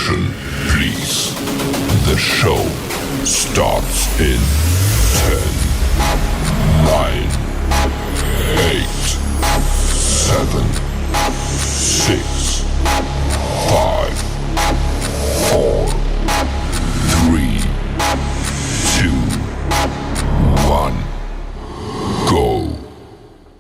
Attention, please. The show starts in 10, 9, 8, 7, 6, 5, 4, 3, 2, 1, go.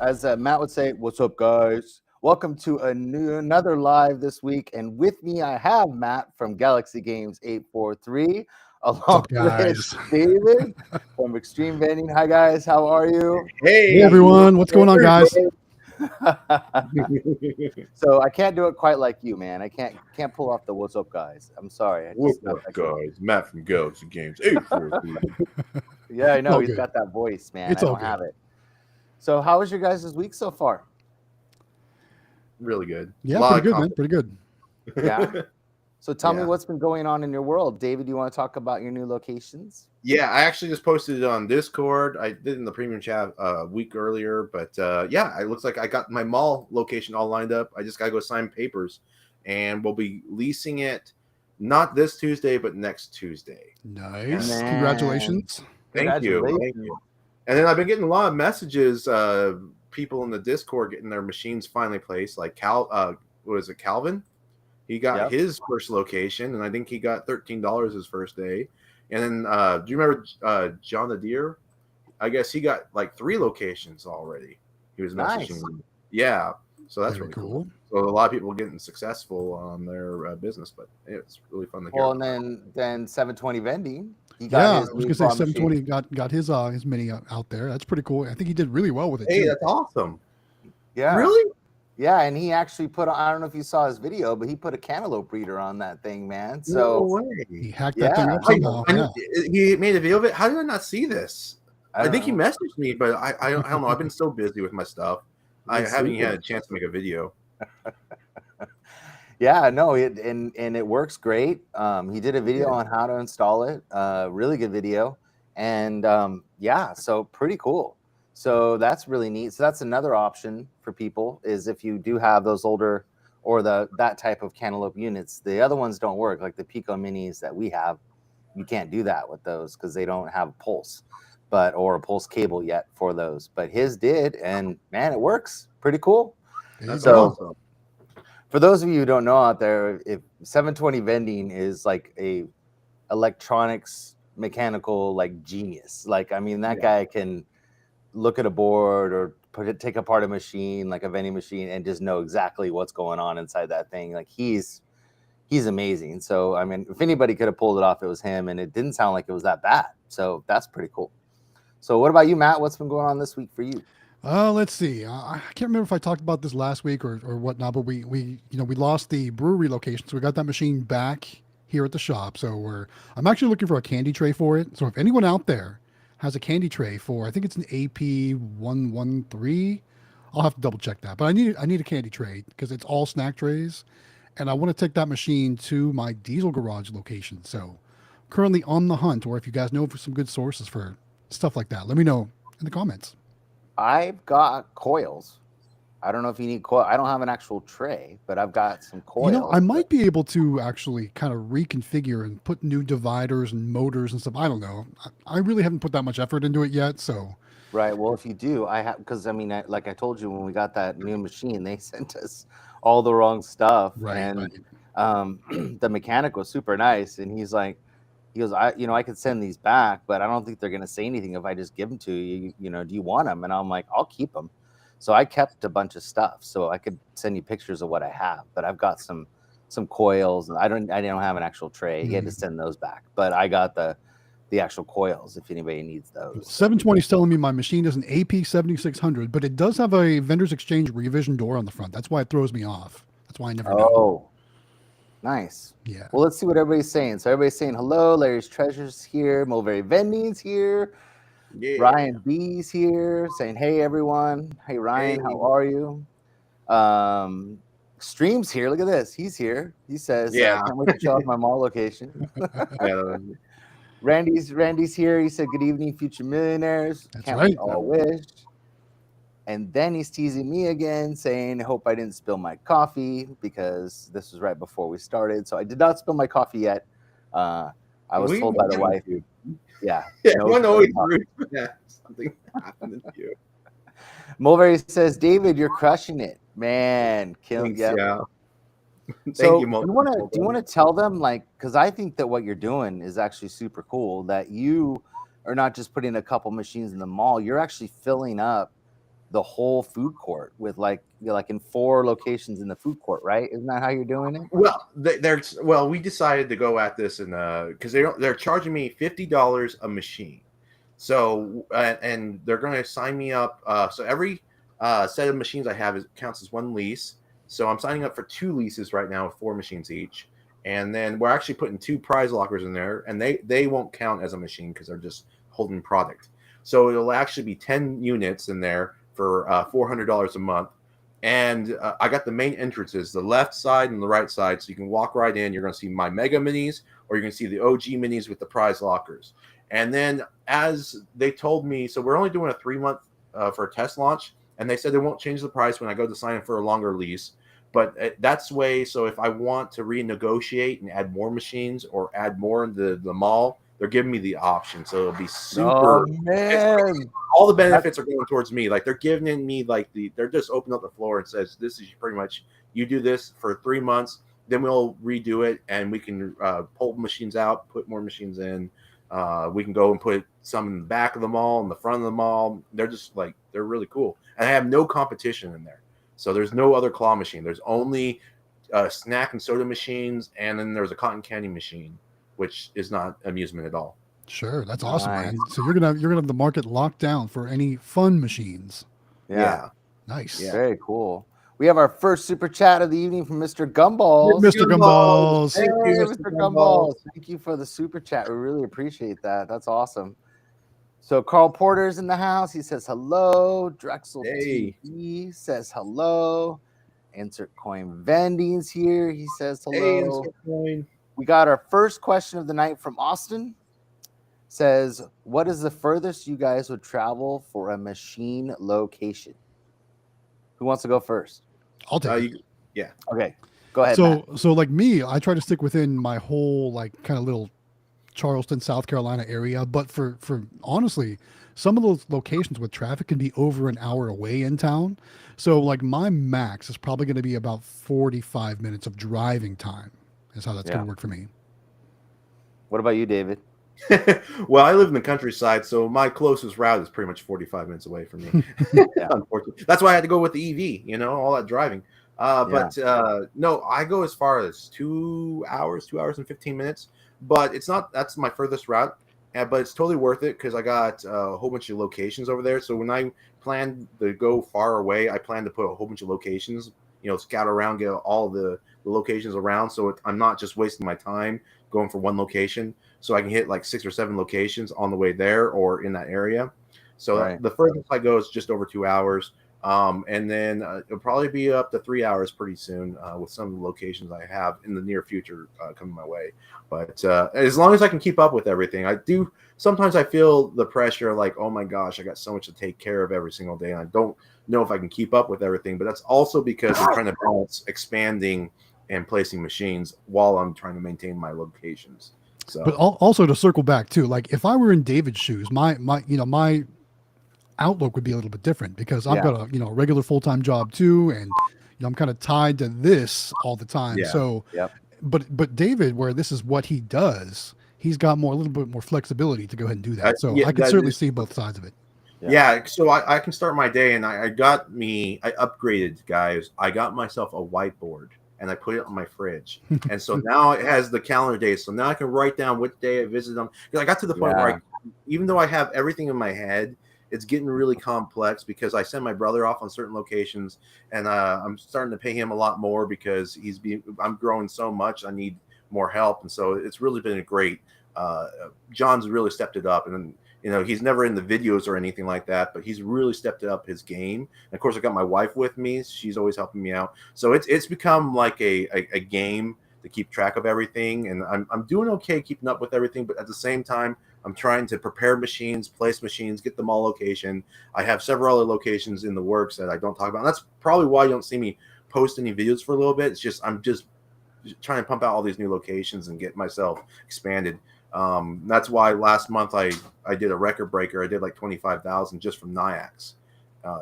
As Matt would say, what's up, guys? Welcome to another live this week, and with me I have Matt from Galaxy Games 843, along with David from Extreme Vending. Hi guys, how are you? Hey everyone, what's going on, guys? So I can't do it quite like you, man. I can't pull off the what's up, guys. I'm sorry. What's up, guys? Matt from Galaxy Games 843. Yeah, I know he's got that voice, man. I don't have it. So how was your guys' week so far? Really good. Yeah, pretty good, man. Pretty good. Yeah. So tell me what's been going on in your world. David, you want to talk about your new locations? Yeah, I actually just posted it on Discord. I did in the premium chat a week earlier, but yeah, it looks like I got my mall location all lined up. I just got to go sign papers, and we'll be leasing it not this Tuesday, but next Tuesday. Nice. Man. Congratulations. Thank you. Thank you. And then I've been getting a lot of messages, people in the Discord getting their machines finally placed, like Calvin? He got his first location, and I think he got $13 his first day. And then do you remember John the Deer? I guess he got like 3 locations already. He was messaging me. Yeah. So that's really cool. So a lot of people getting successful on their business, but it's really fun to hear. Well, and then 720 Vending. He got his I was gonna say 720 got his mini out there. That's pretty cool. I think he did really well with it. Hey, that's awesome. Yeah. Really? Yeah, and he actually put, I don't know if you saw his video, but he put a cantaloupe breeder on that thing, man. So no way. He hacked that thing up somehow. He made a video of it. How did I not see this? I think he messaged me, but I don't know. I've been so busy with my stuff. I haven't had a chance to make a video. Yeah, no, and it works great. He did a video on how to install it. Really good video. And yeah, so pretty cool. So that's really neat. So that's another option for people, is if you do have those older or that type of cantaloupe units. The other ones don't work, like the Pico Minis that we have. You can't do that with those because they don't have a pulse or a pulse cable yet for those. But his did, and man, it works. Pretty cool. That's awesome. For those of you who don't know out there, if 720 Vending is like a electronics mechanical like genius. Like, I mean, that guy can look at a board or take apart a machine, like a vending machine, and just know exactly what's going on inside that thing. Like he's amazing. So I mean, if anybody could have pulled it off, it was him, and it didn't sound like it was that bad. So that's pretty cool. So what about you, Matt? What's been going on this week for you? Let's see. I can't remember if I talked about this last week or whatnot, but we lost the brewery location, so we got that machine back here at the shop. So I'm actually looking for a candy tray for it. So if anyone out there has a candy tray for, I think it's an AP113, I'll have to double check that. But I need a candy tray because it's all snack trays, and I want to take that machine to my diesel garage location. So currently on the hunt, or if you guys know for some good sources for stuff like that, let me know in the comments. I've got coils. I don't know if you need coil. I don't have an actual tray, but I've got some coils. I might be able to actually kind of reconfigure and put new dividers and motors and stuff. I don't know. I really haven't put that much effort into it yet. So, right. Well, if you do, I have, because I mean, like I told you, when we got that new machine, they sent us all the wrong stuff, and the mechanic was super nice, and he goes, I could send these back, but I don't think they're going to say anything if I just give them to you. Do you want them? And I'm like, I'll keep them. So I kept a bunch of stuff, so I could send you pictures of what I have. But I've got some coils. I don't have an actual tray. You had to send those back, but I got the actual coils if anybody needs those. 720 is telling me my machine is an AP7600, but it does have a vendor's exchange revision door on the front. That's why it throws me off. That's why I never know. Oh. Nice. Yeah. Well, let's see what everybody's saying. So everybody's saying hello. Larry's Treasures here. Mulberry Vending's here. Yeah. Ryan B's here saying, hey, everyone. Hey, Ryan, how are you? Stream's here. Look at this. He's here. He says, I can't wait to show off my mall location. Randy's here. He said, good evening, future millionaires. That's can't right. All wish. And then he's teasing me again, saying, hope I didn't spill my coffee, because this was right before we started. So I did not spill my coffee yet. I was told by the wife. Yeah. One always roots for that. Something happened to you. Mulberry says, David, you're crushing it. Man, Thanks, yeah. Thank So you, do you want to tell them, like, because I think that what you're doing is actually super cool, that you are not just putting a couple machines in the mall, you're actually filling up the whole food court with like in 4 locations in the food court, right? Isn't that how you're doing it? Well, we decided to go at this and because they're charging me $50 a machine. So and they're going to sign me up. So every set of machines I have counts as 1 lease. So I'm signing up for 2 leases right now with 4 machines each. And then we're actually putting 2 prize lockers in there, and they won't count as a machine because they're just holding product. So it'll actually be 10 units in there for $400 a month. And I got the main entrances, the left side and the right side. So you can walk right in. You're going to see my Mega Minis, or you're going to see the OG Minis with the prize lockers. And then, as they told me, so we're only doing a 3-month for a test launch. And they said they won't change the price when I go to sign up for a longer lease. But that's way. So if I want to renegotiate and add more machines or add more in the mall, they're giving me the option. So it'll be super. Oh, man. All the benefits are going towards me. Like, they're giving me they're just opening up the floor and says, this is pretty much, you do this for 3 months, then we'll redo it, and we can pull machines out, put more machines in. We can go and put some in the back of the mall, in the front of the mall. They're just they're really cool. And I have no competition in there. So there's no other claw machine. There's only snack and soda machines, and then there's a cotton candy machine, which is not amusement at all. Sure, that's awesome, man. So you're gonna have the market locked down for any fun machines. Yeah. Nice. Yeah. Very cool. We have our first super chat of the evening from Mr. Gumballs. Mr. Gumballs. Thank you, Mr. Gumballs. Thank you for the super chat. We really appreciate that. That's awesome. So Carl Porter's in the house. He says hello. Drexel TV says hello. Insert coin Vending's here. He says hello. Hey, we got our first question of the night from Austin. Says, what is the furthest you guys would travel for a machine location? Who wants to go first? I'll take it. Yeah. Okay. Go ahead. So like me, I try to stick within my whole kind of little Charleston, South Carolina area. But for honestly, some of those locations with traffic can be over an hour away in town. So like my max is probably going to be about 45 minutes of driving time. Is how that's going to work for me. What about you, David? Well, I live in the countryside, so my closest route is pretty much 45 minutes away from me. Unfortunately, that's why I had to go with the EV. All that driving. But no, I go as far as 2 hours and 15 minutes. But it's not. That's my furthest route. But it's totally worth it because I got a whole bunch of locations over there. So when I plan to go far away, I plan to put a whole bunch of locations. Scout around, get all the locations around, so I'm not just wasting my time going for one location. So I can hit like 6 or 7 locations on the way there or in that area. So the furthest I go is just over 2 hours. And then it'll probably be up to 3 hours pretty soon with some of the locations I have in the near future coming my way. But as long as I can keep up with everything, sometimes I feel the pressure like, oh my gosh, I got so much to take care of every single day. And I don't know if I can keep up with everything, but that's also because I'm trying to balance expanding and placing machines while I'm trying to maintain my locations. So, but also to circle back too, like if I were in David's shoes, my outlook would be a little bit different because I've got a regular full-time job too, and I'm kind of tied to this all the time. Yeah. So, but David, where this is what he does, he's got a little bit more flexibility to go ahead and do that. So I can certainly see both sides of it. Yeah, so I can start my day, and I upgraded, guys. I got myself a whiteboard, and I put it on my fridge. And so now it has the calendar days. So now I can write down what day I visit them. Because I got to the point where even though I have everything in my head, it's getting really complex because I send my brother off on certain locations, and I'm starting to pay him a lot more because I'm growing so much. I need more help. And so it's really been a great, John's really stepped it up. And he's never in the videos or anything like that, but he's really stepped up his game. And of course, I got my wife with me. She's always helping me out. So it's become like a game to keep track of everything. And I'm doing okay keeping up with everything. But at the same time, I'm trying to prepare machines, place machines, get them all location. I have several other locations in the works that I don't talk about. And that's probably why you don't see me post any videos for a little bit. It's just I'm just trying to pump out all these new locations and get myself expanded. That's why last month I did a record breaker. I did like 25,000 just from NIAX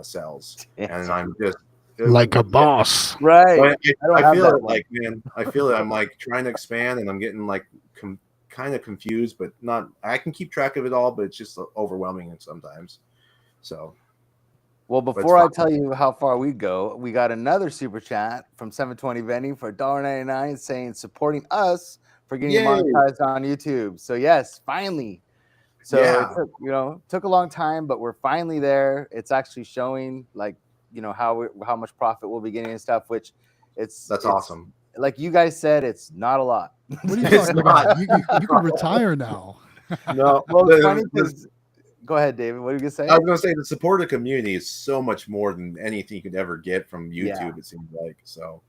sales, and I'm just like a boss, right? I feel it like, man, I feel it. I'm like trying to expand, and I'm getting like kind of confused, but not. I can keep track of it all, but it's just overwhelming sometimes. So, well, before I tell you how far we go, we got another super chat from 720 Vending for $1.99 saying supporting us for getting monetized on YouTube. So yes, finally. So it took a long time, but we're finally there. It's actually showing like, how much profit we'll be getting and stuff, which that's awesome. Like you guys said, it's not a lot. What are you talking about? You can retire now. No, well, it's funny because go ahead, David. What are you gonna say? I was gonna say the support of the community is so much more than anything you could ever get from YouTube. It seems like so.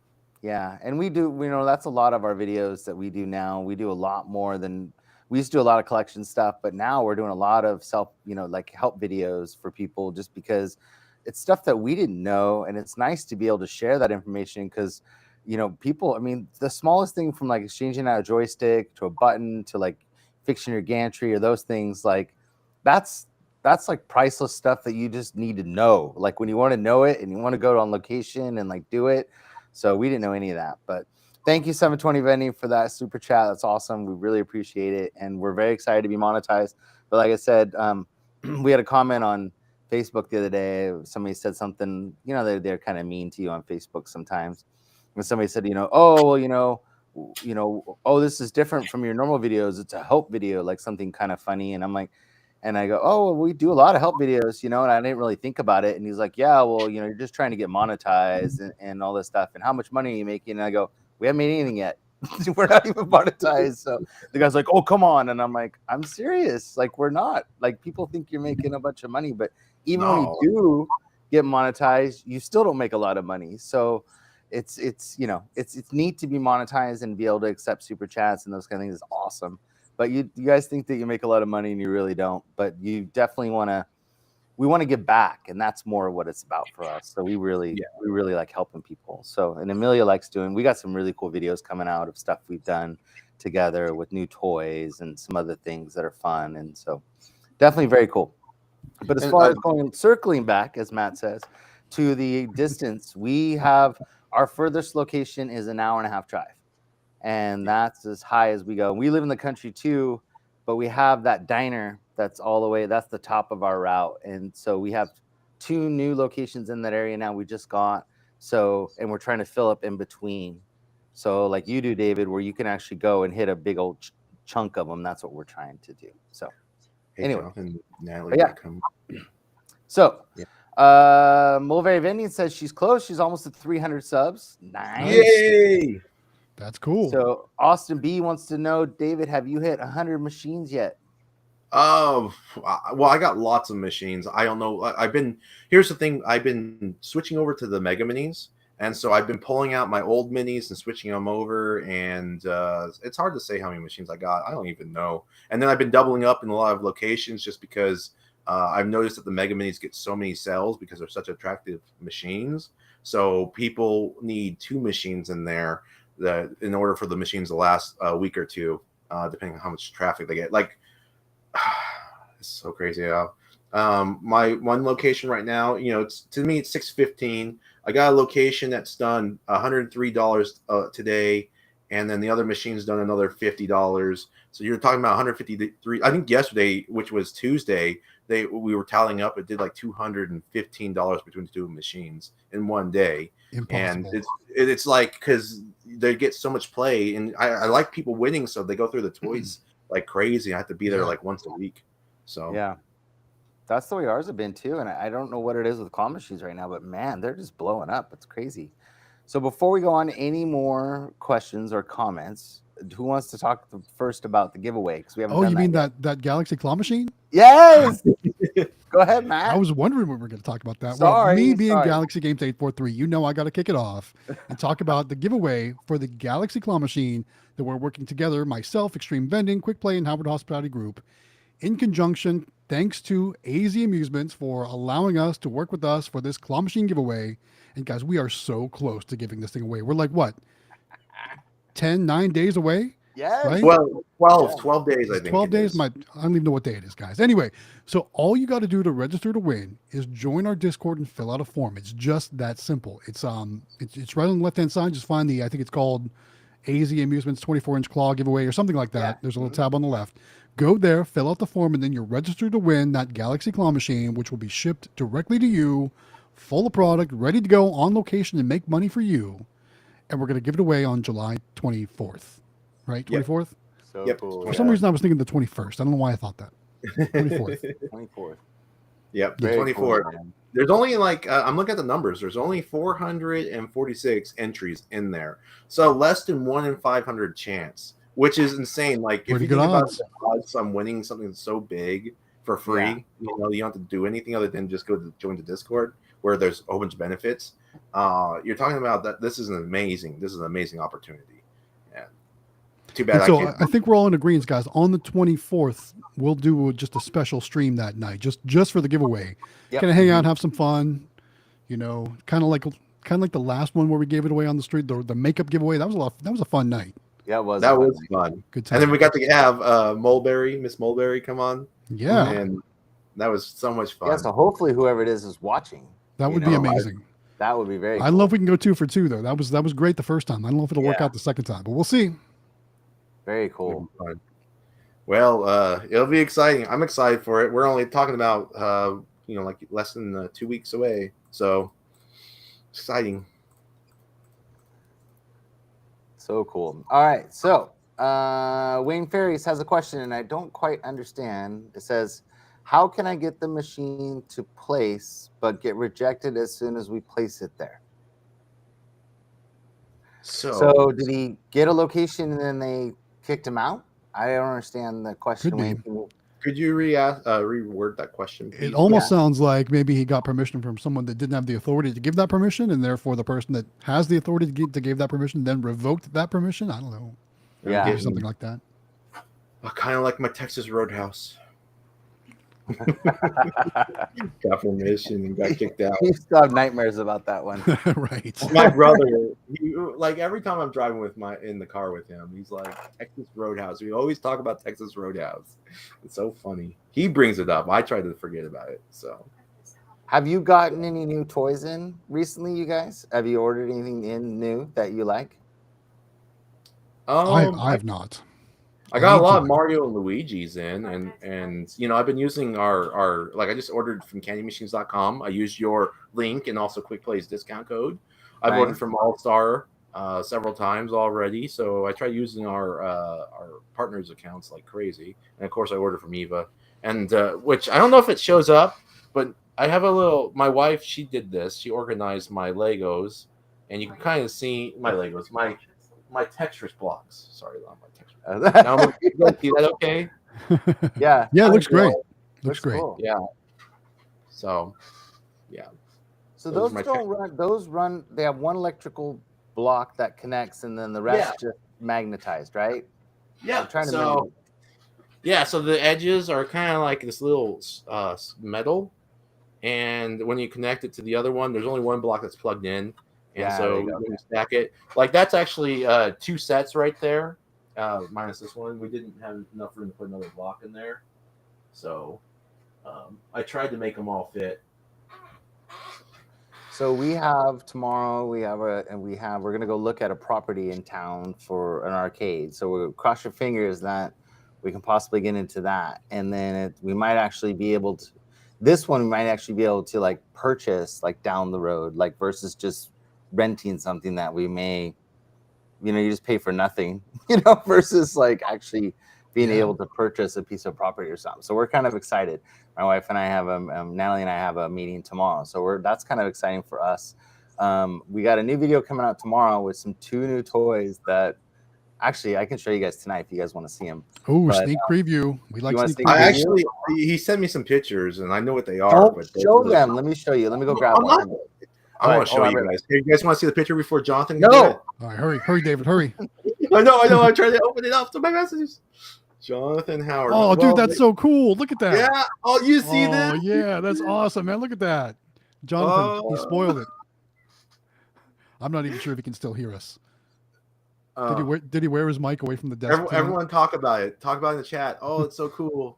Yeah, and we do. That's a lot of our videos that we do now. We do a lot more than we used to do. A lot of collection stuff, but now we're doing a lot of like help videos for people, just because it's stuff that we didn't know, and it's nice to be able to share that information because. People, I mean, the smallest thing from like exchanging out a joystick to a button to like fixing your gantry or those things, like that's like priceless stuff that you just need to know. Like when you want to know it and you want to go on location and like do it. So we didn't know any of that, but thank you 720 Vending for that super chat. That's awesome. We really appreciate it. And we're very excited to be monetized. But like I said, we had a comment on Facebook the other day. Somebody said something, they're kind of mean to you on Facebook sometimes. And somebody said, this is different from your normal videos. It's a help video, like something kind of funny. And I'm like, and I go, oh, well, we do a lot of help videos, and I didn't really think about it. And he's like, yeah, well, you're just trying to get monetized and all this stuff. And how much money are you making? And I go, we haven't made anything yet. We're not even monetized. So the guy's like, oh, come on. And I'm like, I'm serious. Like, we're not. Like, people think you're making a bunch of money, but even when you do get monetized, you still don't make a lot of money. So it's neat to be monetized and be able to accept super chats and those kind of things is awesome. But you guys think that you make a lot of money and you really don't. But you definitely we want to give back, and that's more what it's about for us. So we really like helping people. So, and Amelia likes we got some really cool videos coming out of stuff we've done together with new toys and some other things that are fun. And so definitely very cool. But as far as circling back, as Matt says, to the distance, we have our furthest location is an hour and a half drive. And that's as high as we go. We live in the country too, but we have that diner that's all the way, that's the top of our route. And so we have 2 new locations in that area now we just got. So, and we're trying to fill up in between. So like you do, David, where you can actually go and hit a big old chunk of them. That's what we're trying to do. So anyway. So Mulberry Vending says she's close. She's almost at 300 subs. Nice. Yay! That's cool. So Austin B wants to know, David, have you hit 100 machines yet? Well, I got lots of machines. I don't know. Here's the thing. I've been switching over to the Mega Minis. And so I've been pulling out my old minis and switching them over. And it's hard to say how many machines I got. I don't even know. And then I've been doubling up in a lot of locations just because I've noticed that the Mega Minis get so many sales because they're such attractive machines. So people need 2 machines in there in order for the machines to last a week or 2, depending on how much traffic they get. Like, it's so crazy. My one location right now, to me, it's $6.15. I got a location that's done $103 today, and then the other machine's done another $50. So you're talking about $153. I think yesterday, which was Tuesday, we were tallying up. It did like $215 between the 2 machines in one day. Impossible. And it's like because they get so much play, and I like people winning, so they go through the toys like crazy. I have to be there like once a week. So yeah. That's the way ours have been too, and I don't know what it is with claw machines right now, but man, they're just blowing up. It's crazy. So before we go on to any more questions or comments, who wants to talk first about the giveaway? Because we haven't. Oh, you mean that Galaxy claw machine? Yes. Go ahead, Matt. I was wondering when we were going to talk about that. Sorry, me being Galaxy Games 843, I got to kick it off and talk about the giveaway for the Galaxy claw machine that we're working together. Myself, Extreme Vending, Quick Play, and Howard Hospitality Group. in conjunction, thanks to AZ Amusements for allowing us to work with us for this claw machine giveaway. And guys, we are so close to giving this thing away. We're like, what, 9 days away? Yes. Right? Well, 12 days, I think. 12 days. I don't even know what day it is, guys. Anyway, so all you got to do to register to win is join our Discord and fill out a form. It's just that simple. It's right on the left hand side. Just find I think it's called AZ Amusements 24-inch claw giveaway or something like that. Yeah. There's a little tab on the left. Go there, fill out the form, and then you're registered to win that Galaxy Claw machine, which will be shipped directly to you, full of product, ready to go on location and make money for you. And we're going to give it away on July 24th. Right? 24th? So Yep. cool. For some reason, I was thinking the 21st. I don't know why I thought that. 24th. 24th. Yep, the Very 24th. cool, man. There's only I'm looking at the numbers. There's only 446 entries in there. So less than 1 in 500 chance, which is insane. Like Pretty if you good think about odds. the odds on winning something so big for free, Yeah. you don't have to do anything other than just join the Discord where there's a whole bunch of benefits. You're talking about that. This is an amazing opportunity. Yeah. Too bad And I so can't. I think we're all in agreement, guys. On the 24th, we'll do just a special stream that night, just for the giveaway. Yep. Kind of hang out, have some fun. You know, kind of like the last one where we gave it away on the street, the makeup giveaway. That was a fun night. Yeah, it was. That a fun was night. fun. Good time. And then we got to have Miss Mulberry come on. Yeah, And that was so much fun. Yeah, so hopefully whoever it is watching. that you would be know, amazing. That would be very I don't know if we can go 2 for 2 though. That was great the first time. I don't know if it'll work Yeah. out the second time, but we'll see. Very It'll cool. be fun. Well, it'll be exciting. I'm excited for it. We're only talking about like less than 2 weeks away. So exciting. So cool. All right. So Wayne Ferries has a question, and I don't quite understand. It says, how can I get the machine to place but get rejected as soon as we place it there? So did he get a location and then they kicked him out? I don't understand the question. Could be. Wayne. Can you- could you reword that question, please? It almost sounds like maybe he got permission from someone that didn't have the authority to give that permission, and therefore the person that has the authority to give that permission then revoked that permission. I don't know. Yeah. Maybe something like that. Kind of like my Texas Roadhouse. Got permission and got kicked out. You still have nightmares about that one. Right. My brother, like every time I'm driving in the car with him, he's like Texas Roadhouse. We always talk about Texas Roadhouse. It's so funny. He brings it up. I try to forget about it. So, Have you gotten any new toys in recently, you guys? Have you ordered anything in new that you like? I have not. I got a need lot to. of Mario and Luigi's in, and I've been using our like I just ordered from CandyMachines.com. I used your link and also Quick Play's discount code. I've Nice. ordered from All Star several times already, so I try using our partners' accounts like crazy. And of course, I order from Eva, and which I don't know if it shows up, but I have a little. My wife, she did this. She organized my Legos, and you can kind of see my Legos, my Tetris blocks. Sorry, not my Tetris. Now, you guys see that okay? Yeah. Yeah, it looks Cool. great. Looks great. Cool. Yeah. So, yeah. So Those those are my don't run. Those run. They have one electrical block that connects, and then the rest just magnetized, right? I'm trying to So, so the edges are kind of like this little metal, and when you connect it to the other one, there's only one block that's plugged in, and Yeah, so there you go. when you stack it, like that's actually 2 sets right there, minus this one. We didn't have enough room to put another block in there, so I tried to make them all fit. So we have tomorrow. We're gonna go look at a property in town for an arcade. So we'll cross your fingers that we can possibly get into that, and then we might actually be able to. This one we might actually be able to like purchase like down the road, like versus just renting something that we may, you just pay for nothing, versus like actually being able to purchase a piece of property or something. So we're kind of excited. My wife and I have Natalie and I have a meeting tomorrow. So that's kind of exciting for us. We got a new video coming out tomorrow with 2 new toys that actually I can show you guys tonight if you guys want to see them. Oh, sneak preview. We like wanna sneak sneak preview. He sent me some pictures, and I know what they are. Don't but show them. Let me show you. Let me go grab one. I want to show Alright, you guys. Hey, you guys want to see the picture before Jonathan? No. All right, hurry, David, hurry. I know. I'm trying to open it up to my messages. Jonathan Howard. Oh, dude, that's so cool. Look at that. Yeah. Oh, you see Oh, this? yeah, that's awesome, man. Look at that. Jonathan, he spoiled it. I'm not even sure if he can still hear us. Did he wear his mic away from the desk? Everyone talk about it. Talk about it in the chat. Oh, it's so cool.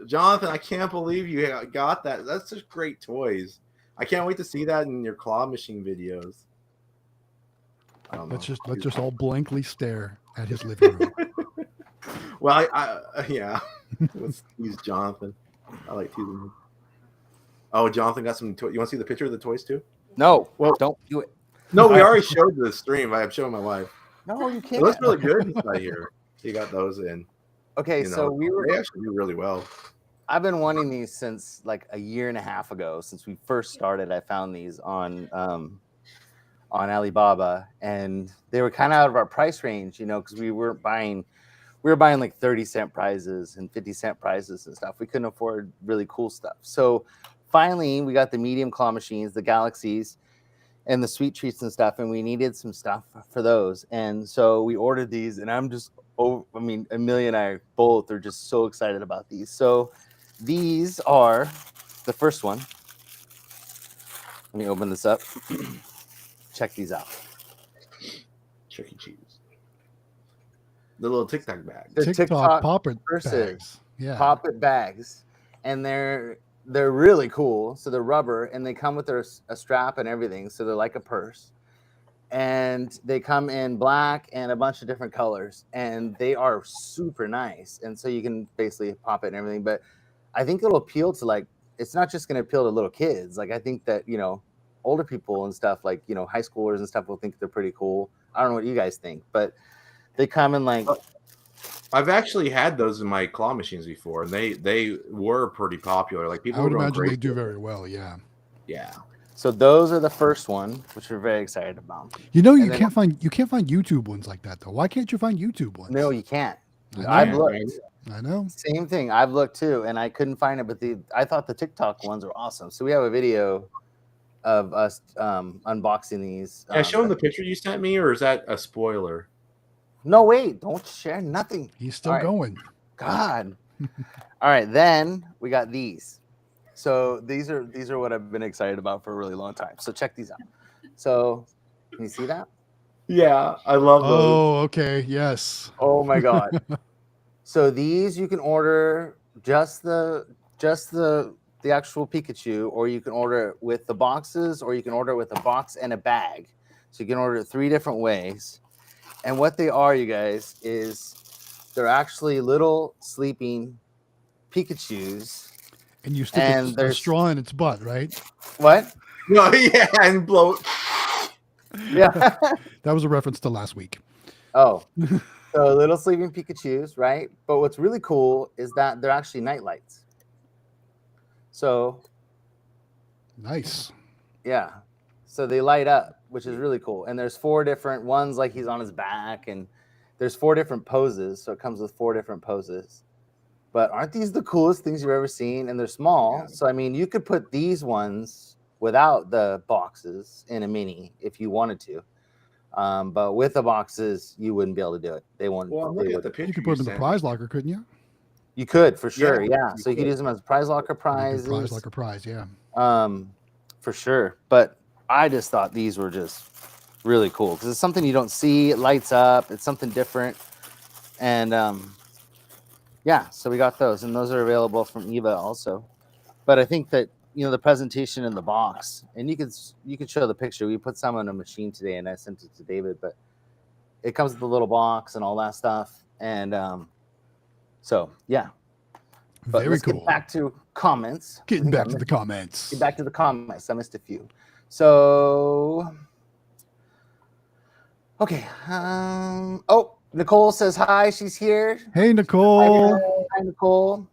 Jonathan, I can't believe you got that. That's such great toys. I can't wait to see that in your claw machine videos. Let's just all blankly stare at his living room. Well, yeah. Let's use Jonathan. I like teasing him. Oh, Jonathan got some toys. You want to see the picture of the toys too? No, well, don't do it. No, we already showed the stream. I'm showing my wife. No, you can't. It looks really good inside here. You got those in. Okay, so they actually do really well. I've been wanting these since like a year and a half ago. Since we first started, I found these on Alibaba, and they were kind of out of our price range, because we were buying like 30-cent prizes and 50-cent prizes and stuff. We couldn't afford really cool stuff. So finally, we got the medium claw machines, the Galaxies, and the sweet treats and stuff, and we needed some stuff for those. And so we ordered these, and Amelia and I both are just so excited about these. So these are the first one. Let me open this up. Check these out. Chuck E. Cheese. The little Tic Tac bags. The TikTok Pop-It bags. Yeah. Pop-It bags. And they're really cool. So they're rubber, and they come with a strap and everything. So they're like a purse. And they come in black and a bunch of different colors. And they are super nice. And so you can basically pop it and everything. But I think it'll appeal to it's not just going to appeal to little kids. I think that, older people and stuff, high schoolers and stuff will think they're pretty cool. I don't know what you guys think, but they come in I've actually had those in my claw machines before, and they were pretty popular. People, I would imagine they do very well. Yeah. Yeah. So those are the first one, which we're very excited about. You can't find YouTube ones like that though. Why can't you find YouTube ones? No, you can't. I've looked. I know. Same thing. I've looked too, and I couldn't find it. But I thought the TikTok ones were awesome. So we have a video of us unboxing these. Yeah, show them the picture you sent me, or is that a spoiler? No, wait, don't share nothing. He's still going. God. All right, then we got these. So these are what I've been excited about for a really long time. So check these out. So can you see that? Yeah, I love those. Oh, okay. Yes. Oh my God. So these you can order just the actual Pikachu, or you can order it with the boxes, or you can order it with a box and a bag. So you can order it 3 different ways. And what they are, you guys, is they're actually little sleeping Pikachus. And you stick a straw in its butt, right? What? No, yeah, and blow. Yeah. That was a reference to last week. Oh. So little sleeping Pikachus, right? But what's really cool is that they're actually night lights. So nice. Yeah. So they light up, which is really cool. And there's 4 different ones, like he's on his back, and there's 4 different poses. So it comes with 4 different poses. But aren't these the coolest things you've ever seen? And they're small. Yeah. So, you could put these ones without the boxes in a mini if you wanted to. But with the boxes, you wouldn't be able to do it. They won't. Well, look at the picture. You could put them in the prize locker, couldn't you? You could, for sure. Yeah. So you could use them as prize locker prizes. Prize locker prize, yeah. For sure. But I just thought these were just really cool because it's something you don't see. It lights up. It's something different. And yeah, so we got those, and those are available from Eva also. But I think that the presentation in the box, and you could show the picture. We put some on a machine today, and I sent it to David. But it comes with a little box and all that stuff, and so yeah. But very let's cool. Get back to comments. Getting back to the comments. Get back to the comments. I missed a few. So okay. Oh, Nicole says hi. She's here. Hey, Nicole. Hi, Nicole.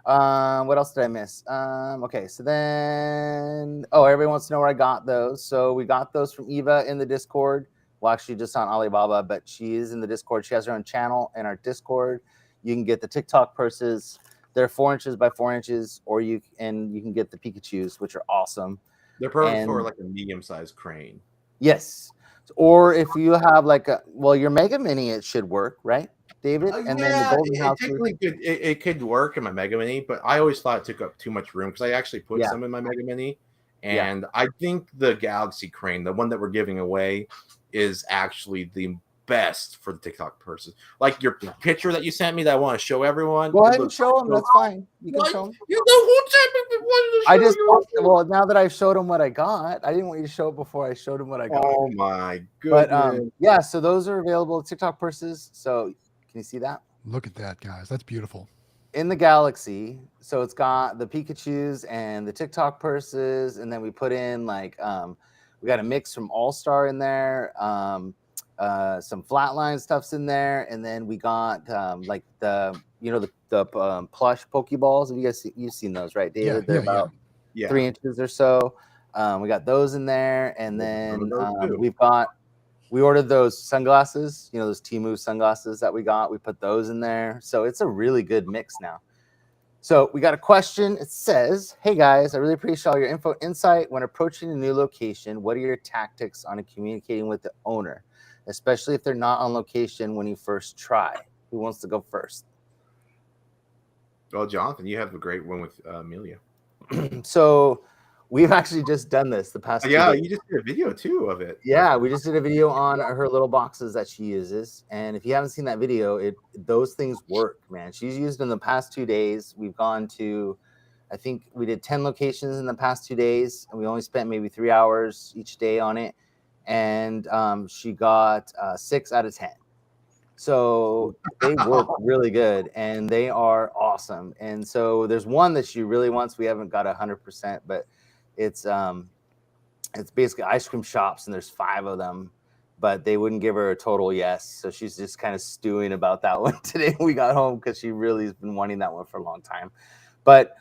What else did I miss? Okay, so then everybody wants to know where I got those. So we got those from Eva in the Discord. Well, actually just on Alibaba, but she is in the Discord. She has her own channel in our Discord. You can get the TikTok purses. They're 4 inches by 4 inches, or you can get the Pikachus, which are awesome. They're perfect for like a medium-sized crane. Yes. Or if you have your Mega Mini, it should work, right? David, and then the Yeah, golden house. technically it could work in my Mega Mini, but I always thought it took up too much room because I actually put some in my Mega Mini, and I think the Galaxy Crane, the one that we're giving away, is actually the best for the TikTok person. Like your picture that you sent me that I want to show everyone. Go ahead and show them. That's fine. You can show them. You know who wanted to I show just you? well, now that I've showed him what I got, I didn't want you to show it before I showed him what I got. Oh my goodness! But yeah, so those are available TikTok purses. So can you see that? Look at that, guys. That's beautiful. In the Galaxy, so it's got the Pikachus and the TikTok purses, and then we put in like we got a mix from All Star in there, some Flatline stuff's in there, and then we got like the plush Pokeballs. Have you guys you've seen those, right, David? They're about 3 inches or so. We got those in there, and then we ordered those sunglasses, those Temu sunglasses that we got. We put those in there. So it's a really good mix now. So we got a question. It says, hey guys, I really appreciate all your info insight. When approaching a new location, what are your tactics on communicating with the owner, especially if they're not on location when you first try? Who wants to go first? Well, Jonathan, you have a great one with Amelia. So we've actually just done this the past 2 days. You just did a video too of it. Yeah, we just did a video on her little boxes that she uses. And if you haven't seen that video, those things work, man. She's used in the past 2 days. We've gone to, I think we did 10 locations in the past 2 days, and we only spent maybe 3 hours each day on it. And she got 6 out of 10. So they work really good, and they are awesome. And so there's one that she really wants. We haven't got 100%, but it's basically ice cream shops, and there's 5 of them, but they wouldn't give her a total yes. So she's just kind of stewing about that one today when we got home, because she really has been wanting that one for a long time. But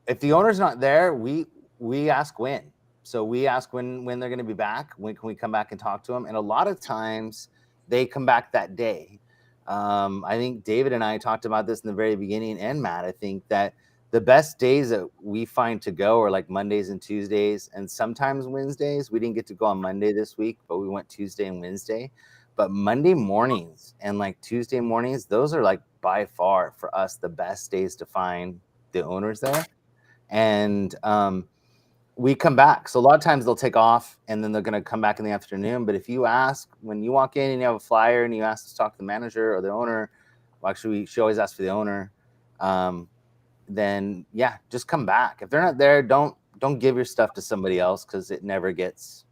if the owner's not there, we ask when. So we ask when they're going to be back. When can we come back and talk to them? And a lot of times they come back that day. I think David and I talked about this in the very beginning, and Matt, I think that the best days that we find to go are like Mondays and Tuesdays, and sometimes Wednesdays. We didn't get to go on Monday this week, but we went Tuesday and Wednesday. But Monday mornings and like Tuesday mornings, those are like by far for us the best days to find the owners there. And we come back. So a lot of times they'll take off and then they're going to come back in the afternoon. But if you ask, when you walk in and you have a flyer and you ask to talk to the manager or the owner, well, actually, she always asks for the owner. Then yeah, just come back. If they're not there, don't give your stuff to somebody else, because it never gets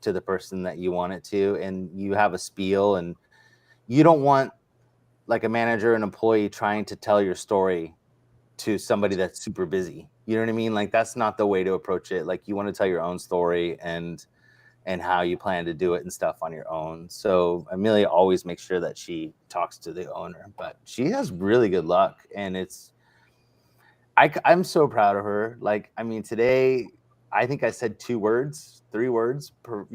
to the person that you want it to. And you have a spiel, and you don't want like a manager, an employee trying to tell your story to somebody that's super busy. You know what I mean? Like, that's not the way to approach it. Like, you want to tell your own story and how you plan to do it and stuff on your own. So Amelia always makes sure that she talks to the owner, but she has really good luck, and I'm so proud of her. Like, I mean, today I think I said 3 words per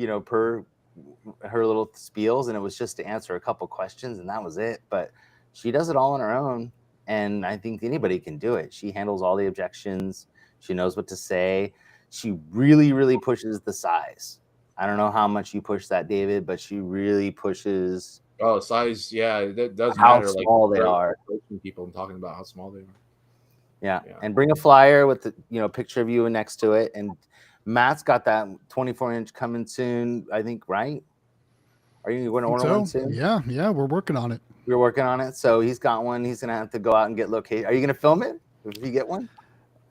her little spiels, and it was just to answer a couple questions, and that was it. But she does it all on her own. And I think anybody can do it. She handles all the objections. She knows what to say. She really, really pushes the size. I don't know how much you push that, David, but she really pushes. Oh, size, yeah, that does how matter. Small they are. People and talking about how small they are. Yeah, and bring a flyer with the picture of you next to it. And Matt's got that 24-inch coming soon, I think, right? Are you going to order one soon? Yeah, we're working on it. We're working on it. So he's got one. He's going to have to go out and get location. Are you going to film it if you get one?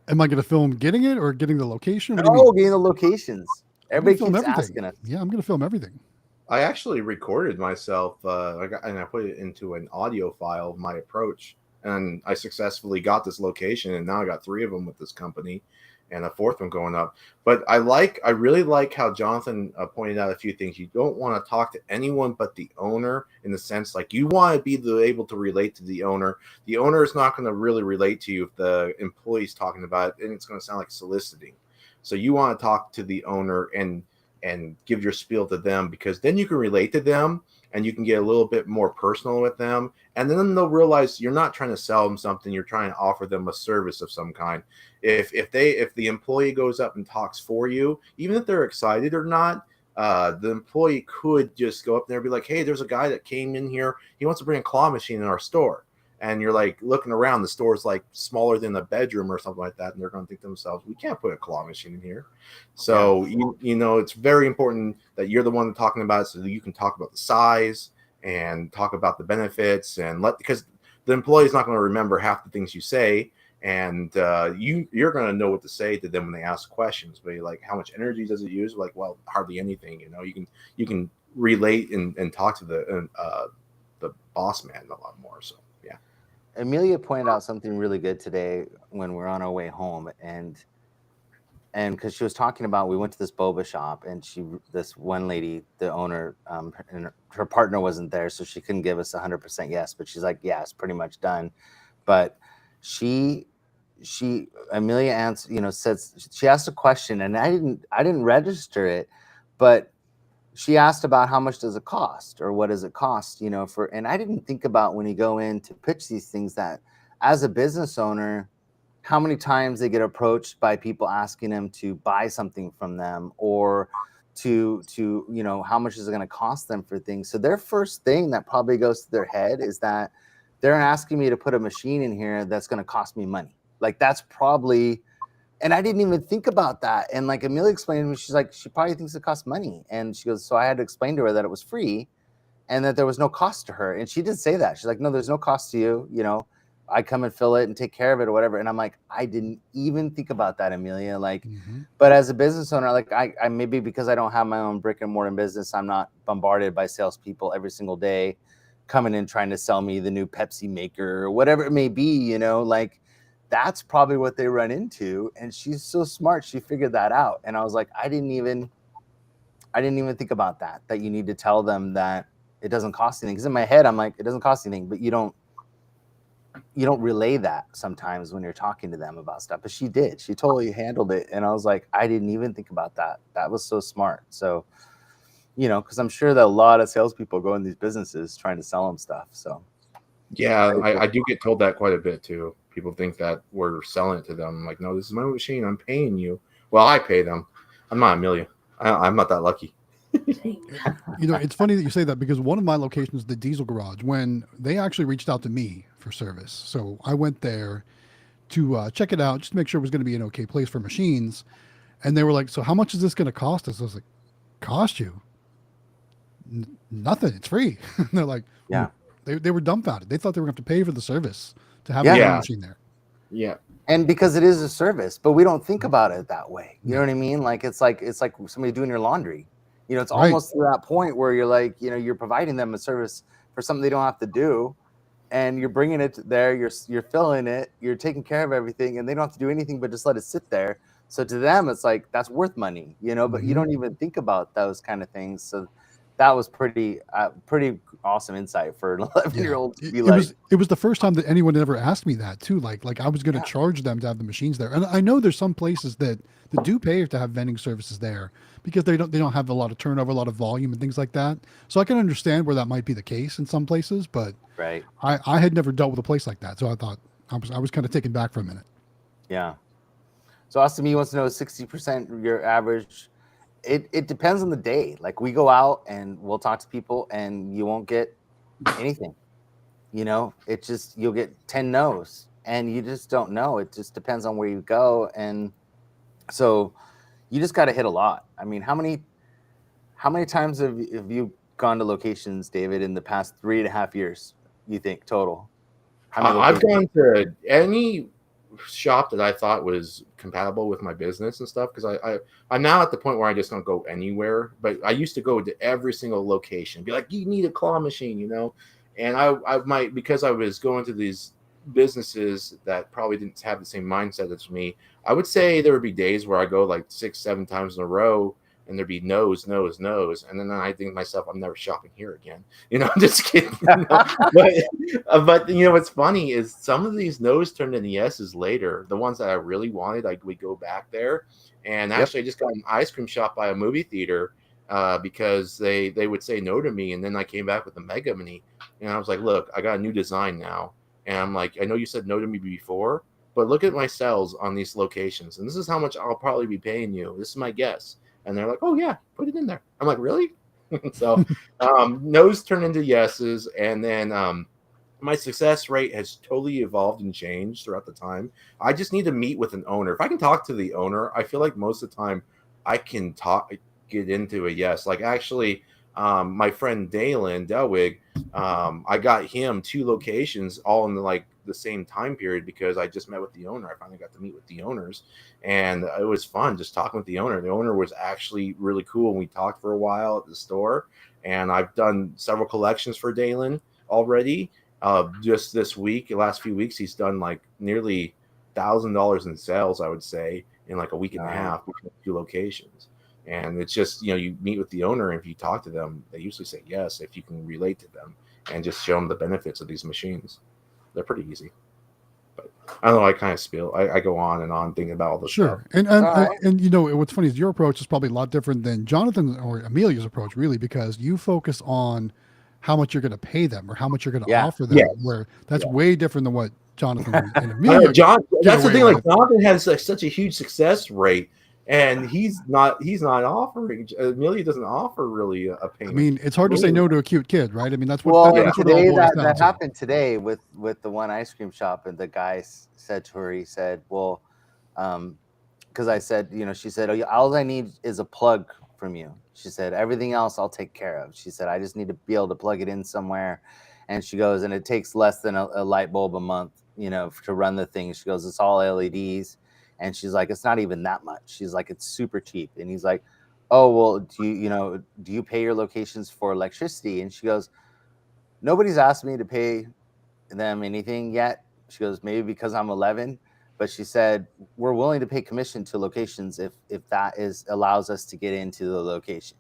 Am I going to film getting it or getting the location? Getting the locations. Everybody keeps asking us. Yeah, I'm going to film everything. I actually recorded myself, and I put it into an audio file of my approach, and I successfully got this location, and now I got 3 of them with this company, and a 4th one going up. But I really like how Jonathan pointed out a few things. You don't want to talk to anyone but the owner, in the sense like you want to be able to relate to the owner. The owner is not going to really relate to you if the employee's talking about it, and it's going to sound like soliciting. So you want to talk to the owner and give your spiel to them, because then you can relate to them and you can get a little bit more personal with them. And then they'll realize you're not trying to sell them something. You're trying to offer them a service of some kind. If the employee goes up and talks for you, even if they're excited or not, the employee could just go up there and be like, hey, there's a guy that came in here. He wants to bring a claw machine in our store. And you're like looking around, the store's like smaller than a bedroom or something like that. And they're going to think to themselves, we can't put a claw machine in here. So, you know, it's very important that you're the one talking about it so that you can talk about the size and talk about the benefits because the employee is not going to remember half the things you say. And you're going to know what to say to them when they ask questions. But you're like, how much energy does it use? Like, well, hardly anything. You know, you can relate and talk to the boss man a lot more. So. Amelia pointed out something really good today when we're on our way home, and because she was talking about, we went to this boba shop, and this one lady, the owner, and her partner wasn't there, so she couldn't give us 100% yes, but she's like, yeah, it's pretty much done. But Amelia answered, says she asked a question, and I didn't register it, but she asked about how much does it cost, or what does it cost, and I didn't think about when you go in to pitch these things that as a business owner, how many times they get approached by people asking them to buy something from them, or to how much is it going to cost them for things. So their first thing that probably goes to their head is that they're asking me to put a machine in here that's going to cost me money. Like that's probably. And I didn't even think about that. And like Amelia explained to me, she's like, she probably thinks it costs money. And she goes, so I had to explain to her that it was free and that there was no cost to her. And she did say that. She's like, no, there's no cost to you. I come and fill it and take care of it or whatever. And I'm like, I didn't even think about that, Amelia. Like, but as a business owner, like I maybe because I don't have my own brick and mortar business, I'm not bombarded by salespeople every single day coming in trying to sell me the new Pepsi maker or whatever it may be, like, that's probably what they run into. And she's so smart. She figured that out. And I was like, I didn't even think about that you need to tell them that it doesn't cost anything. Because in my head, I'm like, it doesn't cost anything, but you don't relay that sometimes when you're talking to them about stuff. But she did. She totally handled it. And I was like, I didn't even think about that. That was so smart. So, because I'm sure that a lot of salespeople go in these businesses trying to sell them stuff. So, yeah, I do get told that quite a bit too. People think that we're selling it to them. I'm like, no, this is my machine. I'm paying you. Well, I pay them. I'm not Amelia. I'm not that lucky. It's funny that you say that because one of my locations, the Diesel Garage, when they actually reached out to me for service. So I went there to check it out, just to make sure it was going to be an okay place for machines. And they were like, so how much is this going to cost us? I was like, cost you? Nothing. It's free. And they're like, yeah. They were dumbfounded. They thought they were going to have to pay for the service to have a machine there. Yeah. And because it is a service, but we don't think about it that way. You know what I mean? Like it's like somebody doing your laundry. It's almost to that point where you're like, you're providing them a service for something they don't have to do, and you're bringing it there. You're filling it. You're taking care of everything, and they don't have to do anything but just let it sit there. So to them, it's like that's worth money, But you don't even think about those kind of things. So that was pretty awesome insight for an 11-year-old to be it was the first time that anyone ever asked me that too. Like I was going to charge them to have the machines there. And I know there's some places that do pay to have vending services there because they don't have a lot of turnover, a lot of volume and things like that. So I can understand where that might be the case in some places, but I had never dealt with a place like that. So I thought I was kind of taken back for a minute. Yeah. So Austin, he wants to know 60% your average. It depends on the day. Like we go out and we'll talk to people and you won't get anything. It just, you'll get 10 no's and you just don't know. It just depends on where you go. And so you just got to hit a lot. I mean, how many times have you gone to locations, David, in the past 3.5 years, you think total? I've gone to any shop that I thought was compatible with my business and stuff, because I'm now at the point where I just don't go anywhere. But I used to go to every single location, be like, you need a claw machine, and I might, because I was going to these businesses that probably didn't have the same mindset as me, I would say there would be days where I go like 6-7 times in a row and there'd be no's, and then I think to myself, I'm never shopping here again. I'm just kidding. But what's funny is some of these no's turned into yeses later. The ones that I really wanted, we go back there, and actually I just got an ice cream shop by a movie theater because they would say no to me, and then I came back with a Mega Mini, and I was like, look, I got a new design now, and I'm like, I know you said no to me before, but look at my sales on these locations, and this is how much I'll probably be paying you. This is my guess. And they're like, oh yeah, put it in there. I'm like, really? So no's turn into yeses, and then my success rate has totally evolved and changed throughout the time. I just need to meet with an owner. If I can talk to the owner, I feel like most of the time I can get into a yes. Like actually, my friend Dalen Delwig, I got him 2 locations all in the same time period because I just met with the owner. I finally got to meet with the owners, and it was fun just talking with the owner. The owner was actually really cool, and we talked for a while at the store. And I've done several collections for Dalen already. Just this week, the last few weeks, he's done like nearly $1,000 in sales, I would say, in like a week and a half between 2 locations. And it's just, you meet with the owner, and if you talk to them, they usually say yes if you can relate to them and just show them the benefits of these machines. They're pretty easy. But I don't know, I kind of spill. I go on and on thinking about all this stuff. And what's funny is your approach is probably a lot different than Jonathan or Amelia's approach, really, because you focus on how much you're going to pay them or how much you're going to offer them, where that's way different than what Jonathan and Amelia. That's the thing. Like Jonathan has such a huge success rate, and he's not offering. Amelia doesn't offer really a payment. I mean, it's hard to say no to a cute kid, right? I mean, that's what. That's what today that happened today with the one ice cream shop, and the guy said to her, he said, "Well, because I said, she said, oh, all I need is a plug from you." She said, "Everything else I'll take care of." She said, "I just need to be able to plug it in somewhere." And she goes, "And it takes less than a light bulb a month, to run the thing." She goes, "It's all LEDs." And she's like, "It's not even that much." She's like, "It's super cheap." And he's like, "Oh, well, do you pay your locations for electricity?" And she goes, "Nobody's asked me to pay them anything yet." She goes, "Maybe because I'm 11." But she said, "We're willing to pay commission to locations if that allows us to get into the location."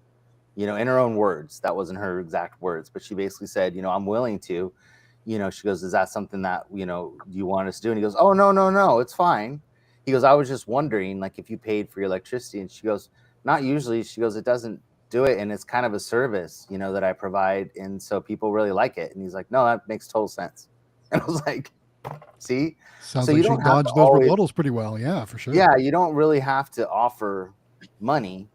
In her own words. That wasn't her exact words, but she basically said, "I'm willing to." She goes, "Is that something that, you want us to do?" And he goes, "Oh, no, it's fine." He goes, "I was just wondering, like, if you paid for your electricity." And she goes, "Not usually." She goes, "It doesn't do it. And it's kind of a service, that I provide. And so people really like it." And he's like, "No, that makes total sense." And I was like, see? Sounds like she dodged those rebuttals pretty well. Yeah, for sure. Yeah, you don't really have to offer money,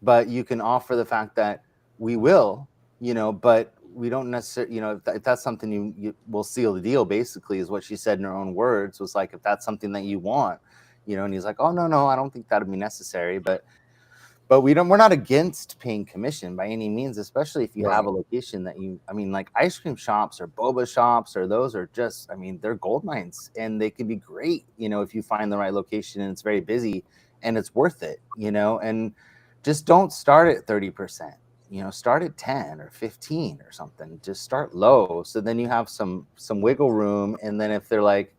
but you can offer the fact that we will, but we don't necessarily, if that's something you will seal the deal, basically, is what she said in her own words, was like, if that's something that you want, and he's like, "Oh, no, I don't think that'd be necessary." But we're not against paying commission by any means, especially if you have a location that like ice cream shops or boba shops, or those are just, they're gold mines, and they can be great, if you find the right location and it's very busy and it's worth it, and just don't start at 30%, start at 10 or 15 or something. Just start low. So then you have some wiggle room. And then if they're like,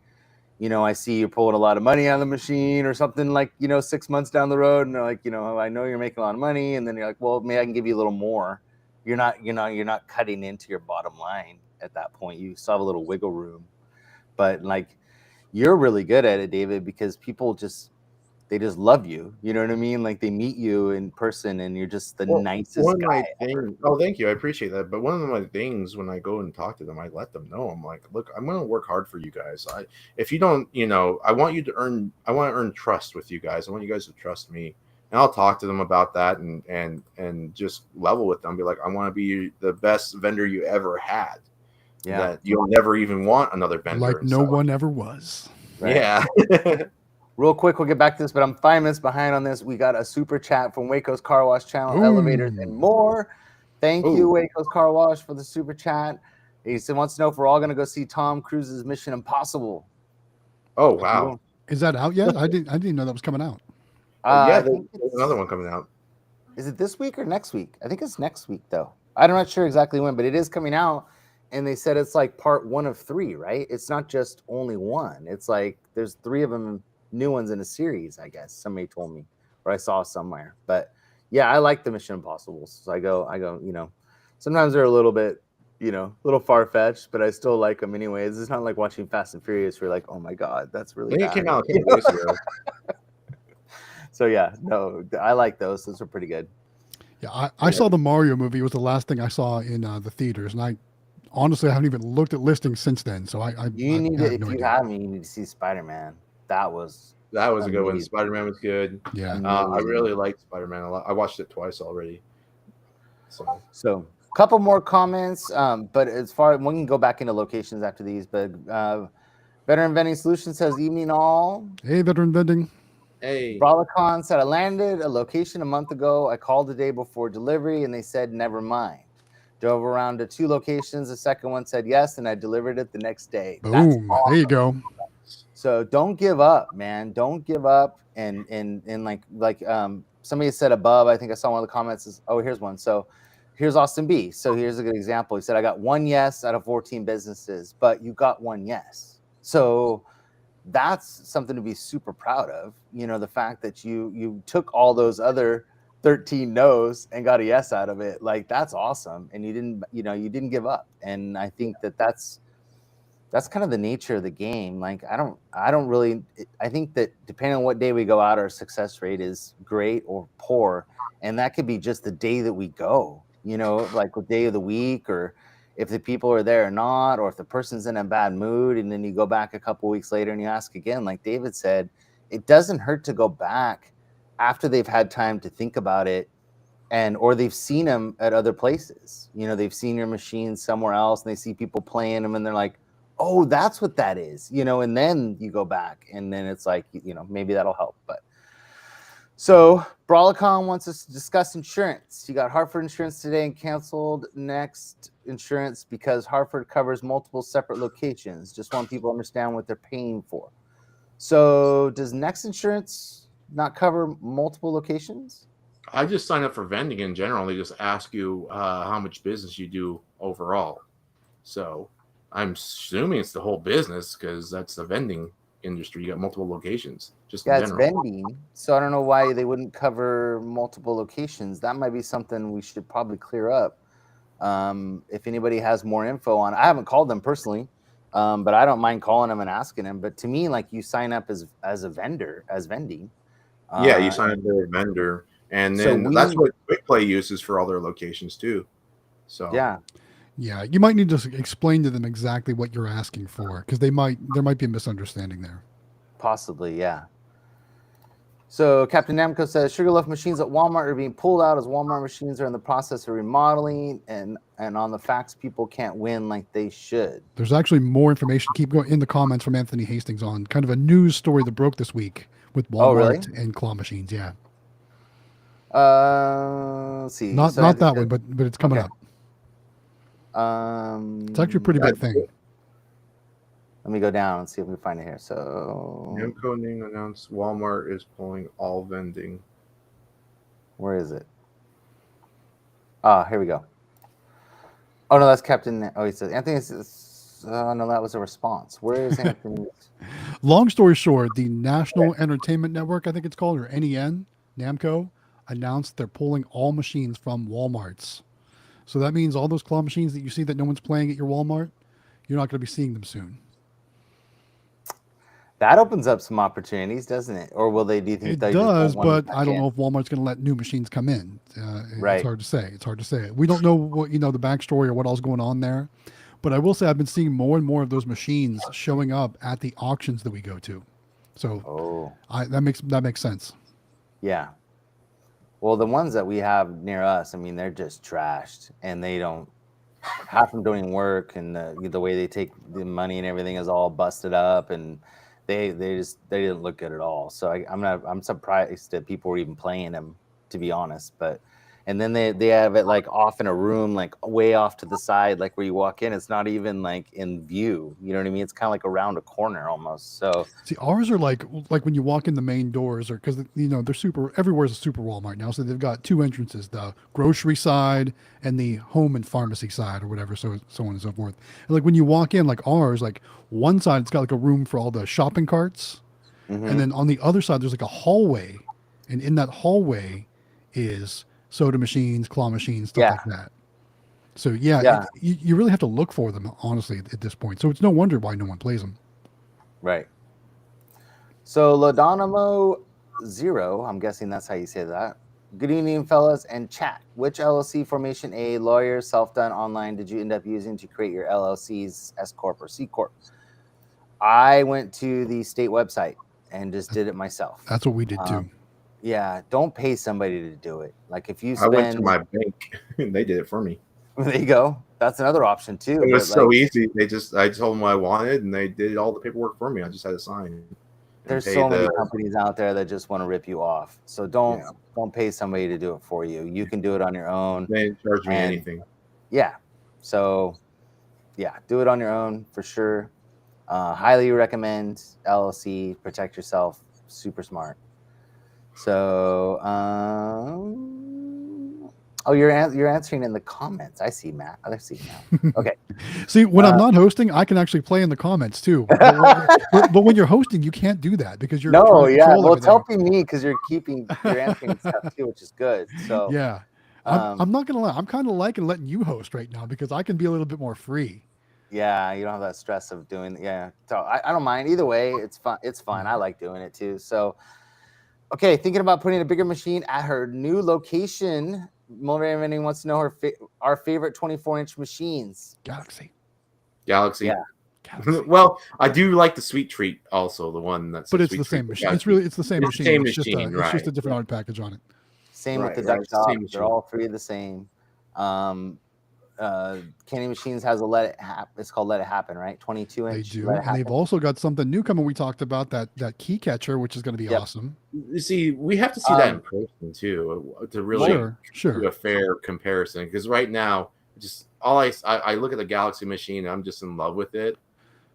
"I see you're pulling a lot of money out of the machine," or something, like, 6 months down the road, and they're like, "I know you're making a lot of money." And then you're like, "Well, maybe I can give you a little more." You're not cutting into your bottom line at that point. You still have a little wiggle room. But like, you're really good at it, David, because people they just love you. You know what I mean? Like, they meet you in person and you're just the nicest guy. Oh, thank you. I appreciate that. But one of my things when I go and talk to them, I let them know, I'm like, "Look, I'm going to work hard for you guys. If you don't, I want to earn trust with you guys. I want you guys to trust me." And I'll talk to them about that and just level with them. Be like, "I want to be the best vendor you ever had. Yeah. That you'll never even want another vendor." Like no one ever was. Right? Yeah. Real quick, we'll get back to this, but I'm 5 minutes behind on this. We got a super chat from Waco's Car Wash channel, Elevators and More. Thank you, Waco's Car Wash, for the super chat. He wants to know if we're all going to go see Tom Cruise's Mission Impossible. Oh, wow. Is that out yet? I didn't know that was coming out. Yeah, there's another one coming out. Is it this week or next week? I think it's next week, though. I'm not sure exactly when, but it is coming out. And they said it's like part 1 of 3, right? It's not just only one. It's like there's 3 of them, new ones in a series, I guess. Somebody told me, or I saw somewhere. But yeah, I like the Mission Impossibles. So I go, sometimes they're a little bit, a little far-fetched, but I still like them anyways. It's not like watching Fast and Furious where you're like, "Oh my God, that's really bad." It came out 2 years ago. So yeah, no, I like those. Those are pretty good. Yeah, I saw the Mario movie. It was the last thing I saw in the theaters, and I honestly haven't even looked at listings since then. So you need to see Spider-Man. That was That was a good one. Spider-Man was good. Yeah. I really liked Spider-Man a lot. I watched it twice already. So couple more comments, but as far we can go back into locations after these. But Veteran Vending Solutions says, "Evening all." Hey, Veteran Vending. Hey. Brawlicon said, "I landed a location a month ago. I called the day before delivery, and they said never mind. Drove around to 2 locations. The second one said yes, and I delivered it the next day." Boom. That's awesome. There you go. So don't give up, man. Don't give up. And like somebody said above, I think I saw one of the comments is, oh, here's one. So here's Austin B. So here's a good example. He said, I got 1 yes out of 14 businesses, but you got 1 yes. So that's something to be super proud of. You know, the fact that you took all those other 13 no's and got a yes out of it. Like, that's awesome. And you didn't give up. And I think that's kind of the nature of the game. Like, I think that depending on what day we go out, our success rate is great or poor. And that could be just the day that we go, like what day of the week, or if the people are there or not, or if the person's in a bad mood. And then you go back a couple weeks later and you ask again, like David said, it doesn't hurt to go back after they've had time to think about it. Or they've seen them at other places. They've seen your machine somewhere else and they see people playing them and they're like, oh, that's what that is, and then you go back and then it's like, maybe that'll help. But so Brawlicon wants us to discuss insurance. You got Hartford insurance today and canceled Next insurance because Hartford covers multiple separate locations. Just want people to understand what they're paying for. So does Next insurance not cover multiple locations? I just sign up for Vending in general. They just ask you how much business you do overall. So I'm assuming it's the whole business because that's the vending industry. You got multiple locations. Just it's vending. So I don't know why they wouldn't cover multiple locations. That might be something we should probably clear up. If anybody has more info on, I haven't called them personally, but I don't mind calling them and asking them. But to me, like, you sign up as a vendor, as vending. Yeah, you sign up for a vendor, and then that's what Quick Play uses for all their locations too. So yeah, you might need to explain to them exactly what you're asking for, because there might be a misunderstanding there. Possibly, yeah. So Captain Namco says Sugarloaf machines at Walmart are being pulled out as Walmart machines are in the process of remodeling, and on the facts, people can't win like they should. There's actually more information. Keep going in the comments from Anthony Hastings on kind of a news story that broke this week with Walmart and claw machines. Yeah. Let's see. Not that one, but it's coming up. It's actually a pretty big thing. Let me go down and see if we can find it here. So Namco announced Walmart is pulling all vending. Where is it? Here we go. Oh no, that's Captain. Oh, he says Anthony says, no, that was a response. Where is Anthony? Long story short, the National Entertainment Network, I think it's called, or NEN, Namco, announced they're pulling all machines from Walmarts. So that means all those claw machines that you see that no one's playing at your Walmart, you're not going to be seeing them soon. That opens up some opportunities, doesn't it? Or will they? Do you think it does? But I don't know if Walmart's going to let new machines come in. It's hard to say. It's hard to say. We don't know what the backstory or what else going on there. But I will say I've been seeing more and more of those machines showing up at the auctions that we go to. So that makes sense. Yeah. Well, the ones that we have near us, I mean, they're just trashed, and half of them don't even work, and the way they take the money and everything is all busted up, and they didn't look good at all. So I'm surprised that people were even playing them, to be honest. And then they have it like off in a room, like way off to the side, like where you walk in, it's not even like in view. You know what I mean? It's kind of like around a corner almost. So see, ours are like when you walk in the main doors, or because they're super. Everywhere's a super Walmart now, so they've got 2 entrances: the grocery side and the home and pharmacy side, or whatever. So on and so forth. And like when you walk in, like ours, like one side it's got like a room for all the shopping carts, and then on the other side there's like a hallway, and in that hallway is soda machines, claw machines, stuff like that. So you really have to look for them, honestly, at this point. So it's no wonder why no one plays them. Right. So Lodonimo Zero, I'm guessing that's how you say that. Good evening, fellas, and chat. Which LLC formation, A, lawyer, self-done, online, did you end up using to create your LLCs, S Corp or C Corp? I went to the state website and just did it myself. That's what we did too. Yeah, don't pay somebody to do it. Like if you I went to spend, my bank and they did it for me. there you go. That's another option too. It was but, so like, easy. I told them what I wanted, and they did all the paperwork for me. I just had to sign. And There's pay so many companies out there that just want to rip you off. So don't pay somebody to do it for you. You can do it on your own. They didn't charge me anything. Yeah. So yeah, do it on your own for sure. Highly recommend LLC. Protect yourself. Super smart. So you're answering in the comments. I see, Matt. I see now. Okay. See, when I'm not hosting, I can actually play in the comments too. But when you're hosting, you can't do that because you're well, it's helping me because you're answering stuff too, which is good. So yeah, I'm not gonna lie. I'm kind of liking letting you host right now because I can be a little bit more free. Yeah, you don't have that stress of doing. Yeah, so I don't mind either way. It's fun. It's fun. I like doing it too. So, okay, thinking about putting a bigger machine at her new location. Mulberry Vending wants to know our favorite 24-inch machines. Galaxy. Yeah. Galaxy. Well, I do like the Sweet Treat also, the one that's. But it's the same machine. It's the same machine. It's just a different art package on it. Same with the Duck Shop. They're all three the same. Candy Machines has a Let It Happen. It's called Let It Happen, right? 22-inch. They do, and they've also got something new coming. We talked about that key catcher, which is going to be awesome. You see, we have to see that in person too to really do a fair comparison. Because right now, just I look at the Galaxy machine, and I'm just in love with it,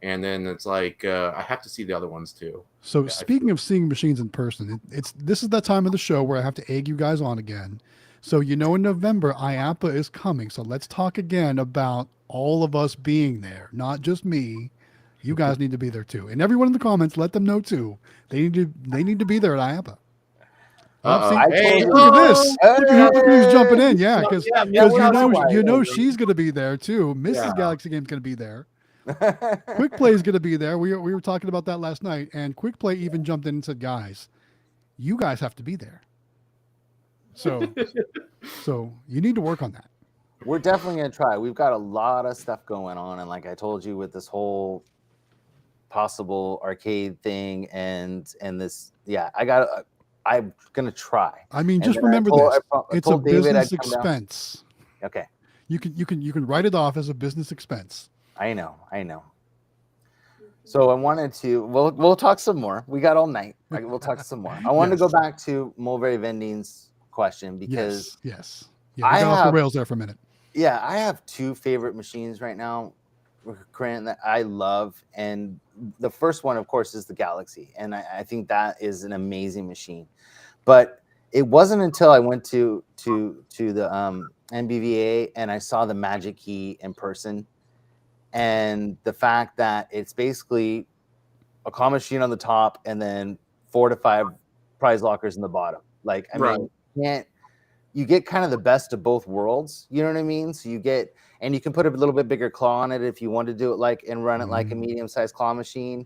and then it's like I have to see the other ones too. So speaking of seeing machines in person, this is that time of the show where I have to egg you guys on again. So, in November, IAPA is coming. So let's talk again about all of us being there, not just me. You guys need to be there too. And everyone in the comments, let them know too. They need to be there at IAPA. Look at this. Look who's jumping in. Yeah, because she's going to be there too. Mrs. Galaxy Game's going to be there. Quick Play is going to be there. We were talking about that last night. And Quick Play even jumped in and said, guys, you guys have to be there. So you need to work on that. We're definitely going to try. We've got a lot of stuff going on. And like I told you with this whole possible arcade thing and this, I'm going to try. I mean, just remember this. It's a business expense. Okay. You can write it off as a business expense. I know. So I wanted to, we'll talk some more. We got all night. We'll talk some more. I wanted to go back to Mulberry Vending's question because yes. Yeah, we got off the rails there for a minute. Yeah, I have two favorite machines right now, Corinne, that I love. And the first one, of course, is the Galaxy. And I think that is an amazing machine. But it wasn't until I went to the NBVA and I saw the Magic Key in person. And the fact that it's basically a claw machine on the top and then 4 to 5 prize lockers in the bottom. Like, I mean, you get kind of the best of both worlds. You know what I mean? So you get, and you can put a little bit bigger claw on it if you want to do it and run it like a medium-sized claw machine.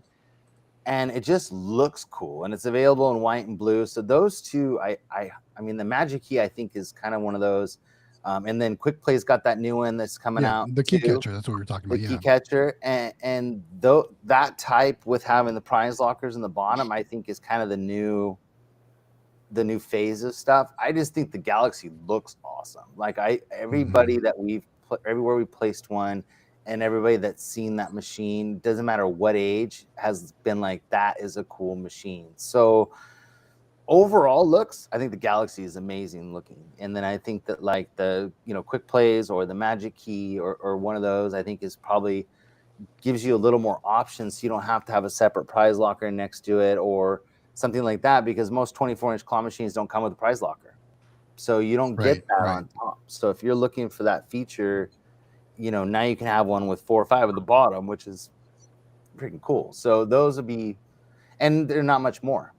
And it just looks cool. And it's available in white and blue. So those two, I mean, the Magic Key, I think, is kind of one of those. And then Quick Play's got that new one that's coming out. The key catcher, that's what we were talking about. The key catcher. And that type with having the prize lockers in the bottom, I think is kind of the new phase of stuff. I just think the Galaxy looks awesome. Like everybody that everywhere we placed one and everybody that's seen that machine, doesn't matter what age, has been like, that is a cool machine. So overall looks, I think the Galaxy is amazing looking. And then I think that like the, Quick Plays or the Magic Key or one of those, I think is probably gives you a little more options. So you don't have to have a separate prize locker next to it or something like that, because most 24-inch claw machines don't come with a prize locker. So you don't get that on top. So if you're looking for that feature, now you can have one with 4 or 5 at the bottom, which is freaking cool. So those would be, and they're not much more.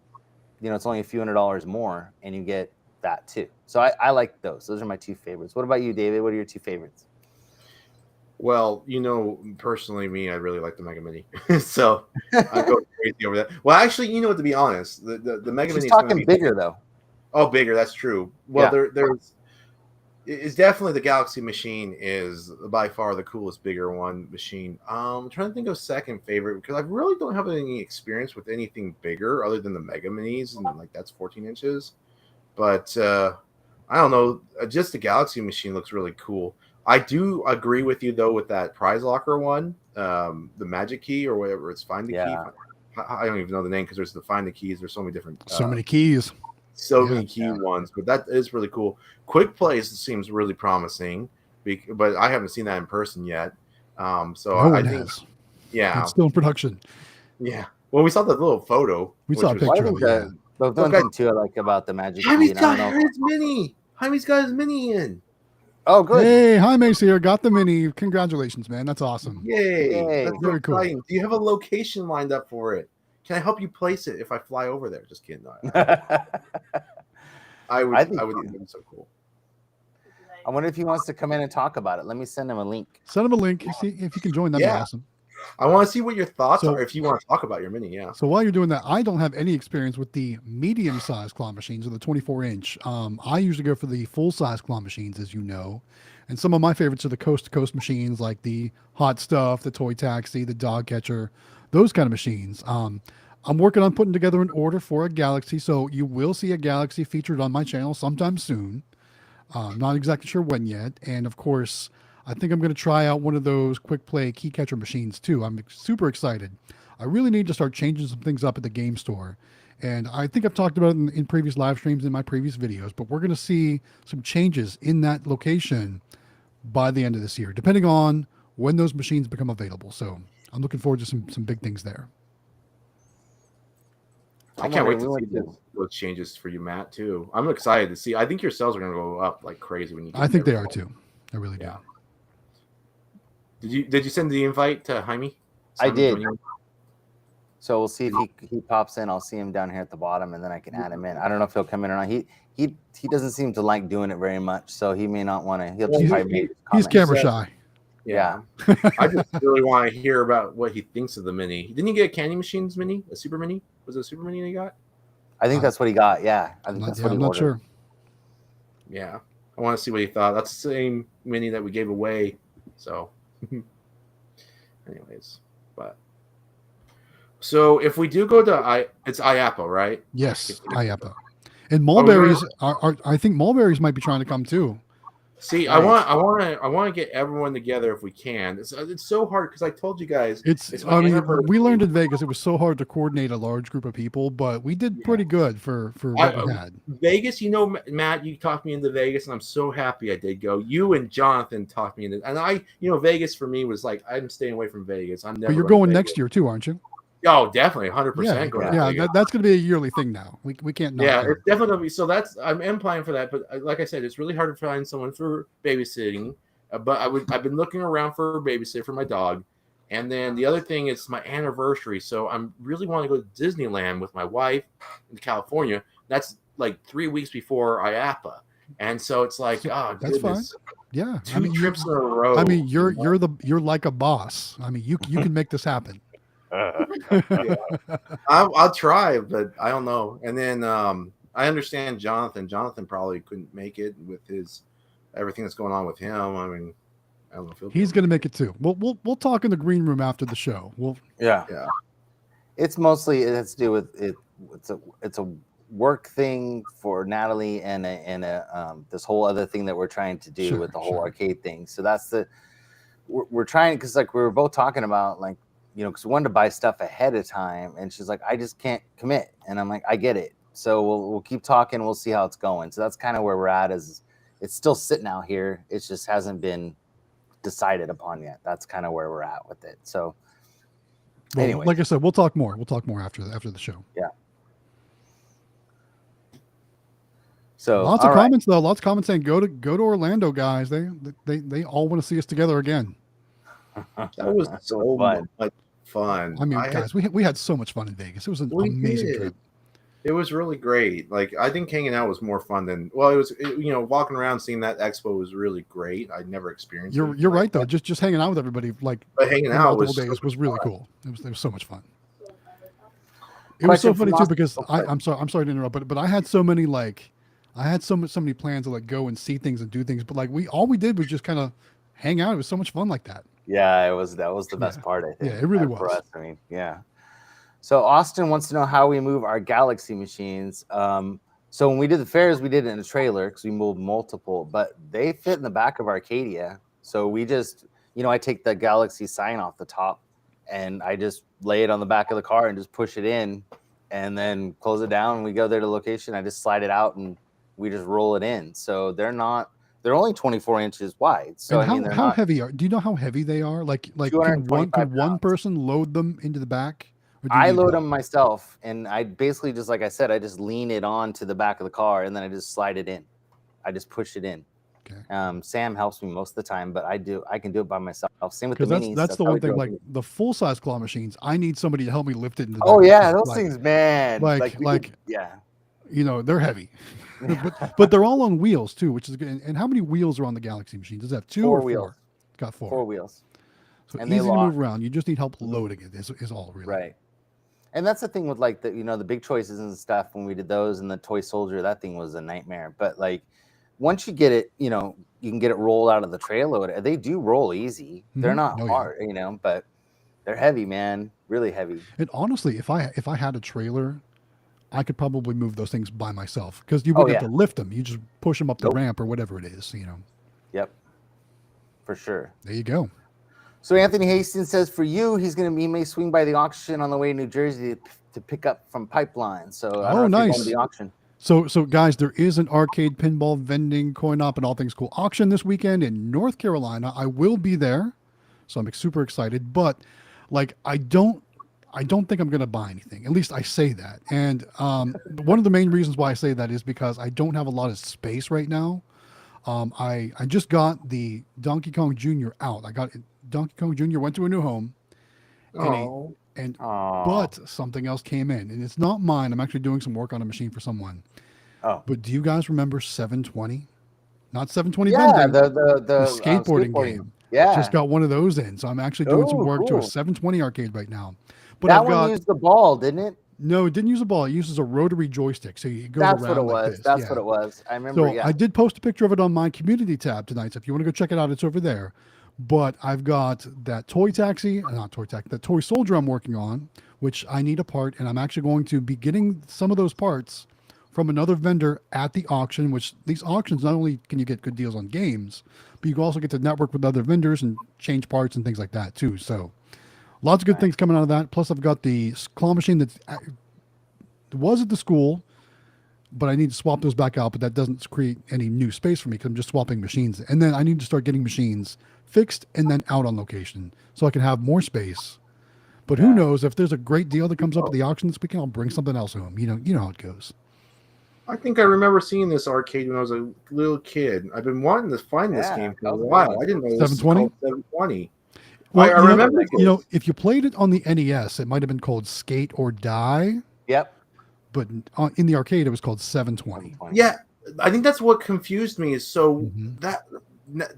It's only a few $100s more, and you get that too. So I like those. Those are my two favorites. What about you, David? What are your two favorites? Well, personally, me, I really like the Mega Mini. So I go crazy over that. Well, actually, to be honest, the Mega Mini is talking bigger, though. Oh, bigger. That's true. Well, there's it's definitely the Galaxy machine is by far the coolest, bigger one machine. I'm trying to think of second favorite because I really don't have any experience with anything bigger other than the Mega Minis, and like that's 14 inches. But I don't know, just the Galaxy machine looks really cool. I do agree with you though with that prize locker one, the Magic Key or whatever it's Find the Key. I don't even know the name because there's the Find the Keys. There's so many different, many keys. Many key ones, but that is really cool. Quick Plays seems really promising, but I haven't seen that in person yet. So I think, it's still in production. Yeah. Well, we saw the little photo. We saw a picture. The one thing too I like about the Magic Key. Jaime's got his mini. Jaime's got his mini in. Oh, good. Hey, Jaime's here. Got the mini. Congratulations, man. That's awesome. Yay. That's very cool. Do you have a location lined up for it? Can I help you place it if I fly over there? Just kidding. I would think it's so cool. I wonder if he wants to come in and talk about it. Let me send him a link. Send him a link. See if you can join. That'd be awesome. I want to see what your thoughts are if you want to talk about your mini. Yeah. So while you're doing that, I don't have any experience with the medium-sized claw machines or the 24-inch. I usually go for the full-size claw machines, as you know. And some of my favorites are the coast-to-coast machines, like the Hot Stuff, the Toy Taxi, the Dog Catcher, those kind of machines. I'm working on putting together an order for a Galaxy, so you will see a Galaxy featured on my channel sometime soon. Not exactly sure when yet. And of course, I think I'm going to try out one of those quick play key catcher machines too. I'm super excited. I really need to start changing some things up at the game store. And I think I've talked about it in previous live streams, in my previous videos, but we're going to see some changes in that location by the end of this year, depending on when those machines become available. So I'm looking forward to some big things there. I can't wait to see those changes for you, Matt, too. I'm excited to see. I think your sales are going to go up like crazy when you get I think they are too. I really do. Did you send the invite to Jaime? I did. So we'll see if he pops in. I'll see him down here at the bottom, and then I can add him in. I don't know if he'll come in or not. He doesn't seem to like doing it very much, so he may not want to. He's camera shy. Yeah. I just really want to hear about what he thinks of the mini. Didn't you get a Candy Machines mini? A Super Mini? Was it a Super Mini he got? I think that's what he got. Yeah. I think that's what he ordered. I'm not sure. Yeah. I want to see what he thought. That's the same mini that we gave away. So, anyways, so if we do go to it's IAPA, right? Yes, IAPA. And Mulberries I think Mulberries might be trying to come too. See, I want to get everyone together if we can. It's so hard because I told you guys. We learned in Vegas it was so hard to coordinate a large group of people, but we did pretty good for what we had. Vegas, Matt, you talked me into Vegas, and I'm so happy I did go. You and Jonathan talked me into, and Vegas for me was like I'm staying away from Vegas. I'm never. But you're going next year too, aren't you? Oh, definitely, 100%. Yeah, that's going to be a yearly thing now. We can't. It's definitely going to be. So I'm applying for that, but like I said, it's really hard to find someone for babysitting. But I've been looking around for a babysitter for my dog, and then the other thing is my anniversary. So I'm really want to go to Disneyland with my wife in California. That's like 3 weeks before IAPA, and so it's like, oh, that's goodness. Fine. Yeah, two trips in a row. I mean, you're like a boss. I mean, you can make this happen. I'll try, but I don't know. And then I understand Jonathan. Jonathan probably couldn't make it with his everything that's going on with him. I mean, I don't know if he's going to make it too. We'll talk in the green room after the show. Yeah. It's mostly it has to do with it. It's a work thing for Natalie and this whole other thing that we're trying to do with the whole arcade thing. So that's we're trying because like we were both talking about like. Because we wanted to buy stuff ahead of time, and she's like, "I just can't commit," and I'm like, "I get it." So we'll keep talking. We'll see how it's going. So that's kind of where we're at. Is it's still sitting out here. It just hasn't been decided upon yet. That's kind of where we're at with it. So anyway, like I said, we'll talk more. We'll talk more after the show. Yeah. So lots of comments though. Lots of comments saying go to Orlando, guys. They all want to see us together again. That was so much fun. I mean, guys, we had so much fun in Vegas. It was an amazing trip. It was really great. Like I think hanging out was more fun than walking around seeing that expo was really great. I'd never experienced. You're right though. Just hanging out with everybody but hanging out was really cool. It was so much fun. It was so funny too because I'm sorry to interrupt, but I had so many I had so many plans to like go and see things and do things, but like all we did was just kind of hang out. It was so much fun like that. Yeah, that was the best part, I think. Yeah, it really for was. us. I mean, yeah. So Austin wants to know how we move our Galaxy machines. So when we did the fairs, we did it in a trailer because we moved multiple, but they fit in the back of Arcadia. So we just, I take the Galaxy sign off the top and I just lay it on the back of the car and just push it in and then close it down. We go there to the location. I just slide it out and we just roll it in. So they're only 24 inches wide. So and I mean, how heavy are? Do you know how heavy they are? Like can one person load them into the back? I load them myself, and I basically just like I said, I just lean it on to the back of the car, and then I just slide it in. I just push it in. Okay. Sam helps me most of the time, but I can do it by myself. Same with the minis. That's the one thing. Like the full size claw machines, I need somebody to help me lift it into the back. Oh yeah, those things, man. Yeah. They're heavy, but they're all on wheels too, which is good. And how many wheels are on the Galaxy machine? Does it have 2 or 4? Wheels. It's got 4. 4 wheels. So and easy to move around. You just need help loading it. Is all really. Right. And that's the thing with like the big choices and stuff when we did those and the toy soldier, that thing was a nightmare. But like once you get it, you can get it rolled out of the trailer. They do roll easy. They're not hard, but they're heavy, man. Really heavy. And honestly, if I had a trailer, I could probably move those things by myself because you wouldn't have to lift them. You just push them up the ramp or whatever it is, Yep. For sure. There you go. So Anthony Hastings says for you, he may swing by the auction on the way to New Jersey to pick up from Pipeline. So I don't know if you're going to the auction. So guys, there is an arcade, pinball, vending, coin op, and all things cool auction this weekend in North Carolina. I will be there, so I'm super excited. But like, I don't think I'm going to buy anything. At least I say that. And one of the main reasons why I say that is because I don't have a lot of space right now. I just got the Donkey Kong Jr. out. I got Donkey Kong Jr. went to a new home, but something else came in, and it's not mine. I'm actually doing some work on a machine for someone. Oh, but do you guys remember 720? Not 720. Yeah, vending, the skateboarding game. Yeah, just got one of those in, so I'm actually doing some work to a 720 arcade right now. But that one used the ball, didn't it? No, it didn't use a ball. It uses a rotary joystick, so you go around. That's what it was. That's what it was. I remember. So I did post a picture of it on my community tab tonight. So if you want to go check it out, it's over there. But I've got that the toy soldier I'm working on, which I need a part, and I'm actually going to be getting some of those parts from another vendor at the auction, which these auctions, not only can you get good deals on games, but you can also get to network with other vendors and change parts and things like that too. So lots of good things coming out of that. Plus I've got the claw machine that was at the school, but I need to swap those back out, but that doesn't create any new space for me because I'm just swapping machines. And then I need to start getting machines fixed and then out on location so I can have more space. But who knows, if there's a great deal that comes up at the auction this weekend, I'll bring something else home. You know how it goes. I think I remember seeing this arcade when I was a little kid. I've been wanting to find this game for a while. I didn't know this was called 720. Well, I remember, if you played it on the NES, it might have been called Skate or Die. Yep. But in the arcade, it was called 720. Yeah, I think that's what confused me. Is so that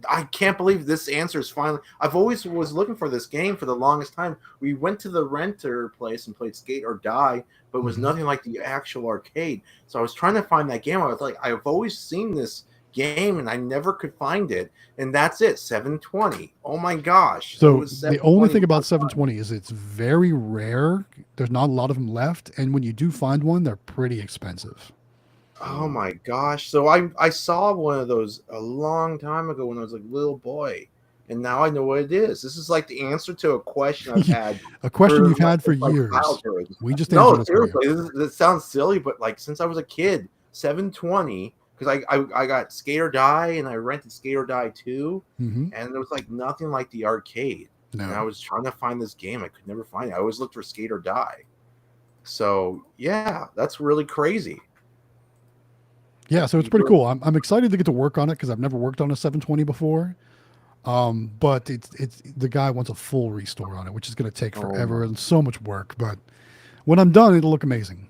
I can't believe this answer is finally. I've always was looking for this game for the longest time. We went to the renter place and played Skate or Die, but it was nothing like the actual arcade. So I was trying to find that game. I was like, I've always seen this game and I never could find it. And that's it, 720. Oh my gosh. So the only thing about 720 is it's very rare. There's not a lot of them left. And when you do find one, they're pretty expensive. Oh my gosh. So I saw one of those a long time ago when I was like a little boy. And now I know what it is. This is like the answer to a question I've had. A question you've had for years. We just no, seriously. This sounds silly, but like since I was a kid, 720, because I got Skate or Die and I rented Skate or Die 2, and there was like nothing like the arcade. No. And I was trying to find this game. I could never find it. I always looked for Skate or Die. So yeah, that's really crazy. Yeah, so it's pretty cool. I'm excited to get to work on it because I've never worked on a 720 before. But it's the guy wants a full restore on it, which is going to take forever and so much work. But when I'm done, it'll look amazing.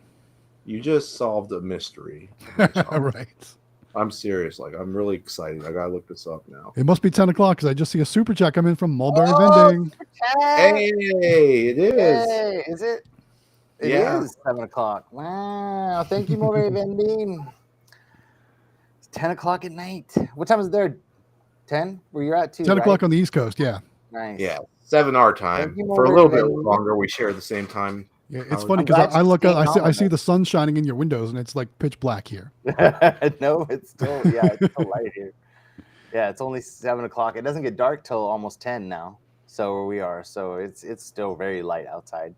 You just solved a mystery. Right. I'm serious. Like, I'm really excited. I got to look this up now. It must be 10 o'clock because I just see a super chat come in from Mulberry Vending. Hey, it is. Hey, is it? It is 7 o'clock. Wow. Thank you, Mulberry Vending. 10 o'clock at night. What time is it there? 10? Where you're at too? 10 o'clock right? on the East Coast. Yeah. Nice. Yeah, 7 our time. you, For a little bit Vending. longer, we share the same time. Yeah, it's Howard. funny I'm because glad I you're look up, staying I on see it. the sun shining in your windows, and it's like pitch black here. No, it's still it's still light here. Yeah, it's only 7 o'clock. It doesn't get dark till almost 10 now. So where we are, so it's still very light outside.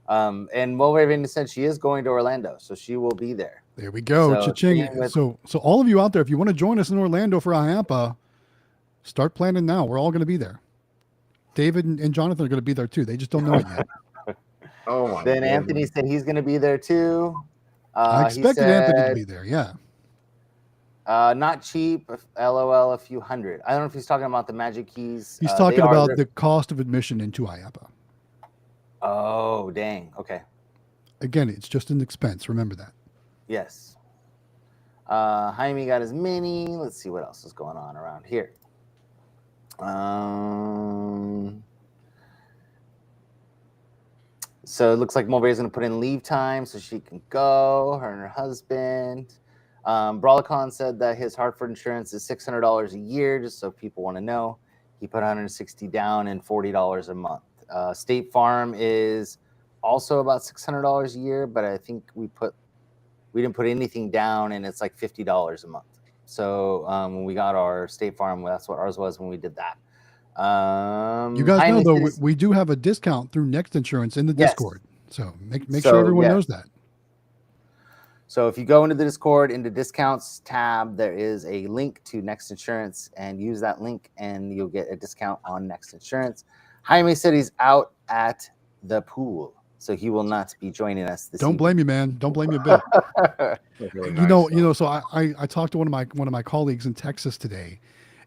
And Mo Raven said she is going to Orlando, so she will be there. There we go. So, Cha-ching. same with- So all of you out there, if you want to join us in Orlando for IAMPA, start planning now. We're all going to be there. David and Jonathan are going to be there too. They just don't know it yet. Oh my! Then goodness. Anthony said he's going to be there too. I He expected Anthony to said, be there. Yeah. Not cheap. LOL, a few hundred. I don't know if he's talking about the Magic Keys. He's They talking are about there- the cost of admission into IAPA. Oh, dang. Okay. Again, it's just an expense. Remember that. Yes. Jaime got his mini. Let's see what else is going on around here. So it looks like Mulberry's going to put in leave time so she can go, her and her husband. Brawlicon said that his Hartford insurance is $600 a year, just so people want to know. He put $160 down and $40 a month. State Farm is also about $600 a year, but I think we didn't put anything down, and it's like $50 a month. So when we got our State Farm, that's what ours was when we did that. You guys know though, we do have a discount through Next Insurance in the Discord, so make sure everyone knows that. So if you go into the Discord, into discounts tab, there is a link to Next Insurance, and use that link and you'll get a discount on Next Insurance. Jaime said he's out at the pool, so he will not be joining us this Don't blame you, man. Don't blame you a bit. Really you know, nice, so I talked to one of my colleagues in Texas today,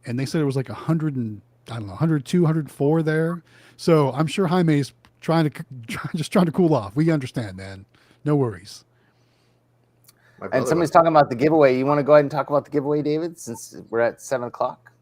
and they said it was like 102, 104 there. So I'm sure Jaime's trying to cool off. We understand, man. No worries. And somebody's talking about the giveaway. You want to go ahead and talk about the giveaway, David, since we're at 7 o'clock?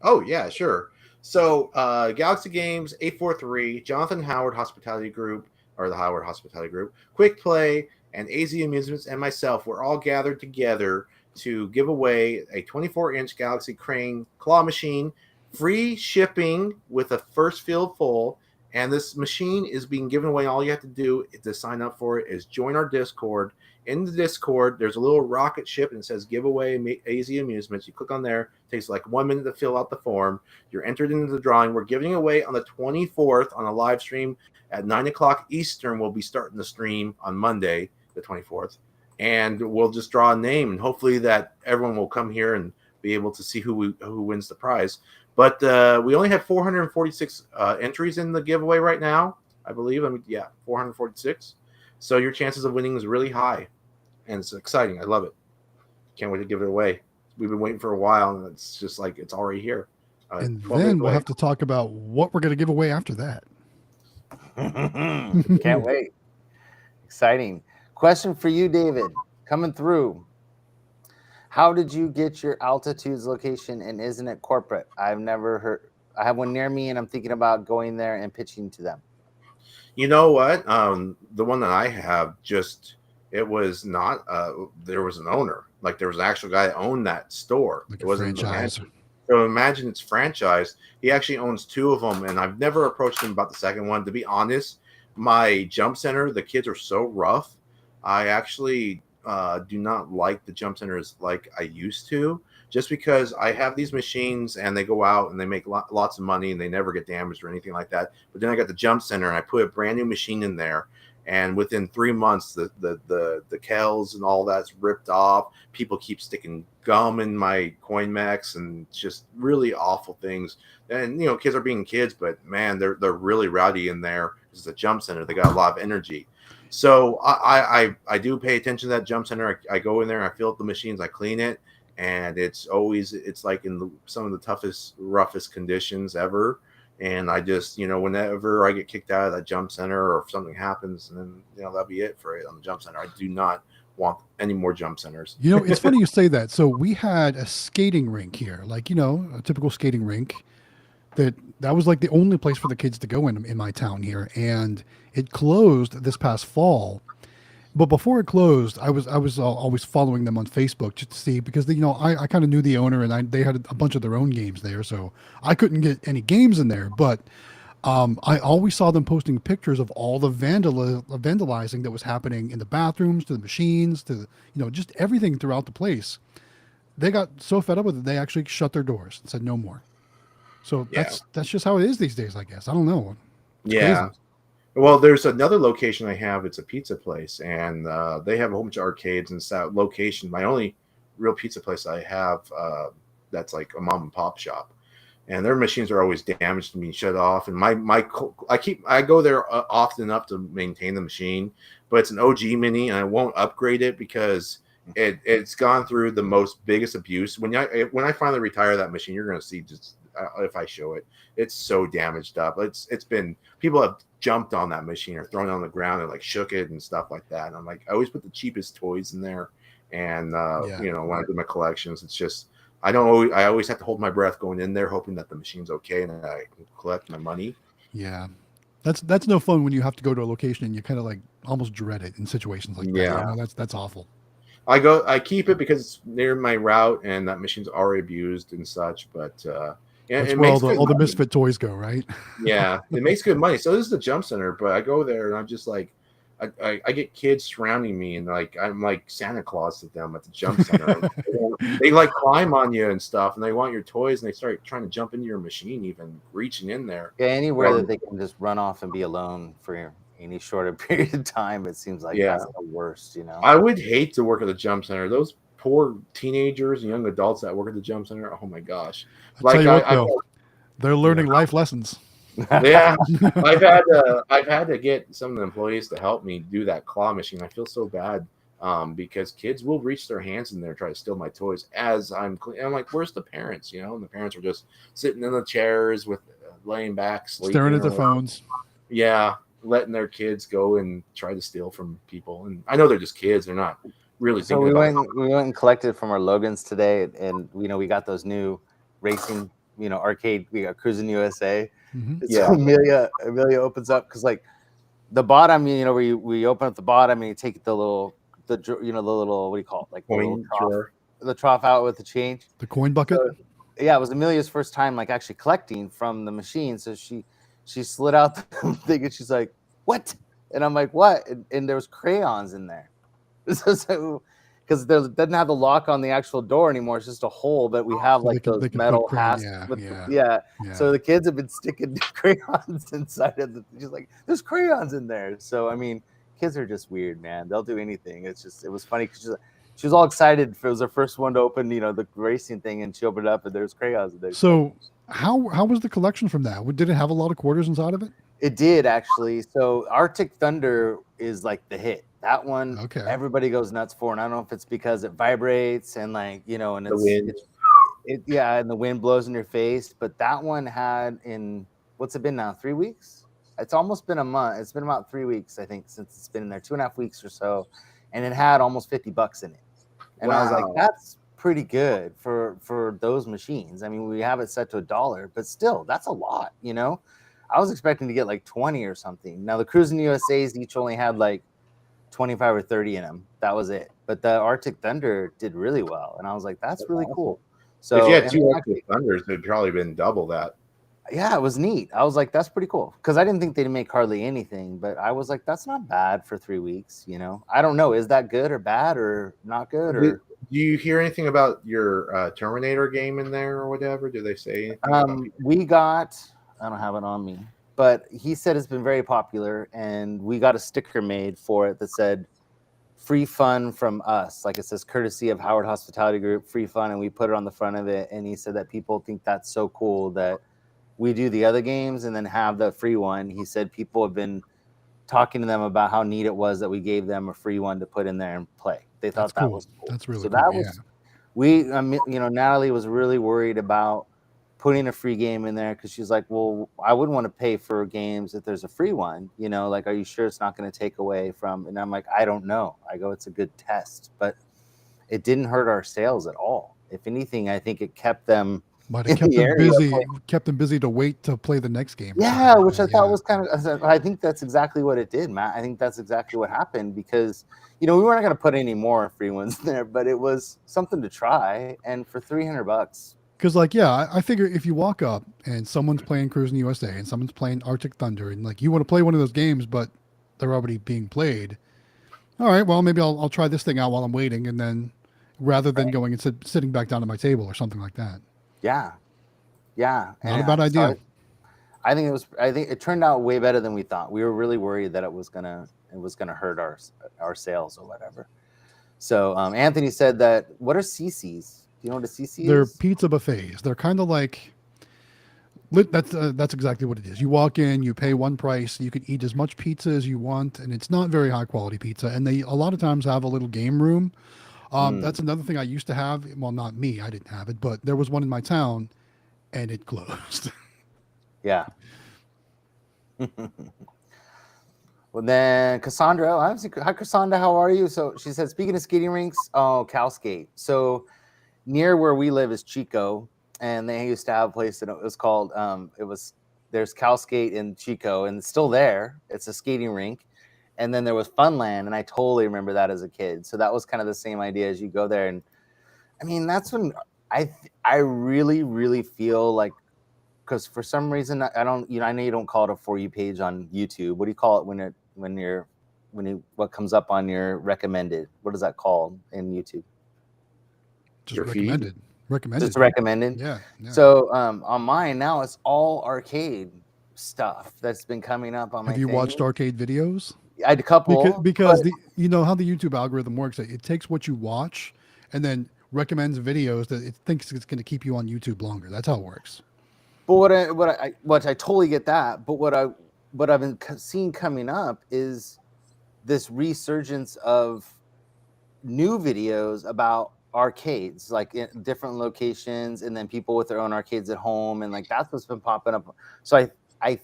Oh, yeah, sure. So Galaxy Games, 843, Jonathan Howard Hospitality Group, or the Howard Hospitality Group, Quick Play, and AZ Amusements, and myself were all gathered together to give away a 24-inch Galaxy Crane claw machine, free shipping with a first field full. And this machine is being given away. All you have to do to sign up for it is join our Discord. In the Discord, there's a little rocket ship and it says giveaway AZ Amusements. You click on there. It takes like 1 minute to fill out the form. You're entered into the drawing. We're giving away on the 24th on a live stream at 9 o'clock Eastern. We'll be starting the stream on Monday, the 24th. And we'll just draw a name. And hopefully that everyone will come here and be able to see who wins the prize. But we only have 446 entries in the giveaway right now, I believe. 446. So your chances of winning is really high. And it's exciting. I love it. Can't wait to give it away. We've been waiting for a while, and it's just like it's already here. And then we'll have to talk about what we're going to give away after that. Can't wait. Exciting. Question for you, David. Coming through. How did you get your Altitudes location, and isn't it corporate? I've never heard. I have one near me, and I'm thinking about going there and pitching to them. You know what? The one that I have it was not. There was an owner. Like there was an actual guy that owned that store. Like it wasn't franchise. So imagine it's franchised. He actually owns 2 of them, and I've never approached him about the second one. To be honest, my jump center, the kids are so rough. I actually do not like the jump centers like I used to, just because I have these machines and they go out and they make lots of money and they never get damaged or anything like that. But then I got the jump center and I put a brand new machine in there, and within 3 months the Kells and all that's ripped off. People keep sticking gum in my coin mechs and just really awful things. And kids are being kids, but man, they're really rowdy in there. It's a jump center. They got a lot of energy. So I do pay attention to that jump center. I go in there, I fill up the machines, I clean it, and it's like in some of the toughest, roughest conditions ever. And I just, whenever I get kicked out of that jump center or if something happens, and then that'll be it for it on the jump center. I do not want any more jump centers. It's funny you say that. So we had a skating rink here, like a typical skating rink. That was like the only place for the kids to go in my town here, and it closed this past fall. But before it closed, I was always following them on Facebook just to see because I kind of knew the owner and they had a bunch of their own games there, so I couldn't get any games in there. But I always saw them posting pictures of all the vandalizing that was happening in the bathrooms, to the machines, to just everything throughout the place. They got so fed up with it, they actually shut their doors and said no more. So Yeah. that's just how it is these days, I guess. I don't know. It's Yeah. crazy. Well, there's another location I have. It's a pizza place, and they have a whole bunch of arcades and stuff. Location. My only real pizza place I have that's like a mom and pop shop, and their machines are always damaged and being shut off. And I go there often enough to maintain the machine, but it's an OG mini, and I won't upgrade it because it's gone through the most biggest abuse. When I finally retire that machine, you're going to see just if I show it, it's so damaged up. It's been people have jumped on that machine or thrown it on the ground and like shook it and stuff like that. And I'm like, I always put the cheapest toys in there. And when I do my collections, it's just I always have to hold my breath going in there, hoping that the machine's okay and I can collect my money. Yeah. That's no fun when you have to go to a location and you kind of like almost dread it in situations like that. Yeah. That's awful. I keep it because it's near my route and that machine's already abused and such. But That's it where makes all the money. misfit toys go, right? Yeah, it makes good money. So this is the jump center, but I go there and I'm just like, I get kids surrounding me and like I'm like Santa Claus to them at the jump center. They like climb on you and stuff, and they want your toys, and they start trying to jump into your machine, even reaching in there. Yeah, anywhere that they can just run off and be alone for any shorter period of time, it seems like that's the worst. I would hate to work at the jump center. Those poor teenagers and young adults that work at the jump center. Oh my gosh! They're learning life lessons. Yeah, I've had to get some of the employees to help me do that claw machine. I feel so bad because kids will reach their hands in there and try to steal my toys as I'm like, where's the parents? And the parents are just sitting in the chairs with laying back, sleeping, staring at their phones. Yeah, letting their kids go and try to steal from people. And I know they're just kids; they're not really. So we went and collected from our Logans today, and we got those new racing, arcade. We got Cruising USA. Mm-hmm. So Amelia opens up because like the bottom, where we open up the bottom and you take the little what do you call it, like the trough out with the change, the coin bucket. So, yeah, it was Amelia's first time like actually collecting from the machine, so she slid out the thing and she's like, "What?" And I'm like, "What?" And there was crayons in there, so because there doesn't have the lock on the actual door anymore. It's just a hole, but we have like those metal hasps. So the kids have been sticking crayons inside of the. She's like, "There's crayons in there." So I mean, kids are just weird, man. They'll do anything. It was funny because she was all excited. It was her first one to open, the racing thing, and she opened it up and there's crayons in there. So how was the collection from that? Did it have a lot of quarters inside of it? It did actually. So Arctic Thunder is like the hit. That one, everybody goes nuts for, and I don't know if it's because it vibrates and like and it's the wind. And the wind blows in your face. But that one had what's it been now? 3 weeks? It's almost been a month. It's been about 3 weeks, I think, since it's been in there, 2.5 weeks or so, and it had almost $50 in it. And I was like, that's pretty good for those machines. I mean, we have it set to $1, but still, that's a lot. I was expecting to get like 20 or something. Now the Cruising USAs each only had like 25 or 30 in them. That was it. But the Arctic Thunder did really well, and I was like, that's really cool. So if you had 2 Arctic Thunders, it'd probably been double that. Yeah, it was neat. I was like, that's pretty cool, because I didn't think they'd make hardly anything, but I was like, that's not bad for 3 weeks. I don't know, is that good or bad or not good? Or do you hear anything about your Terminator game in there or whatever? Do they say anything? We got, I don't have it on me, but he said it's been very popular, and we got a sticker made for it that said free fun from us. Like it says courtesy of Howard Hospitality Group, free fun. And we put it on the front of it. And he said that people think that's so cool that we do the other games and then have the free one. He said people have been talking to them about how neat it was that we gave them a free one to put in there and play. They thought that was cool. That's really so cool. That was, Natalie was really worried about putting a free game in there because she's like, well, I wouldn't want to pay for games if there's a free one, like, are you sure it's not going to take away from? And I'm like, I don't know. I go, it's a good test, but it didn't hurt our sales at all. If anything, I think it kept them But it kept them busy to wait to play the next game. Yeah, which I thought was kind of. I think that's exactly what it did, Matt. I think that's exactly what happened because we weren't going to put any more free ones there, but it was something to try, and for $300. Because I figure if you walk up and someone's playing Cruising USA and someone's playing Arctic Thunder, and like you want to play one of those games, but they're already being played. All right, well maybe I'll try this thing out while I'm waiting, and then rather than going and sitting back down at my table or something like that. Yeah. Not a bad idea. So I think it turned out way better than we thought. We were really worried that it was gonna hurt our sales or whatever. So Anthony said that. What are CCs? Do you know what a CC is? They're pizza buffets. They're kind of like. That's exactly what it is. You walk in, you pay one price, you can eat as much pizza as you want, and it's not very high quality pizza. And they a lot of times have a little game room. That's another thing I used to have. Well, not me, I didn't have it, but there was one in my town, and it closed. Yeah. Well, then Cassandra, hi Cassandra, how are you? So she said, speaking of skating rinks, Cal Skate. So near where we live is Chico, and they used to have a place that it was called, there's Cal Skate in Chico, and it's still there. It's a skating rink. And then there was Funland, and I totally remember that as a kid. So that was kind of the same idea as you go there. And I mean, that's when I really, really feel like, because for some reason I don't, I know you don't call it a For You page on YouTube. What do you call it what comes up on your recommended? What is that called in YouTube? Just recommended. Just recommended. Yeah. So on mine now it's all arcade stuff that's been coming up on my. Have you watched arcade videos? I had a couple because you know how the YouTube algorithm works. It takes what you watch and then recommends videos that it thinks it's going to keep you on YouTube longer. That's how it works. But what I totally get that. But what I've been seeing coming up is this resurgence of new videos about arcades, like in different locations, and then people with their own arcades at home, and like that's what's been popping up. So I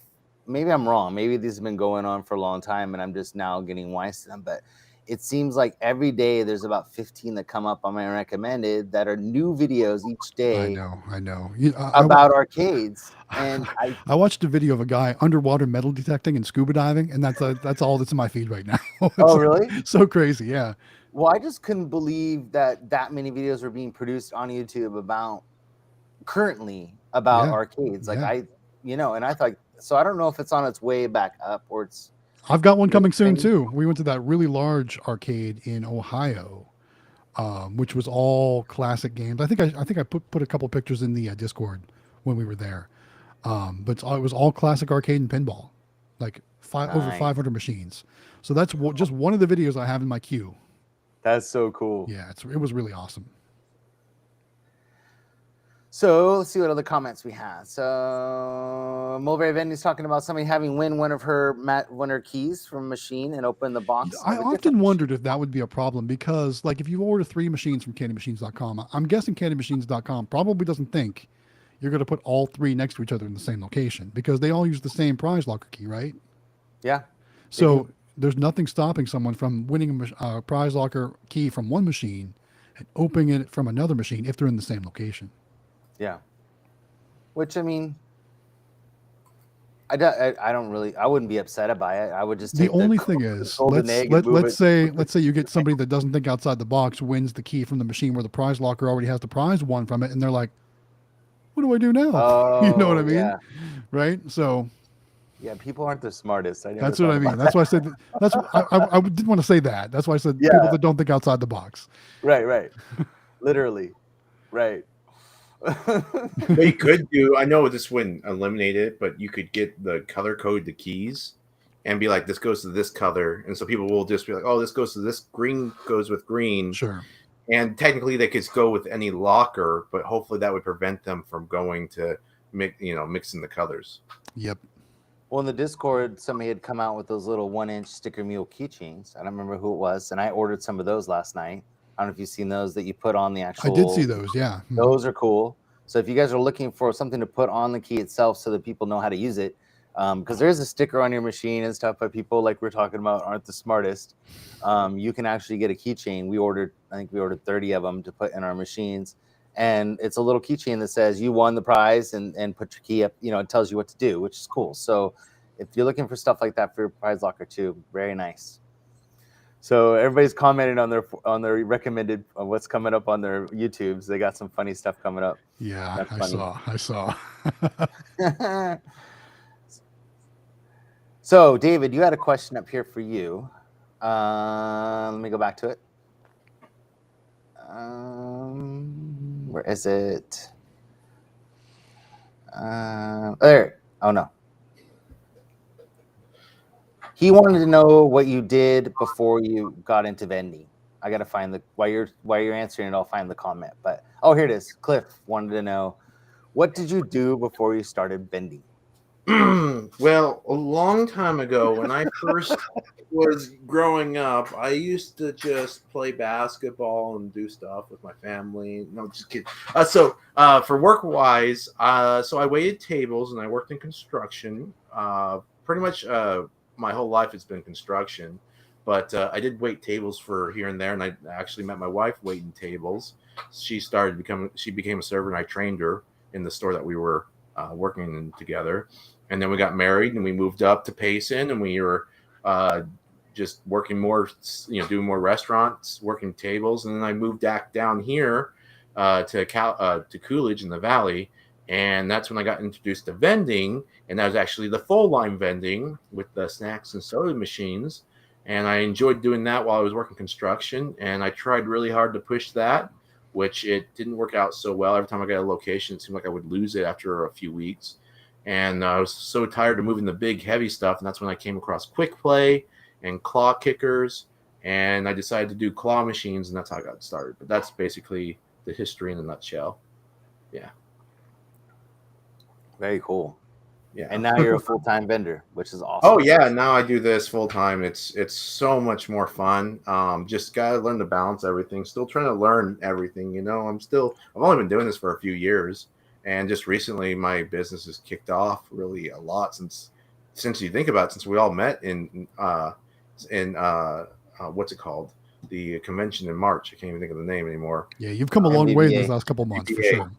maybe I'm wrong. Maybe these have been going on for a long time, and I'm just now getting wise to them. But it seems like every day there's about 15 that come up on my recommended that are new videos each day. I know. About arcades. And I watched a video of a guy underwater metal detecting and scuba diving, and that's all that's in my feed right now. Oh, really? So crazy, yeah. Well, I just couldn't believe that many videos were being produced on YouTube about arcades. Like and I thought, so I don't know if it's on its way back up or it's. I've got one coming soon too. We went to that really large arcade in Ohio, which was all classic games. I think I put a couple pictures in the Discord when we were there. But it was all classic arcade and pinball, like over 500 machines. So that's just one of the videos I have in my queue. That's so cool. Yeah, it was really awesome. So let's see what other comments we had. So Mulberry Vending's talking about somebody having win one of her keys from a machine and open the box. I often wondered if that would be a problem because, like, if you order 3 machines from CandyMachines.com, I'm guessing CandyMachines.com probably doesn't think you're going to put all 3 next to each other in the same location because they all use the same prize locker key, right? Yeah. So there's nothing stopping someone from winning a prize locker key from one machine and opening it from another machine if they're in the same location. Yeah, which I mean, I wouldn't be upset about it. I would just take the only thing is let's say you get somebody that doesn't think outside the box, wins the key from the machine where the prize locker already has the prize won from it, and they're like, what do I do now? Oh, you know what I mean? Yeah. Right? So yeah, people aren't the smartest. That's what I mean. That's why I said I didn't want to say that. That's why I said people that don't think outside the box. Right. Literally. Right. What you could do, I know this wouldn't eliminate it, but you could get the color code the keys and be like, this goes to this color. And so people will just be like, oh, this goes to this, green goes with green. Sure. And technically they could go with any locker, but hopefully that would prevent them from going to mixing the colors. Yep. Well, in the Discord, somebody had come out with those little 1-inch sticker mule keychains. I don't remember who it was. And I ordered some of those last night. I don't know if you've seen those that you put on the actual. I did see those, yeah. Those are cool. So if you guys are looking for something to put on the key itself so that people know how to use it, because there is a sticker on your machine and stuff, but people, like we're talking about, aren't the smartest. You can actually get a keychain. I think we ordered 30 of them to put in our machines. and it's a little keychain that says you won the prize, and put your key up. It tells you what to do, which is cool. So if you're looking for stuff like that for your prize locker too, very nice. So everybody's commenting on their recommended what's coming up on their YouTubes. They got some funny stuff coming up. Yeah, I saw. So David, you had a question up here for you. Let me go back to it. Where is it? There. Oh no. He wanted to know what you did before you got into vending. I gotta find while you're answering it, I'll find the comment. But here it is. Cliff wanted to know, what did you do before you started vending? Well, a long time ago, when I first was growing up, I used to just play basketball and do stuff with my family. No, just kidding. For work-wise, so I waited tables and I worked in construction. Pretty much my whole life has been construction, but I did wait tables for here and there, and I actually met my wife waiting tables. She became a server, and I trained her in the store that we were working in together. And then we got married, and we moved up to Payson, and we were just working more, doing more restaurants, working tables. And then I moved back down here to Coolidge in the Valley, and that's when I got introduced to vending. And that was actually the full line vending with the snacks and soda machines. And I enjoyed doing that while I was working construction. And I tried really hard to push that, which it didn't work out so well. Every time I got a location, it seemed like I would lose it after a few weeks. And I was so tired of moving the big, heavy stuff. And that's when I came across Quick Play and claw kickers. And I decided to do claw machines, and that's how I got started. But that's basically the history in a nutshell. Yeah. Very cool. Yeah. And now you're a full-time vendor, which is awesome. Oh yeah, now I do this full time. It's so much more fun. Just gotta learn to balance everything. Still trying to learn everything. I've only been doing this for a few years, and just recently my business has kicked off really a lot since you think about it, since we all met in what's it called? The convention in March. I can't even think of the name anymore. Yeah, you've come a long way in these last couple months for sure.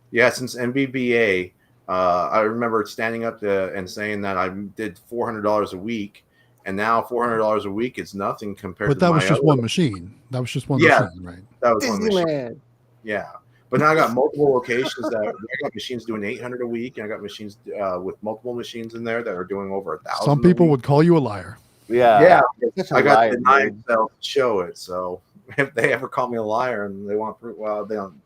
Yeah, since MBBA. I remember standing up and saying that I did $400 a week, and now $400 a week is nothing compared to But that was just one machine. That was just one machine, right? That was one machine. Yeah. But now I got multiple locations I got machines doing $800 a week, and I got machines with multiple machines in there that are doing over 1,000. Some people would call you a liar. Yeah. I got denied to show it. So if they ever call me a liar and they want proof, well, they don't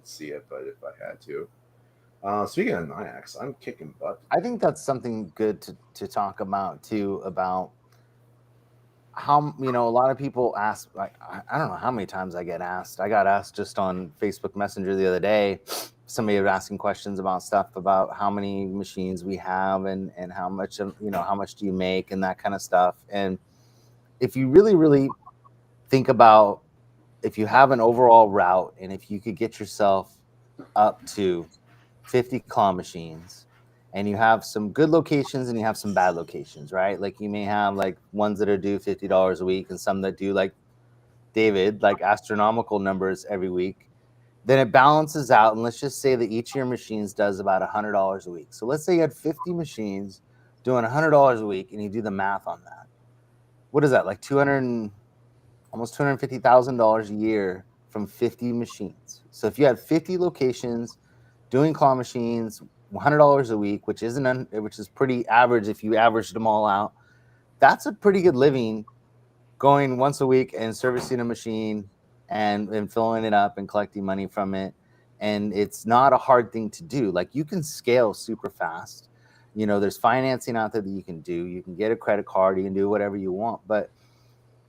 see it, but if I had to. Speaking of NIACs, I'm kicking butt. I think that's something good to talk about too, about how, a lot of people ask, like, I don't know how many times I get asked. I got asked just on Facebook Messenger the other day. Somebody was asking questions about stuff about how many machines we have and how much, how much do you make and that kind of stuff. And if you really, really think about, if you have an overall route and if you could get yourself up to 50 claw machines, and you have some good locations and you have some bad locations, right? Like you may have like ones that are due $50 a week and some that do, like David, like astronomical numbers every week. Then it balances out, and let's just say that each of your machines does about $100 a week. So let's say you had 50 machines doing $100 a week, and you do the math on that. What is that, like almost $250,000 a year from 50 machines? So if you had 50 locations doing claw machines, $100 a week, which is pretty average if you averaged them all out, that's a pretty good living, going once a week and servicing a machine and filling it up and collecting money from it. And it's not a hard thing to do. Like, you can scale super fast. There's financing out there that you can do. You can get a credit card. You can do whatever you want. But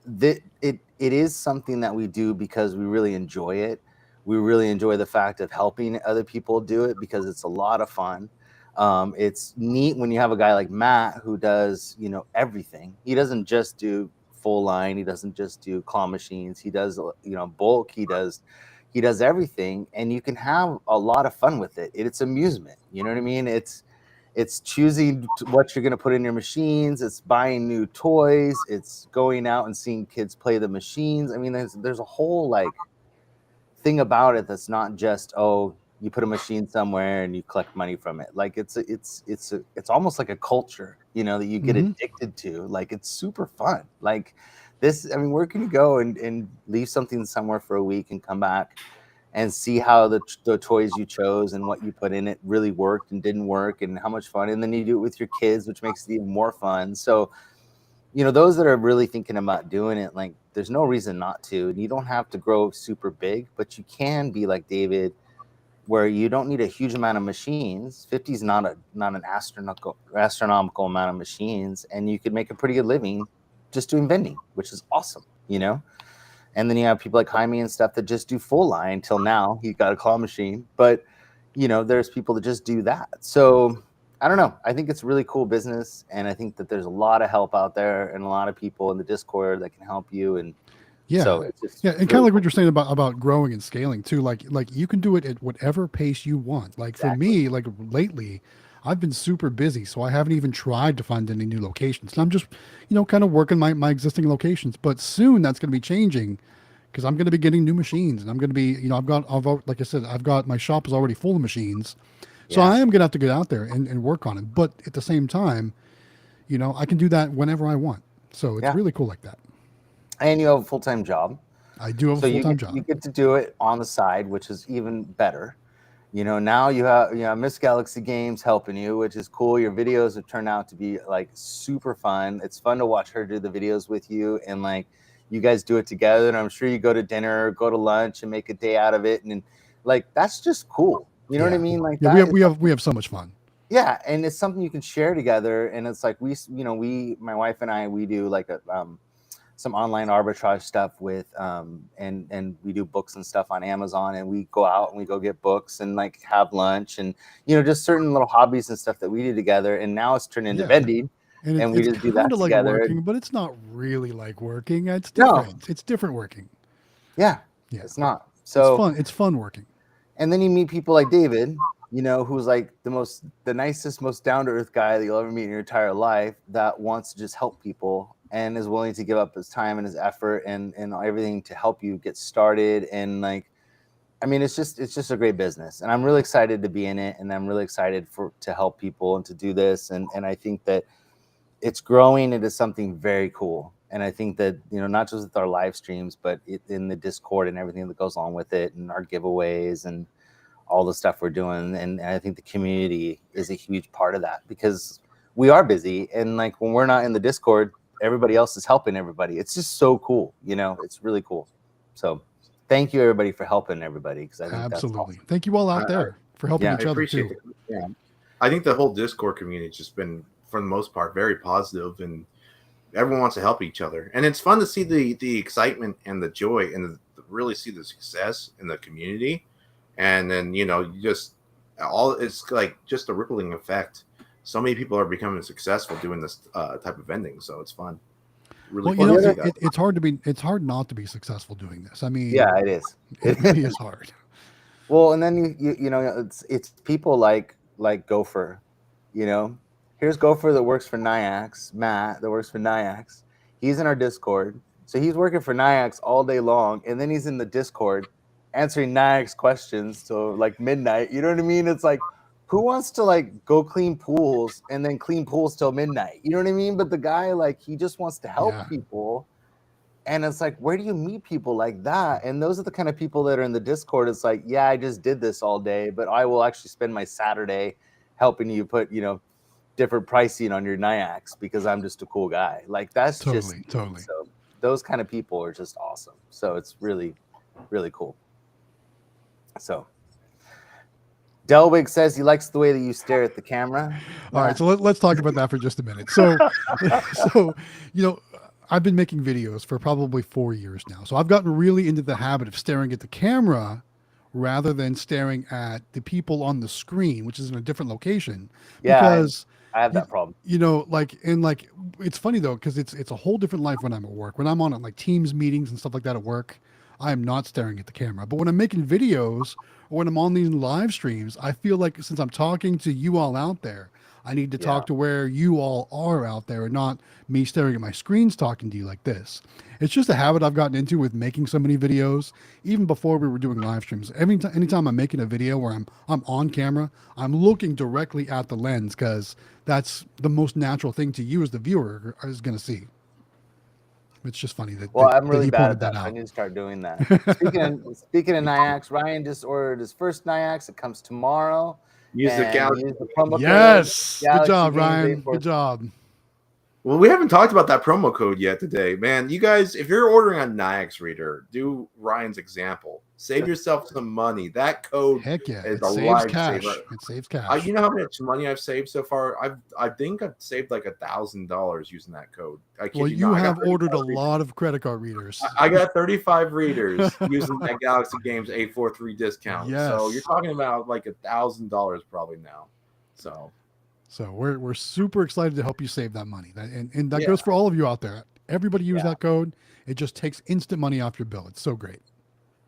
it is something that we do because we really enjoy it. We really enjoy the fact of helping other people do it because it's a lot of fun. It's neat when you have a guy like Matt who does, everything. He doesn't just do full line. He doesn't just do claw machines. He does, bulk. He does everything, and you can have a lot of fun with it. It's amusement. You know what I mean? It's choosing what you're going to put in your machines. It's buying new toys. It's going out and seeing kids play the machines. I mean, there's a whole thing about it that's not just, oh, you put a machine somewhere and you collect money from it. Like it's almost like a culture, that you get addicted to. Like it's super fun. Like this, I mean, where can you go and leave something somewhere for a week and come back and see how the toys you chose and what you put in it really worked and didn't work and how much fun. And then you do it with your kids, which makes it even more fun. So, those that are really thinking about doing it, like there's no reason not to. And you don't have to grow super big, but you can be like David, where you don't need a huge amount of machines. 50 is not an astronomical amount of machines. And you could make a pretty good living just doing vending, which is awesome, And then you have people like Jaime and stuff that just do full line till now. He got a claw machine, but there's people that just do that. So I don't know. I think it's a really cool business, and I think that there's a lot of help out there and a lot of people in the Discord that can help you. And so it's just and really kind of like what you're saying about growing and scaling too. Like you can do it at whatever pace you want. Like for me, like lately, I've been super busy, so I haven't even tried to find any new locations. And I'm just, kind of working my existing locations. But soon that's going to be changing because I'm going to be getting new machines, and I'm going to be, like I said, I've got my shop is already full of machines. So I am going to have to get out there and work on it. But at the same time, I can do that whenever I want. So it's really cool like that. And you have a full-time job. I do have a full-time job. You get to do it on the side, which is even better. Now you have Miss Galaxy Games helping you, which is cool. Your videos have turned out to be like super fun. It's fun to watch her do the videos with you, and like you guys do it together. And I'm sure you go to dinner, go to lunch, and make a day out of it. And like that's just cool. You know what I mean? Like we have so much fun. Yeah, and it's something you can share together. And it's like my wife and I, we do like some online arbitrage stuff with and we do books and stuff on Amazon, and we go out and we go get books and like have lunch and just certain little hobbies and stuff that we do together. And now it's turned into vending, and we just do that like together. Working, but it's not really like working. It's different. No. It's different working. Yeah, it's not. So it's fun. It's fun working. And then you meet people like David, who's like the nicest, most down-to-earth guy that you'll ever meet in your entire life, that wants to just help people and is willing to give up his time and his effort and everything to help you get started. And like, I mean, it's just a great business, and I'm really excited to be in it, and I'm really excited to help people and to do this. And I think that it's growing into something very cool. And I think that, not just with our live streams, but in the Discord and everything that goes along with it, and our giveaways and all the stuff we're doing. And I think the community is a huge part of that, because we are busy. And like when we're not in the Discord, everybody else is helping everybody. It's just so cool. It's really cool. So thank you, everybody, for helping everybody. Because I think absolutely. That's awesome. Thank you all out there for helping each other too. Yeah. I think the whole Discord community has just been, for the most part, very positive, and everyone wants to help each other. And it's fun to see the excitement and the joy, and really see the success in the community. And then, it's like just a rippling effect. So many people are becoming successful doing this type of vending. So it's fun. Really fun to see that. It's hard not to be successful doing this. I mean, yeah, it is. It really is hard. Well, and then it's people like Gopher, Here's Gopher that works for Nyax, Matt that works for Nyax. He's in our Discord. So he's working for Nyax all day long, and then he's in the Discord answering Nyax questions till like midnight. You know what I mean? It's like, who wants to like go clean pools and then clean pools till midnight? You know what I mean? But the guy, like, he just wants to help people. And it's like, where do you meet people like that? And those are the kind of people that are in the Discord. It's like, yeah, I just did this all day, but I will actually spend my Saturday helping you put, different pricing on your Nyax because I'm just a cool guy. Like that's totally. So those kind of people are just awesome. So it's really, really cool. So Delwig says he likes the way that you stare at the camera. All right, so let's talk about that for just a minute. So, I've been making videos for probably 4 years now. So I've gotten really into the habit of staring at the camera rather than staring at the people on the screen, which is in a different location. Yeah, because I have that problem. It's funny though, because it's a whole different life when I'm at work. When I'm on like Teams meetings and stuff like that at work, I am not staring at the camera. But when I'm making videos or when I'm on these live streams, I feel like since I'm talking to you all out there, I need to talk to where you all are out there and not me staring at my screens talking to you like this. It's just a habit I've gotten into with making so many videos. Even before we were doing live streams, anytime I'm making a video where I'm on camera, I'm looking directly at the lens because that's the most natural thing to you as the viewer is going to see. It's just funny that. Well, I'm really he bad pointed at that. out. I need to start doing that. Speaking of Nyax, Ryan just ordered his first Nyax. It comes tomorrow. Use the Galaxy. promo Yes, code, good job, Games Ryan. 842. Good job. Well, we haven't talked about that promo code yet today, man. You guys, if you're ordering on Nyax Reader, do Ryan's example. Save yourself some money. That code Heck yeah, is it a saves cash. lifesaver. It saves cash. You know how much money I've saved so far? I think I've saved like $1,000 using that code. Well, you have ordered a lot of credit card readers. I got 35 readers using that Galaxy Games 843 discount. Yes. So you're talking about like $1,000 probably now. So we're super excited to help you save that money. And that goes for all of you out there. Everybody use that code. It just takes instant money off your bill. It's so great.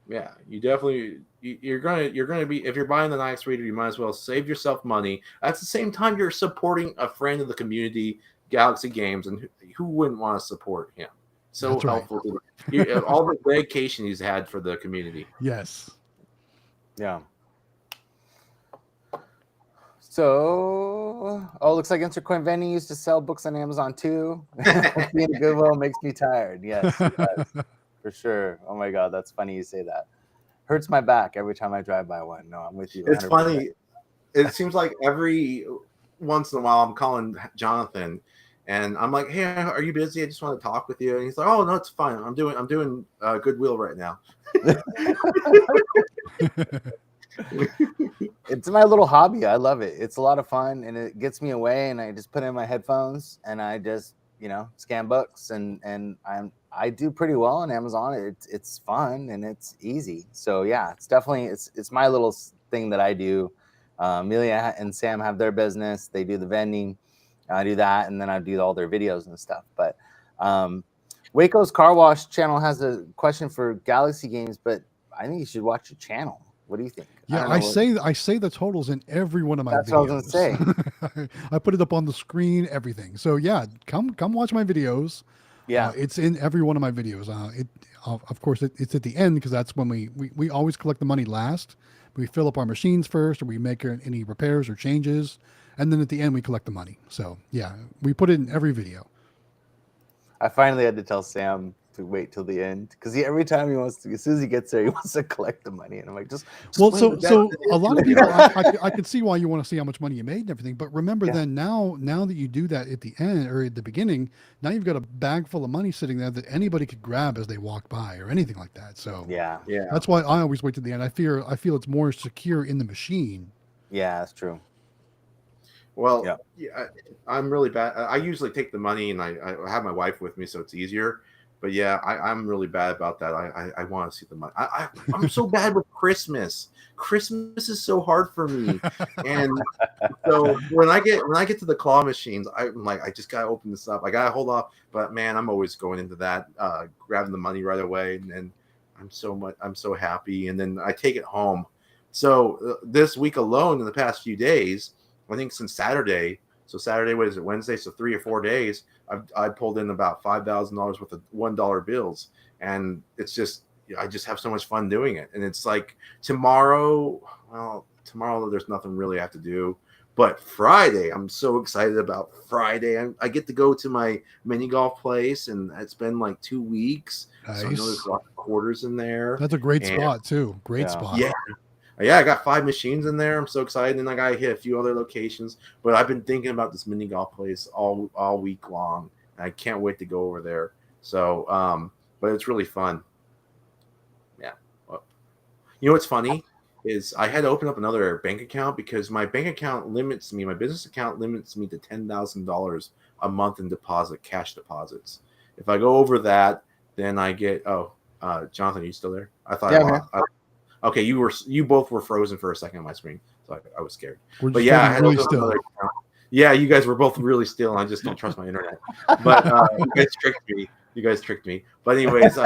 Yeah, you definitely you're gonna be, if you're buying the Nyax Reader, you might as well save yourself money. At the same time, you're supporting a friend of the community, Galaxy Games, and who wouldn't want to support him? So That's helpful to all the dedication he's had for the community. Yes. Yeah. So, looks like Intercoin Vending used to sell books on Amazon too. Being a Goodwill makes me tired. Yes, for sure. Oh my God, that's funny you say that. Hurts my back every time I drive by one. No, I'm with you. 100%. It's funny. It seems like every once in a while I'm calling Jonathan, and I'm like, "Hey, are you busy? I just want to talk with you." And he's like, "Oh no, it's fine. I'm doing Goodwill right now." It's my little hobby. I love it. It's a lot of fun, and it gets me away. And I just put in my headphones, and I just scan books, and I do pretty well on Amazon. It's fun and it's easy. So yeah, it's definitely it's my little thing that I do. Amelia and Sam have their business. They do the vending. I do that, and then I do all their videos and stuff. But Waco's Car Wash channel has a question for Galaxy Games, but I think you should watch the channel. What do you think? Yeah, I say the totals in every one of my videos. That's what I was gonna say. I put it up on the screen, everything. So yeah, come watch my videos. Yeah, it's in every one of my videos. Of course, it's at the end because that's when we always collect the money last. We fill up our machines first, or we make any repairs or changes, and then at the end we collect the money. So yeah, we put it in every video. I finally had to tell Sam to wait till the end because every time he wants to, as soon as he gets there, he wants to collect the money, and I'm like, so a lot of people, I can see why you want to see how much money you made and everything, but remember then now that you do that at the end or at the beginning, now you've got a bag full of money sitting there that anybody could grab as they walk by or anything like that. So yeah, that's why I always wait to the end. I feel it's more secure in the machine. Yeah, that's true. Well, I'm really bad. I usually take the money and I have my wife with me, so it's easier. But yeah, I'm really bad about that. I want to see the money. I'm so bad with Christmas. Christmas is so hard for me, and so when I get to the claw machines, I'm like, I just gotta open this up. I gotta hold off. But man, I'm always going into that, grabbing the money right away, and I'm so happy. And then I take it home. So this week alone, in the past few days, I think since Saturday. So Saturday, what is it? Wednesday. So 3 or 4 days, I pulled in about $5,000 worth of $1 bills, and it's just I just have so much fun doing it. And it's like tomorrow there's nothing really I have to do, but Friday I'm so excited about Friday. I get to go to my mini golf place, and it's been like 2 weeks. Nice. So I know there's lots of quarters in there. That's a great spot too. Great spot. Yeah, I got 5 machines in there. I'm so excited, and I got to hit a few other locations. But I've been thinking about this mini golf place all week long, and I can't wait to go over there. So, but it's really fun. Yeah. Well, you know what's funny is I had to open up another bank account because my bank account limits me. My business account limits me to $10,000 a month in cash deposits. If I go over that, then I get. Jonathan, are you still there? I thought. Okay, you both were frozen for a second on my screen, so I was scared. But yeah, I had really still. Yeah, you guys were both really still, and I just don't trust my internet. But you guys tricked me. But anyways,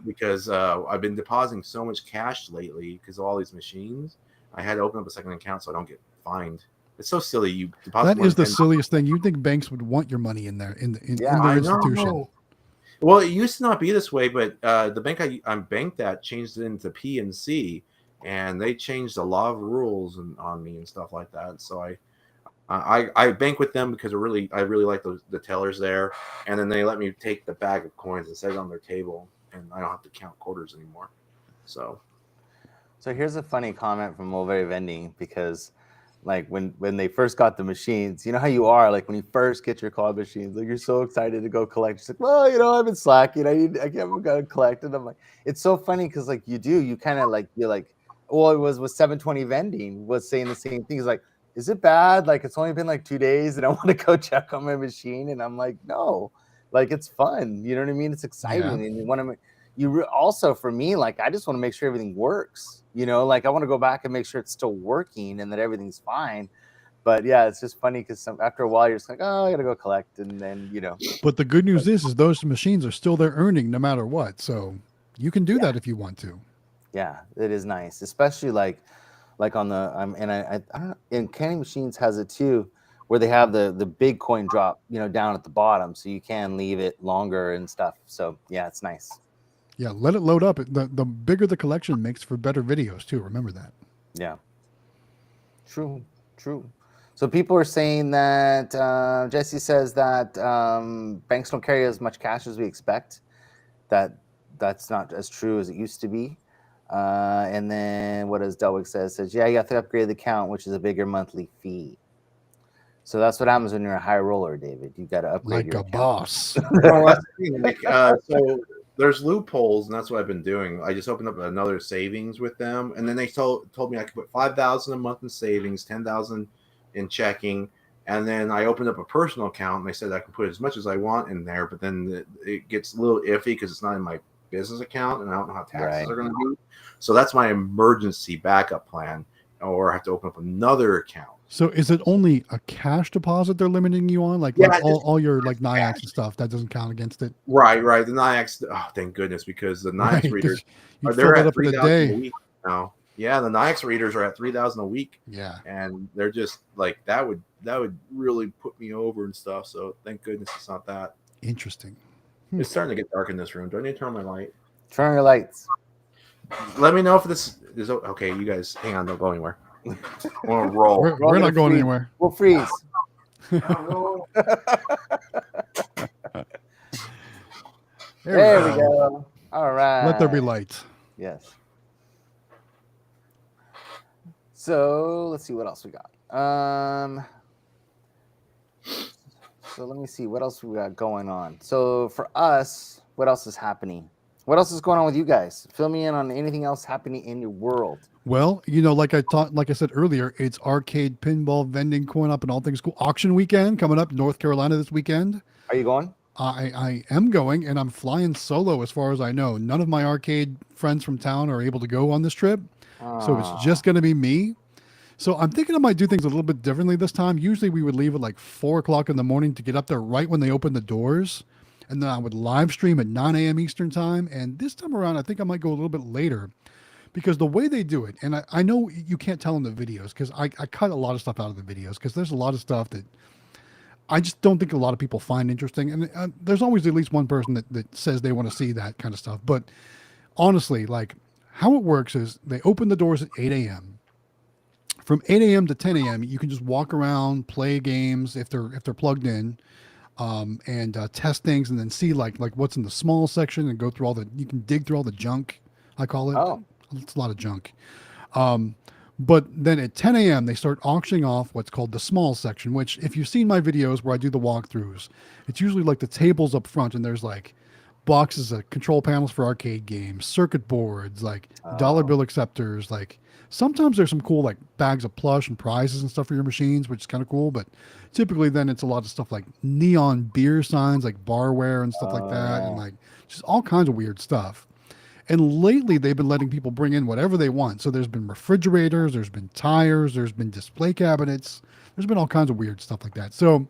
because I've been depositing so much cash lately because of all these machines, I had to open up a second account so I don't get fined. It's so silly. You That is the $10. silliest thing. You'd think banks would want your money in there in Yeah, their I institution. know. Well, it used to not be this way, but the bank I'm banked at changed it into PNC, and they changed a lot of rules on me and stuff like that. So I bank with them because I really like the tellers there, and then they let me take the bag of coins and set it on their table, and I don't have to count quarters anymore. So here's a funny comment from Mulberry Vending, because like when they first got the machines, you know how you are, like when you first get your claw machines, like you're so excited to go collect. It's like, well, I've been slacking. I haven't got to collect. And I'm like, it's so funny because like you kind of like, you're like, well, it was with 720 Vending was saying the same thing. It's like, is it bad? Like it's only been like 2 days and I want to go check on my machine. And I'm like, no, like it's fun. You know what I mean? It's exciting. Yeah. And you want to, also for me, like I just want to make sure everything works. Like I want to go back and make sure it's still working and that everything's fine. But yeah, it's just funny because after a while you're just like, oh, I gotta go collect, and then But the good news is those machines are still there earning no matter what. So you can do that if you want to. Yeah, it is nice, especially like on the and I don't know, and Candy Machines has it too, where they have the big coin drop down at the bottom, so you can leave it longer and stuff. So yeah, it's nice. Yeah, let it load up. The bigger the collection makes for better videos too. Remember that. Yeah. True. So people are saying that Jesse says that banks don't carry as much cash as we expect. That's not as true as it used to be. And then what does Delwick says, yeah, you have to upgrade the account, which is a bigger monthly fee. So that's what happens when you're a high roller, David. You got to upgrade like your a account. boss. So there's loopholes, and that's what I've been doing. I just opened up another savings with them, and then they told me I could put $5,000 a month in savings, $10,000 in checking, and then I opened up a personal account, and they said I can put as much as I want in there, but then it gets a little iffy because it's not in my business account, and I don't know how taxes are going to be. So that's my emergency backup plan, or I have to open up another account. So is it only a cash deposit they're limiting you on? Like all your like NIACs and stuff, that doesn't count against it? Right. The NIACs, oh, thank goodness, because the NIACs readers, they're at 3,000 a week now. Yeah, the NIACs readers are at 3,000 a week. Yeah. And they're just like, that would really put me over and stuff. So thank goodness it's not that. Interesting. It's starting to get dark in this room. Do I need to turn on my light? Turn on your lights. Let me know if this is okay. You guys, hang on, don't go anywhere. We'll roll. We're not going anywhere. We'll freeze. There we go. All right. Let there be light. Yes. So let's see what else we got. So let me see what else we got going on. So for us, what else is happening? What else is going on with you guys? Fill me in on anything else happening in your world. Well, like I said earlier, it's arcade, pinball, vending, coin up, and all things cool. Auction weekend coming up, North Carolina this weekend. Are you going? I am going, and I'm flying solo as far as I know. None of my arcade friends from town are able to go on this trip, so it's just going to be me. So I'm thinking I might do things a little bit differently this time. Usually we would leave at like 4 o'clock in the morning to get up there right when they open the doors. And then I would live stream at 9 a.m. Eastern time. And this time around, I think I might go a little bit later because the way they do it, and I know you can't tell in the videos because I cut a lot of stuff out of the videos because there's a lot of stuff that I just don't think a lot of people find interesting. And there's always at least one person that says they want to see that kind of stuff. But honestly, like how it works is they open the doors at 8 a.m. From 8 a.m. to 10 a.m., you can just walk around, play games if they're plugged in. And test things and then see like what's in the small section and go through you can dig through all the junk, I call it. Oh. It's a lot of junk. But then at 10 a.m. they start auctioning off what's called the small section, which if you've seen my videos where I do the walkthroughs, it's usually like the tables up front and there's like boxes of control panels for arcade games, circuit boards, like dollar bill acceptors, like sometimes there's some cool like bags of plush and prizes and stuff for your machines, which is kind of cool. But typically then it's a lot of stuff like neon beer signs, like barware and stuff like that. And like just all kinds of weird stuff. And lately they've been letting people bring in whatever they want. So there's been refrigerators, there's been tires, there's been display cabinets. There's been all kinds of weird stuff like that. So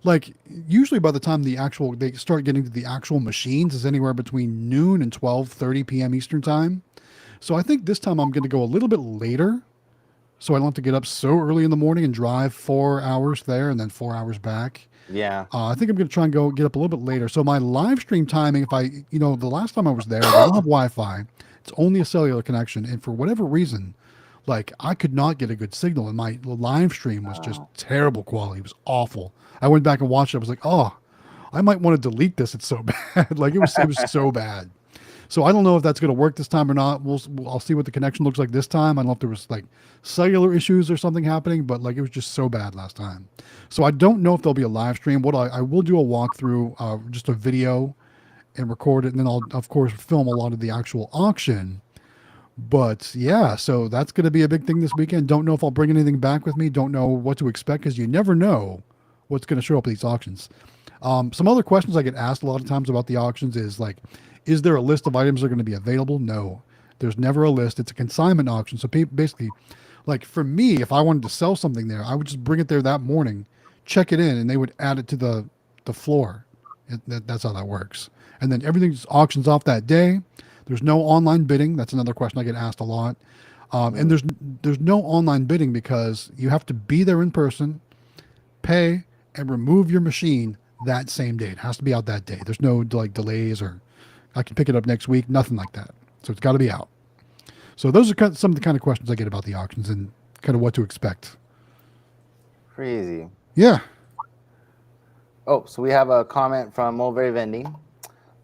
like usually by the time they start getting to the actual machines is anywhere between noon and 12:30 p.m. Eastern time. So I think this time I'm going to go a little bit later so I don't have to get up so early in the morning and drive 4 hours there and then 4 hours back. Yeah. I think I'm going to try and get up a little bit later. So my live stream timing, if I, the last time I was there, they don't have Wi-Fi. It's only a cellular connection, and for whatever reason, like I could not get a good signal, and my live stream was just terrible quality. It was awful. I went back and watched it. I was like, oh, I might want to delete this. It's so bad. Like it was so bad. So I don't know if that's going to work this time or not. I'll see what the connection looks like this time. I don't know if there was like cellular issues or something happening, but like it was just so bad last time. So I don't know if there'll be a live stream. What I will do a walkthrough, just a video, and record it, and then I'll of course film a lot of the actual auction. But yeah, so that's going to be a big thing this weekend. Don't know if I'll bring anything back with me. Don't know what to expect because you never know what's going to show up at these auctions. Some other questions I get asked a lot of times about the auctions is like, is there a list of items that are going to be available? No, there's never a list. It's a consignment auction. So basically, like for me, if I wanted to sell something there, I would just bring it there that morning, check it in, and they would add it to the floor. That's how that works. And then everything's auctions off that day. There's no online bidding. That's another question I get asked a lot. And there's no online bidding because you have to be there in person, pay, and remove your machine that same day. It has to be out that day. There's no like delays or I can pick it up next week. Nothing like that. So it's got to be out. So those are some of the kind of questions I get about the auctions and kind of what to expect. Crazy. Yeah. Oh, so we have a comment from Mulberry Vending.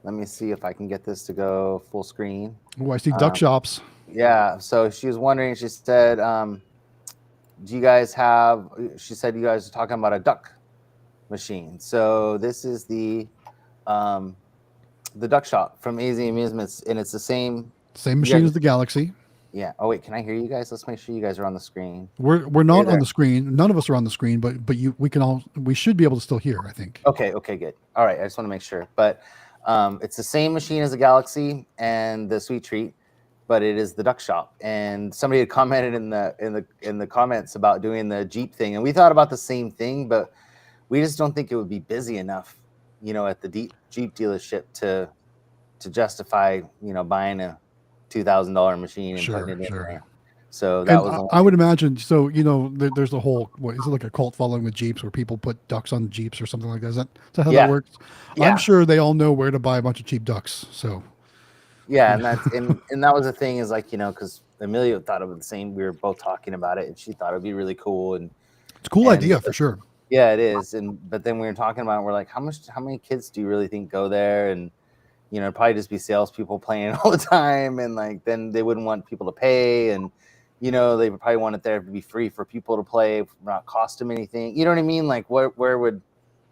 Let me see if I can get this to go full screen. Oh, I see duck shops. Yeah. So she was wondering, she said, do you guys have, she said you guys are talking about a duck machine. So this is the duck shop from AZ Amusements, and it's the same machine as the Galaxy. Yeah. Oh wait, can I hear you guys? Let's make sure you guys are on the screen. We're not on the screen. None of us are on the screen, but we should be able to still hear, I think. Okay, good. All right, I just want to make sure. But it's the same machine as the Galaxy and the Sweet Treat, but it is the duck shop. And somebody had commented in the comments about doing the Jeep thing, and we thought about the same thing, but we just don't think it would be busy enough, at the Jeep dealership to justify, buying a $2,000 machine and putting it in there. So that was. I would imagine. So there's a whole. What is it, like a cult following with Jeeps, where people put ducks on Jeeps or something like that? Is that how that works? Yeah. I'm sure they all know where to buy a bunch of cheap ducks. So. Yeah, and that's and that was the thing is like because Emilio thought it was the same. We were both talking about it, and she thought it'd be really cool. And it's a cool idea for sure. Yeah, it is. But then we were talking about it, we're like, how many kids do you really think go there? And probably just be salespeople playing all the time, and like then they wouldn't want people to pay, and they would probably want it there to be free for people to play, not cost them anything. You know what I mean? Like where would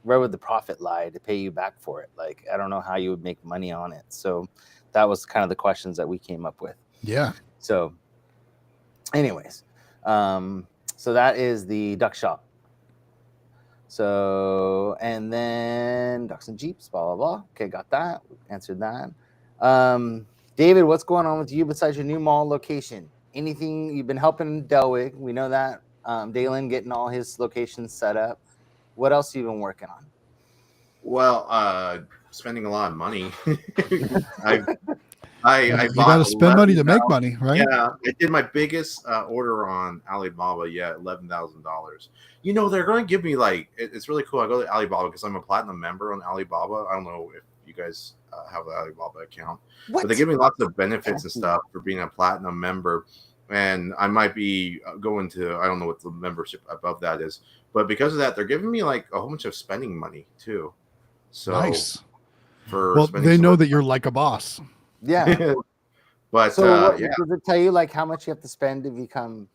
the profit lie to pay you back for it? Like I don't know how you would make money on it. So that was kind of the questions that we came up with. Yeah. So, anyways, so that is the duck shop. So, and then ducks and Jeeps, blah, blah, blah. Okay, got that. Answered that. David, what's going on with you besides your new mall location? Anything you've been helping Delwig? We know that. Dalen getting all his locations set up. What else have you been working on? Well, spending a lot of money. I you got to spend money to make money, right? Yeah, I did my biggest order on Alibaba yet, $11,000. They're going to give me it's really cool. I go to Alibaba because I'm a platinum member on Alibaba. I don't know if you guys have an Alibaba account, but they give me lots of benefits and stuff for being a platinum member. And I might be going to, I don't know what the membership above that is, but because of that, they're giving me a whole bunch of spending money too. So nice. They know that you're like a boss. Yeah. But so does it tell you how much you have to spend to become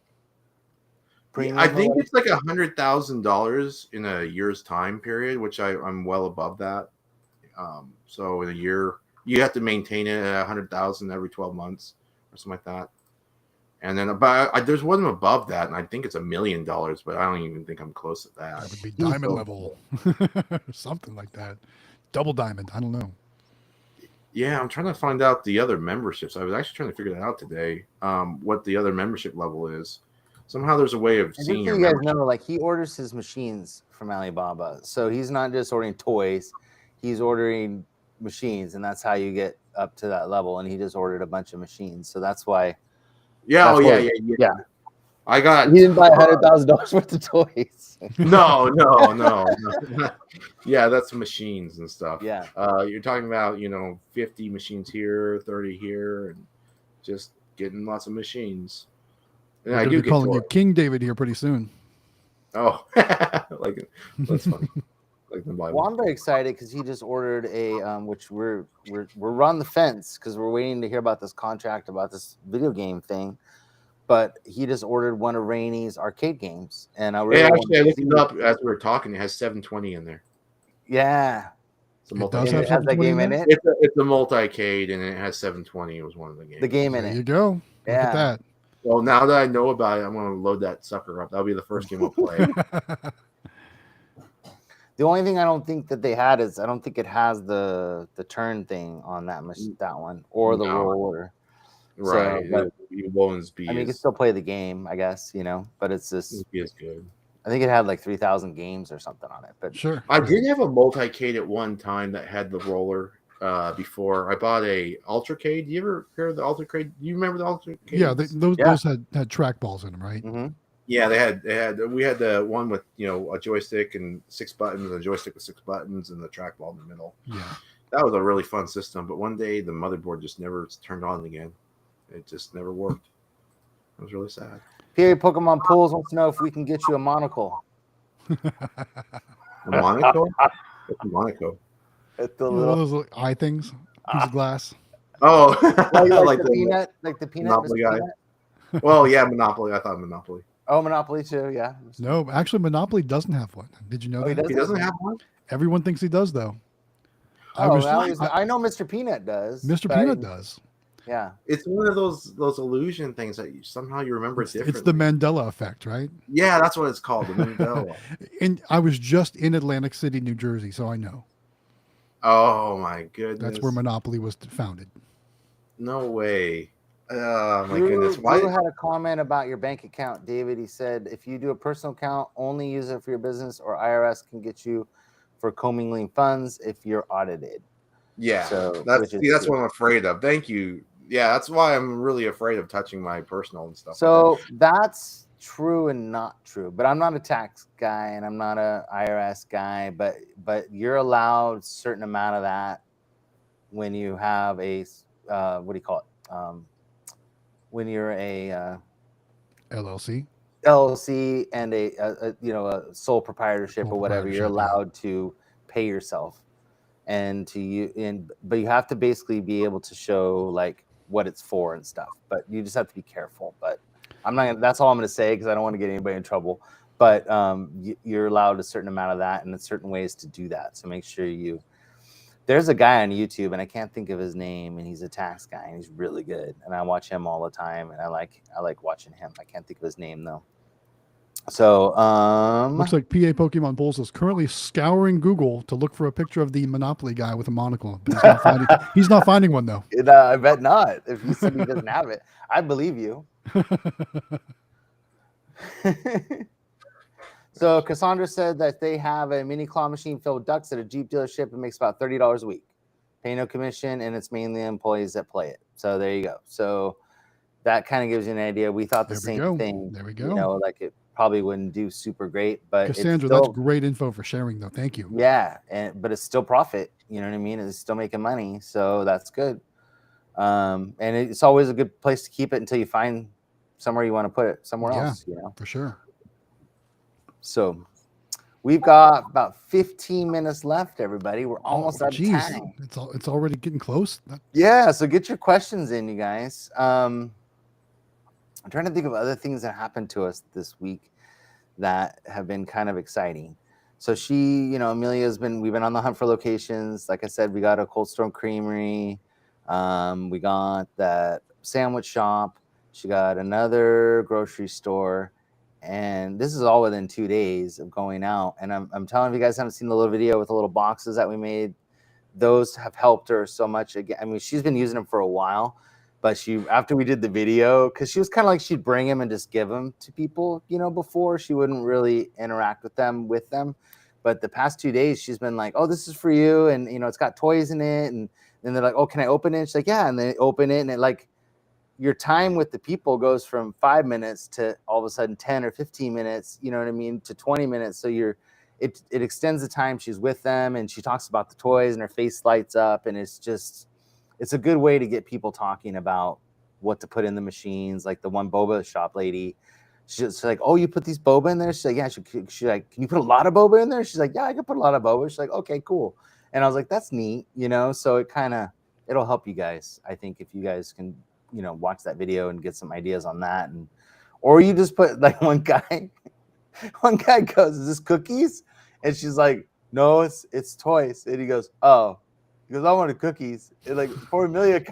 premium? I think it's $100,000 in a year's time period, which I'm well above that. So in a year, you have to maintain it at 100,000 every 12 months or something like that. And then there's one above that, and I think it's $1 million, but I don't even think I'm close to that. That would be diamond level, something like that. Double diamond. I don't know. Yeah, I'm trying to find out the other memberships. I was actually trying to figure that out today. What the other membership level is. Somehow there's a way of seeing your membership. You guys know, he orders his machines from Alibaba, so he's not just ordering toys; he's ordering machines, and that's how you get up to that level. And he just ordered a bunch of machines, so that's why. Yeah. Yeah. I got. He didn't buy $100,000 worth of toys. No. Yeah, that's machines and stuff. Yeah. You're talking about 50 machines here, 30 here, and just getting lots of machines. And We're I going do to be get calling you toys. King David here pretty soon. Oh, like that's funny. Like the Bible. Well, I'm very excited because he just ordered a which we're on the fence because we're waiting to hear about this contract about this video game thing. But he just ordered one of Rainey's arcade games, and I really I want to looked see it up as we were talking. It has 720 in there. Yeah, It's a It multi. does have it has that 720 game in there? it. It's a multi-cade, and it has 720. It was one of the games. The game in There it. you go. Look Yeah. at that. Well, now that I know about it, I'm going to load that sucker up. That'll be the first game I'll play. The only thing I don't think that they had is I don't think it has the turn thing on that one or the No. roller. Right. So, but, It won't be I mean, you can as, still play the game, I guess, but it's just be as good. I think it had like 3,000 games or something on it. But Sure. I did have a multi-cade at one time that had the roller before. I bought a Ultracade. You ever hear of the Ultracade? Do you remember the Ultracade? Yeah, those had trackballs in them, right? Mm-hmm. Yeah, we had the one with a joystick and 6 buttons, a joystick with 6 buttons, and the trackball in the middle. Yeah. That was a really fun system, but one day the motherboard just never turned on again. It just never worked. It was really sad. PA Pokemon Pools wants to know if we can get you a monocle. A Monaco? What's a Monaco? It's the One of those little eye things, piece of glass. Oh, like the peanut, Monopoly Mr. guy. Peanut? Well, yeah, Monopoly. I thought Monopoly. Oh, Monopoly too, yeah. No, actually, Monopoly doesn't have one. Did you know that? He doesn't have one? Everyone thinks he does, though. I know Mr. Peanut does. Mr. Peanut does. Yeah. It's one of those illusion things that somehow you remember it differently. It's the Mandela effect, right? Yeah, that's what it's called, the Mandela. And I was just in Atlantic City, New Jersey, so I know. Oh my goodness. That's where Monopoly was founded. No way. Oh my goodness. Why Drew had a comment about your bank account, David. He said if you do a personal account, only use it for your business, or IRS can get you for commingling funds if you're audited. Yeah, so, that's what I'm afraid of. Thank you. Yeah, that's why I'm really afraid of touching my personal and stuff. So that's true and not true. But I'm not a tax guy and I'm not a IRS guy. But you're allowed a certain amount of that when you have a what do you call it? When you're a LLC and a sole proprietorship or whatever, you're allowed to pay yourself but you have to basically be able to show like what it's for and stuff, but you just have to be careful. But that's all I'm going to say because I don't want to get anybody in trouble. But you're allowed a certain amount of that and certain ways to do that. So make sure there's a guy on YouTube and I can't think of his name, and he's a tax guy and he's really good. And I watch him all the time and I like watching him. I can't think of his name though. So looks like PA Pokemon Bulls is currently scouring Google to look for a picture of the Monopoly guy with a monocle. But he's not finding one though. I bet not. If you said he doesn't have it, I believe you. So Cassandra said that they have a mini claw machine filled with ducks at a Jeep dealership. It makes about $30 a week. Pay no commission, and it's mainly employees that play it. So there you go. So that kind of gives you an idea. We thought the same thing. There we go. Like it probably wouldn't do super great, but Cassandra, that's great info for sharing, though. Thank you. Yeah, but it's still profit. You know what I mean? It's still making money, so that's good. And it's always a good place to keep it until you find somewhere you want to put it somewhere else. For sure. So we've got about 15 minutes left, everybody. We're almost out of time. It's already getting close. Yeah, so get your questions in, you guys. I'm trying to think of other things that happened to us this week that have been kind of exciting. So Amelia's we've been on the hunt for locations. Like I said, we got a Cold Storm Creamery. We got that sandwich shop. She got another grocery store. And this is all within 2 days of going out. And I'm telling you guys haven't seen the little video with the little boxes that we made. Those have helped her so much. Again, I mean, she's been using them for a while, but after we did the video, because she was kind of like she'd bring them and just give them to people, before she wouldn't really interact with them. But the past 2 days, she's been like, "Oh, this is for you," and it's got toys in it. And then they're like, "Oh, can I open it?" She's like, "Yeah," and they open it, and it your time with the people goes from 5 minutes to all of a sudden 10 or 15 minutes, you know what I mean, to 20 minutes. So it extends the time she's with them, and she talks about the toys and her face lights up, and it's a good way to get people talking about what to put in the machines. Like the one boba shop lady, she's like, oh, you put these boba in there? She's like, yeah. She's like, can you put a lot of boba in there? She's like, yeah, I can put a lot of boba. She's like, okay, cool. And I was like, that's neat, you know. So it'll help you guys, I think, if you guys can, you know, watch that video and get some ideas on that. And or you just put, like, one guy goes, is this cookies? And she's like, no, it's toys. And he goes, oh. He goes, I wanted cookies. And like, poor Amelia,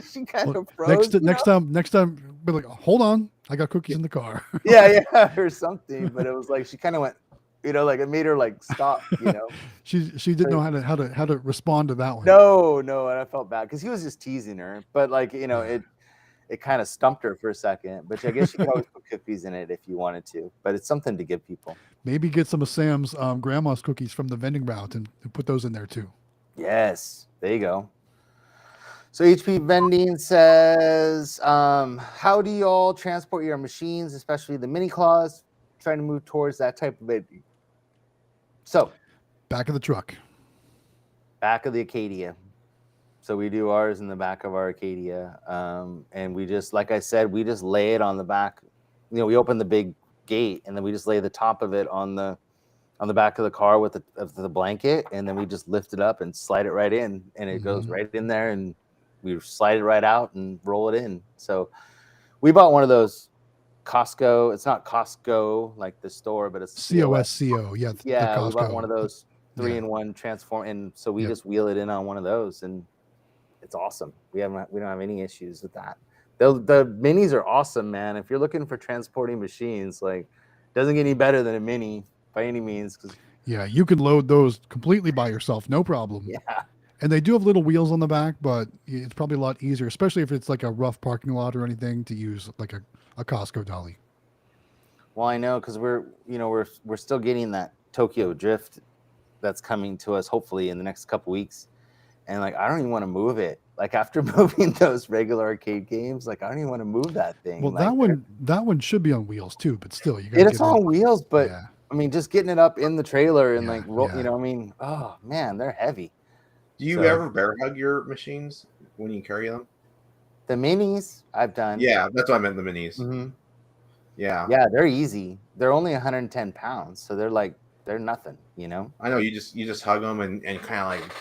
she kind of froze. Next time, be like, hold on, I got cookies in the car. yeah, or something. But it was like she kind of went, you know, like it made her like stop. You know, she didn't know how to respond to that one. No, and I felt bad because he was just teasing her. But like, you know, it kind of stumped her for a second. But I guess you could always put cookies in it if you wanted to. But it's something to give people. Maybe get some of Sam's grandma's cookies from the vending route and put those in there too. Yes, there you go. So HP Vending says, how do you all transport your machines, especially the mini claws, trying to move towards that type of vending? So, back of the truck. Back of the Acadia. So we do ours in the back of our Acadia. And we just, like I said, we just lay it on the back. You know, we open the big gate and then we just lay the top of it on the back of the car with the blanket, and then we just lift it up and slide it right in, and it goes right in there, and we slide it right out and roll it in. So we bought one of those Costco. It's not Costco like the store, but it's COSCO. Yeah. Yeah, we bought one of those 3-in-1 transform, and so we just wheel it in on one of those, and it's awesome. We don't have any issues with that. The minis are awesome, man. If you're looking for transporting machines, like, doesn't get any better than a mini by any means. Yeah, you can load those completely by yourself, no problem. Yeah. And they do have little wheels on the back, but it's probably a lot easier, especially if it's like a rough parking lot or anything, to use like a Costco dolly. Well, I know, because we're still getting that Tokyo Drift that's coming to us hopefully in the next couple weeks, and like I don't even want to move it. Like after moving those regular arcade games, like I don't even want to move that thing. Well, like, that one should be on wheels too, but still, you got. It's on wheels, but I mean, just getting it up in the trailer and you know, I mean, oh man, they're heavy. Do you ever bear hug your machines when you carry them? The minis, I've done. Yeah, that's what I meant. The minis. Mm-hmm. Yeah, they're easy. They're only 110 pounds, so they're nothing. You know. I know, you just hug them and kind of like,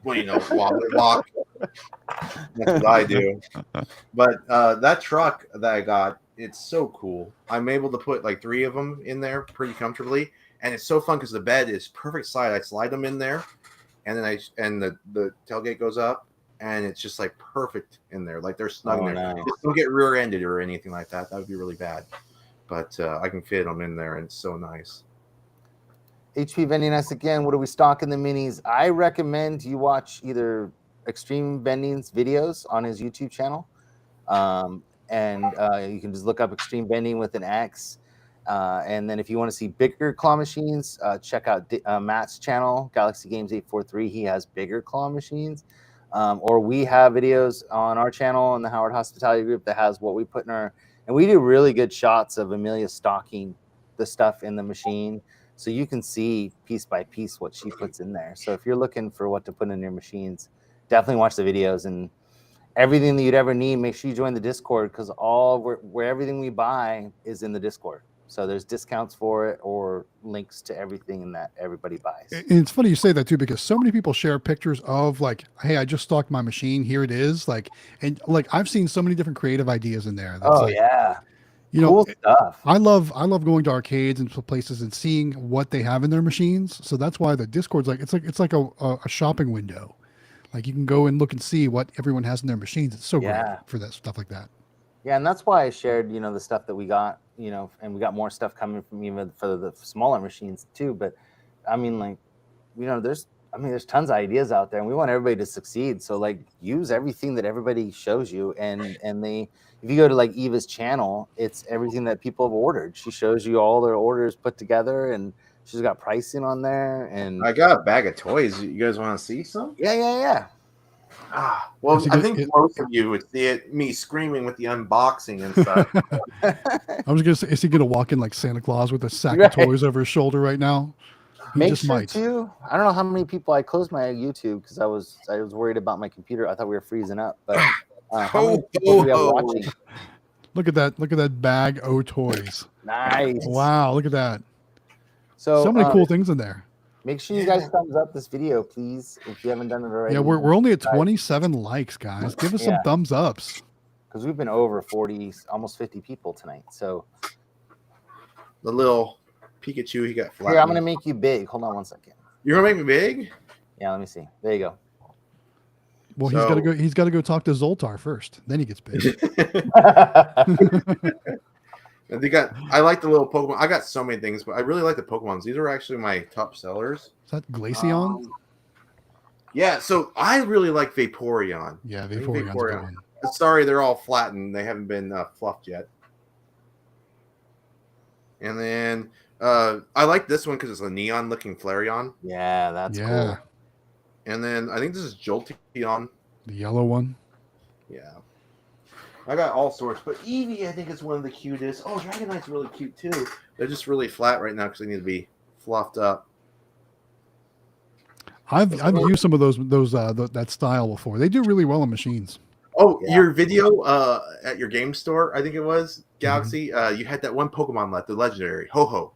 well, you know, walk. That's what I do. But that truck that I got, it's so cool. I'm able to put like 3 of them in there pretty comfortably, and it's so fun because the bed is perfect size. I slide them in there, and then the tailgate goes up, and it's just like perfect in there. Like they're snug in there. Nice. Just don't get rear-ended or anything like that. That would be really bad. But I can fit them in there, and it's so nice. HP Vending us again. What do we stock in the minis? I recommend you watch either Extreme Vending's videos on his YouTube channel. And you can just look up Extreme Vending with an X. And then if you want to see bigger claw machines, check out Matt's channel, Galaxy Games 843. He has bigger claw machines. Or we have videos on our channel on the Howard Hospitality Group that has what we put in our, and we do really good shots of Amelia stocking the stuff in the machine. So you can see piece by piece what she puts in there. So if you're looking for what to put in your machines, definitely watch the videos, and everything that you'd ever need, make sure you join the Discord, because where everything we buy is in the Discord. So there's discounts for it or links to everything that everybody buys. And it's funny you say that too, because so many people share pictures of like, hey, I just stocked my machine. Here it is. Like, and like I've seen so many different creative ideas in there. That's yeah. You cool know, stuff. I love going to arcades and places and seeing what they have in their machines. So that's why the Discord's it's like a shopping window. Like you can go and look and see what everyone has in their machines. It's so great for that stuff like that. Yeah, and that's why I shared, you know, the stuff that we got, you know, and we got more stuff coming from even for the smaller machines too. But I mean, like, you know, there's tons of ideas out there, and we want everybody to succeed. So like, use everything that everybody shows you, and if you go to like Eva's channel, it's everything that people have ordered. She shows you all their orders put together, and she's got pricing on there. And I got a bag of toys. You guys want to see some? Yeah. Well, Is he I gonna- think most of you would see it, me screaming with the unboxing and stuff. I was gonna say, is he gonna walk in like Santa Claus with a sack Right. of toys over his shoulder right now? He Make just sure might. too. I don't know how many people I closed my YouTube because I was worried about my computer. I thought we were freezing up, but how many people do we have watching? Look at that! Look at that bag of toys. Nice. Wow! Look at that! So many cool things in there. Make sure you guys thumbs up this video, please, if you haven't done it already. Yeah, we're only at 27 likes, guys. Give us some thumbs ups. Because we've been over 40, almost 50 people tonight. So the little Pikachu, he got flat. Here, I'm gonna make you big. Hold on one second. You're gonna make me big? Yeah, let me see. There you go. Well, he's got to go. He's got to go talk to Zoltar first. Then he gets big. And I like the little Pokemon. I got so many things, but I really like the Pokemons. These are actually my top sellers. Is that Glaceon? Yeah, so I really like Vaporeon. Yeah, Vaporeon. Sorry, they're all flattened. They haven't been fluffed yet. And then I like this one because it's a neon-looking Flareon. Yeah, that's cool. And then I think this is Jolteon. The yellow one. Yeah. I got all sorts, but Eevee I think is one of the cutest. Oh, Dragonite's really cute too. They're just really flat right now because they need to be fluffed up. I've used some of those that style before. They do really well in machines. Oh, your video at your game store, I think it was Galaxy. You had that one Pokemon left, the legendary Ho-Ho.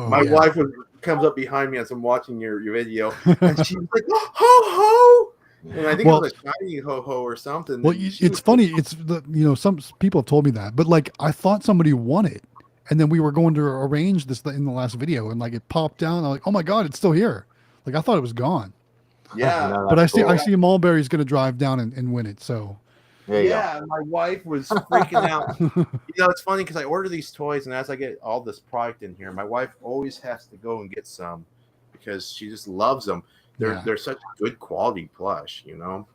My wife comes up behind me as I'm watching your video, and she's like, Ho-Ho! And I think it was a shiny Ho-Ho or something. Well, it's funny. It's some people have told me that, but like I thought somebody won it, and then we were going to arrange this in the last video, and like it popped down. I'm like, oh my god, it's still here. Like I thought it was gone. Yeah, but I see Mulberry's going to drive down and win it. So yeah, my wife was freaking out. It's funny because I order these toys, and as I get all this product in here, my wife always has to go and get some because she just loves them. They're such good quality plush, So.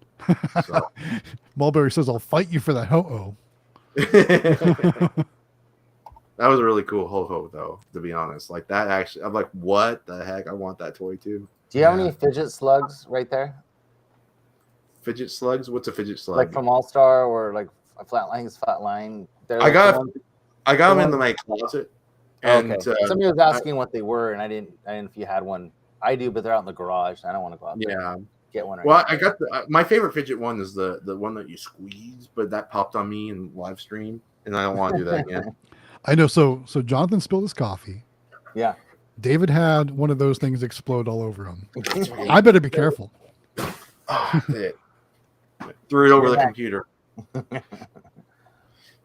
Mulberry says, "I'll fight you for that Ho-Oh." That was a really cool Ho-Ho, though. To be honest, like that actually, I'm like, what the heck? I want that toy too. Do you have any fidget slugs right there? Fidget slugs? What's a fidget slug? Like from All Star or like a Flatline? I got them in my closet. And somebody was asking what they were, and I didn't know if you had one. I do, but they're out in the garage. I don't want to go out there. And get one. Well, I got my favorite fidget one is the one that you squeeze, but that popped on me in live stream, and I don't want to do that again. I know. So Jonathan spilled his coffee. Yeah. David had one of those things explode all over him. I better be careful. Threw it over the computer.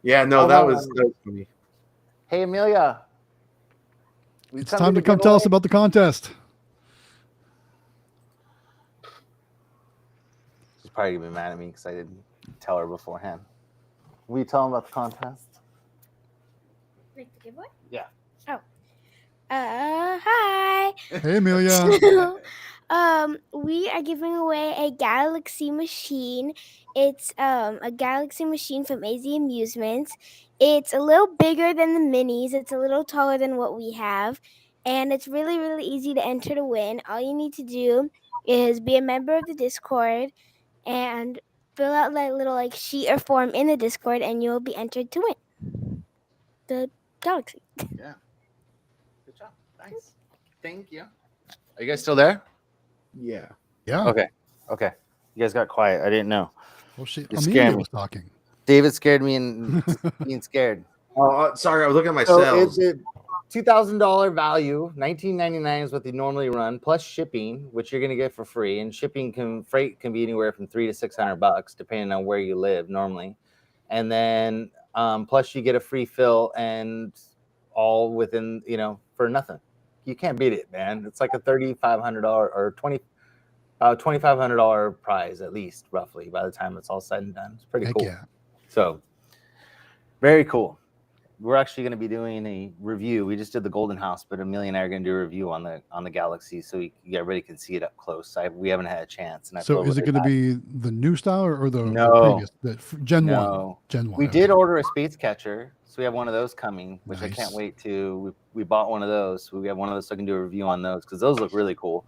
Yeah, no, that was funny. Hey, Amelia. It's time to come tell us about the contest. She's probably going to be mad at me because I didn't tell her beforehand. Will you tell them about the contest? Like the giveaway? Yeah. Oh. Hi. Hey, Amelia. We are giving away a Galaxy machine. It's a Galaxy machine from AZ Amusements. It's a little bigger than the minis. It's a little taller than what we have. And it's really, really easy to enter to win. All you need to do is be a member of the Discord and fill out that little sheet or form in the Discord, and you'll be entered to win the Galaxy. Yeah. Good job. Nice. Thank you. Are you guys still there? Yeah. Okay. You guys got quiet. I didn't know. Well, Amelia was talking. David scared me and being scared. Oh, sorry. I was looking at my sales. It's a $2,000 value. $19.99 is what they normally run, plus shipping, which you're going to get for free. And freight can be anywhere from $300 to $600, depending on where you live normally. And then plus you get a free fill, and all within for nothing. You can't beat it, man. It's like a $3,500 or $2,500 prize at least, roughly, by the time it's all said and done. It's pretty cool. Yeah. So very cool. We're actually going to be doing a review. We just did the Golden House, but Amelia and I are going to do a review on the Galaxy, so everybody can see it up close. We haven't had a chance. And so is it going to be the new style or the previous, Gen 1? Gen 1. We did order a Space Catcher, so we have one of those coming, which I can't wait to. We bought one of those. So we have one of those, so I can do a review on those because those look really cool.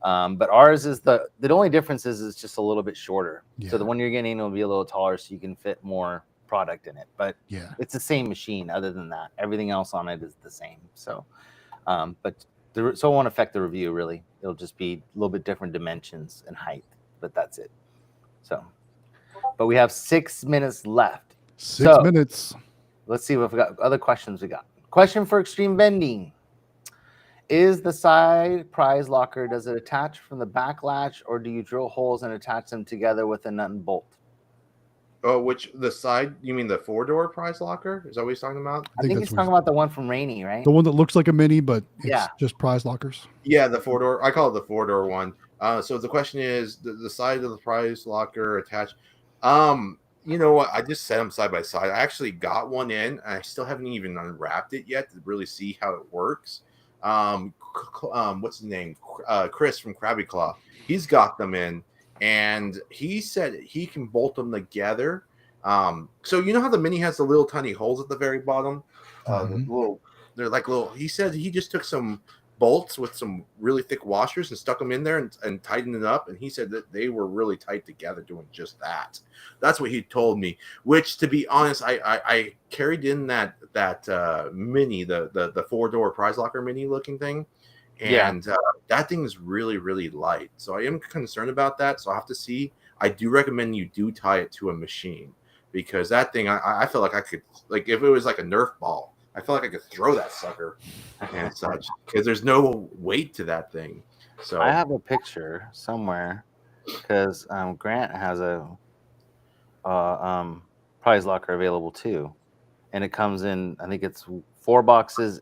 But ours is the only difference is it's just a little bit shorter. Yeah. So the one you're getting will be a little taller, so you can fit more product in it. But Yeah. it's the same machine. Other than that, everything else on it is the same. So, but so it won't affect the review really. It'll just be a little bit different dimensions and height, but that's it. So, but we have 6 minutes left. 6 minutes. Let's see what we got. Other questions we got. Question for Extreme Vending. Is the side prize locker, does it attach from the back latch, or do you drill holes and attach them together with a nut and bolt? Oh, which the side? You mean the 4-door prize locker? Is that what he's talking about? I think he's talking about the one from Rainy, right? The one that looks like a mini, but it's just prize lockers. Yeah, the 4-door. I call it the 4-door one. So the question is the side of the prize locker attached. You know what? I just set them side by side. I actually got one in. And I still haven't even unwrapped it yet to really see how it works. What's his name? Chris from Krabby Claw. He's got them in, and he said he can bolt them together. So you know how the mini has the little tiny holes at the very bottom? They're like little. He said he just took some bolts with some really thick washers and stuck them in there and tightened it up. And he said that they were really tight together doing just that. That's what he told me, which, to be honest, I carried in that mini, the 4-door prize locker mini looking thing. And that thing is really, really light. So I am concerned about that. So I have to see. I do recommend you do tie it to a machine, because that thing, I feel like I could, like, if it was like a Nerf ball, I feel like I could throw that sucker and such, because there's no weight to that thing. So I have a picture somewhere, because Grant has a prize locker available too, and it comes in, I think it's 4 boxes,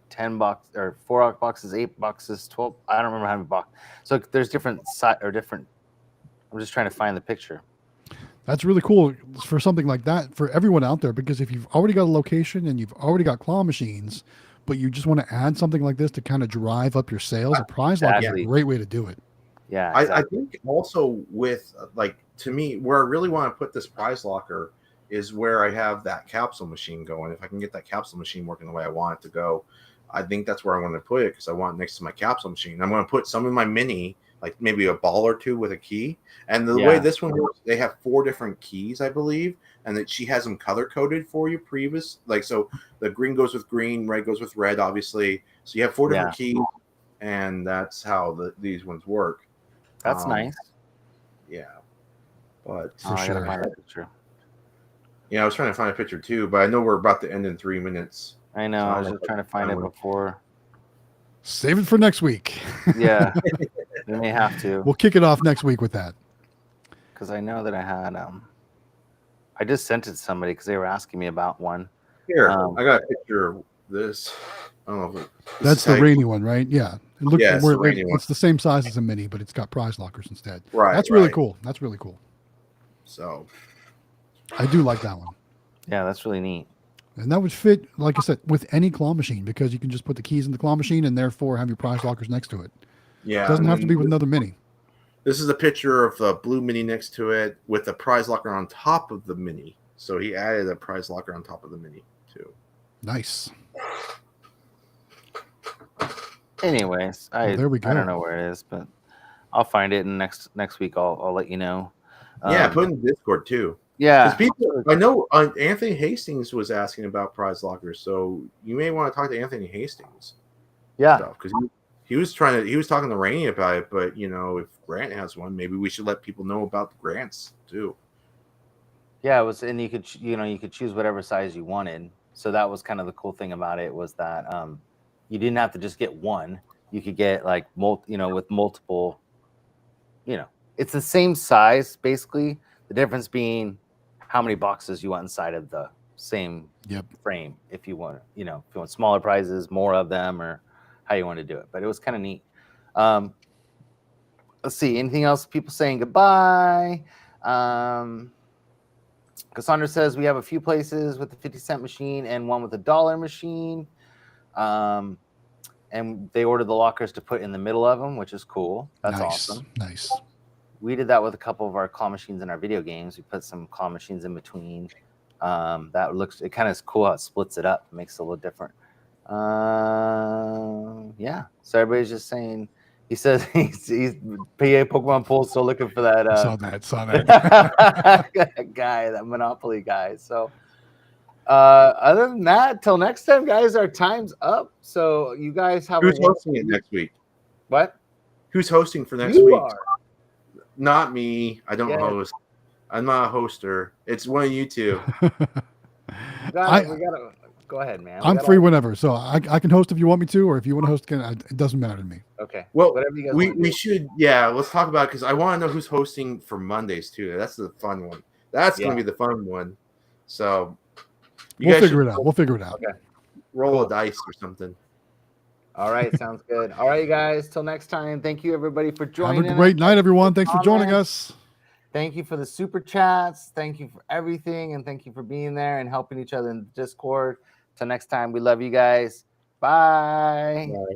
10 box, or 4 boxes, 8 boxes, 12. I don't remember how many boxes. So there's different different. I'm just trying to find the picture. That's really cool for something like that for everyone out there, because if you've already got a location and you've already got claw machines, but you just want to add something like this to kind of drive up your sales, a prize locker is a great way to do it. Yeah, I think also with, like, to me, where I really want to put this prize locker is where I have that capsule machine going. If I can get that capsule machine working the way I want it to go, I think that's where I want to put it, because I want it next to my capsule machine. I'm going to put some in my mini, like maybe a ball or 2 with a key. And the way this one works, they have 4 different keys, I believe, and that she has them color coded for you like, so the green goes with green, red goes with red, obviously. So you have 4 different keys, and that's how these ones work. That's nice. Yeah. But for sure. I gotta find a picture. Yeah, I was trying to find a picture too, but I know we're about to end in 3 minutes. I know. I was just trying to find it before. Save it for next week. Yeah, we may have to. We'll kick it off next week with that. Because I know that I had I just sent it to somebody because they were asking me about one. Here, I got a picture of this. I don't know if that's the Rainy one, right? Yeah. It looks it's the same size as a mini, but it's got prize lockers instead. Right. That's really cool. That's really cool. So I do like that one. Yeah, that's really neat. And that would fit, like I said, with any claw machine, because you can just put the keys in the claw machine and therefore have your prize lockers next to it. Yeah. It doesn't have to be with another mini. This is a picture of the blue mini next to it with a prize locker on top of the mini. So he added a prize locker on top of the mini too. Nice. Anyways, there we go. I don't know where it is, but I'll find it, and next week I'll let you know. Yeah, put in Discord too. Yeah, people, I know Anthony Hastings was asking about prize lockers, so you may want to talk to Anthony Hastings. Yeah, because he was talking to Rainey about it, but if Grant has one, maybe we should let people know about the grants too. Yeah, it was, and you could choose whatever size you wanted. So that was kind of the cool thing about it, was that you didn't have to just get one. You could get like with multiple. It's the same size basically. The difference being how many boxes you want inside of the same frame. If you want, if you want smaller prizes, more of them, or how you want to do it. But it was kind of neat. Let's see. Anything else? People saying goodbye. Cassandra says we have a few places with the 50-cent machine and one with a $1 machine. And they ordered the lockers to put in the middle of them, which is cool. That's awesome. Nice. We did that with a couple of our claw machines in our video games. We put some claw machines in between. It kind of is cool how it splits it up. It makes it a little different. Yeah. So everybody's just saying He says he's PA Pokemon Pool still looking for that. Saw that. Guy, that Monopoly guy. So, other than that, till next time, guys, our time's up. So you guys have Who's hosting it next week? What? Who's hosting for next You week? are. Not me. I don't host. I'm not a hoster. It's one of you two. we gotta go ahead, man. I'm free whenever, so I can host if you want me to, or if you want to host again, it doesn't matter to me. Okay. Well, whatever you guys we should, let's talk about it because I want to know who's hosting for Mondays too. That's the fun one. That's going to be the fun one. So we'll figure it out. We'll figure it out. Okay. Roll a dice or something. All right, sounds good. All right, you guys. Till next time. Thank you, everybody, for joining. Have a great night, everyone. Thanks for joining us. Thank you for the super chats. Thank you for everything, and thank you for being there and helping each other in the Discord. Till next time, we love you guys. Bye. Bye.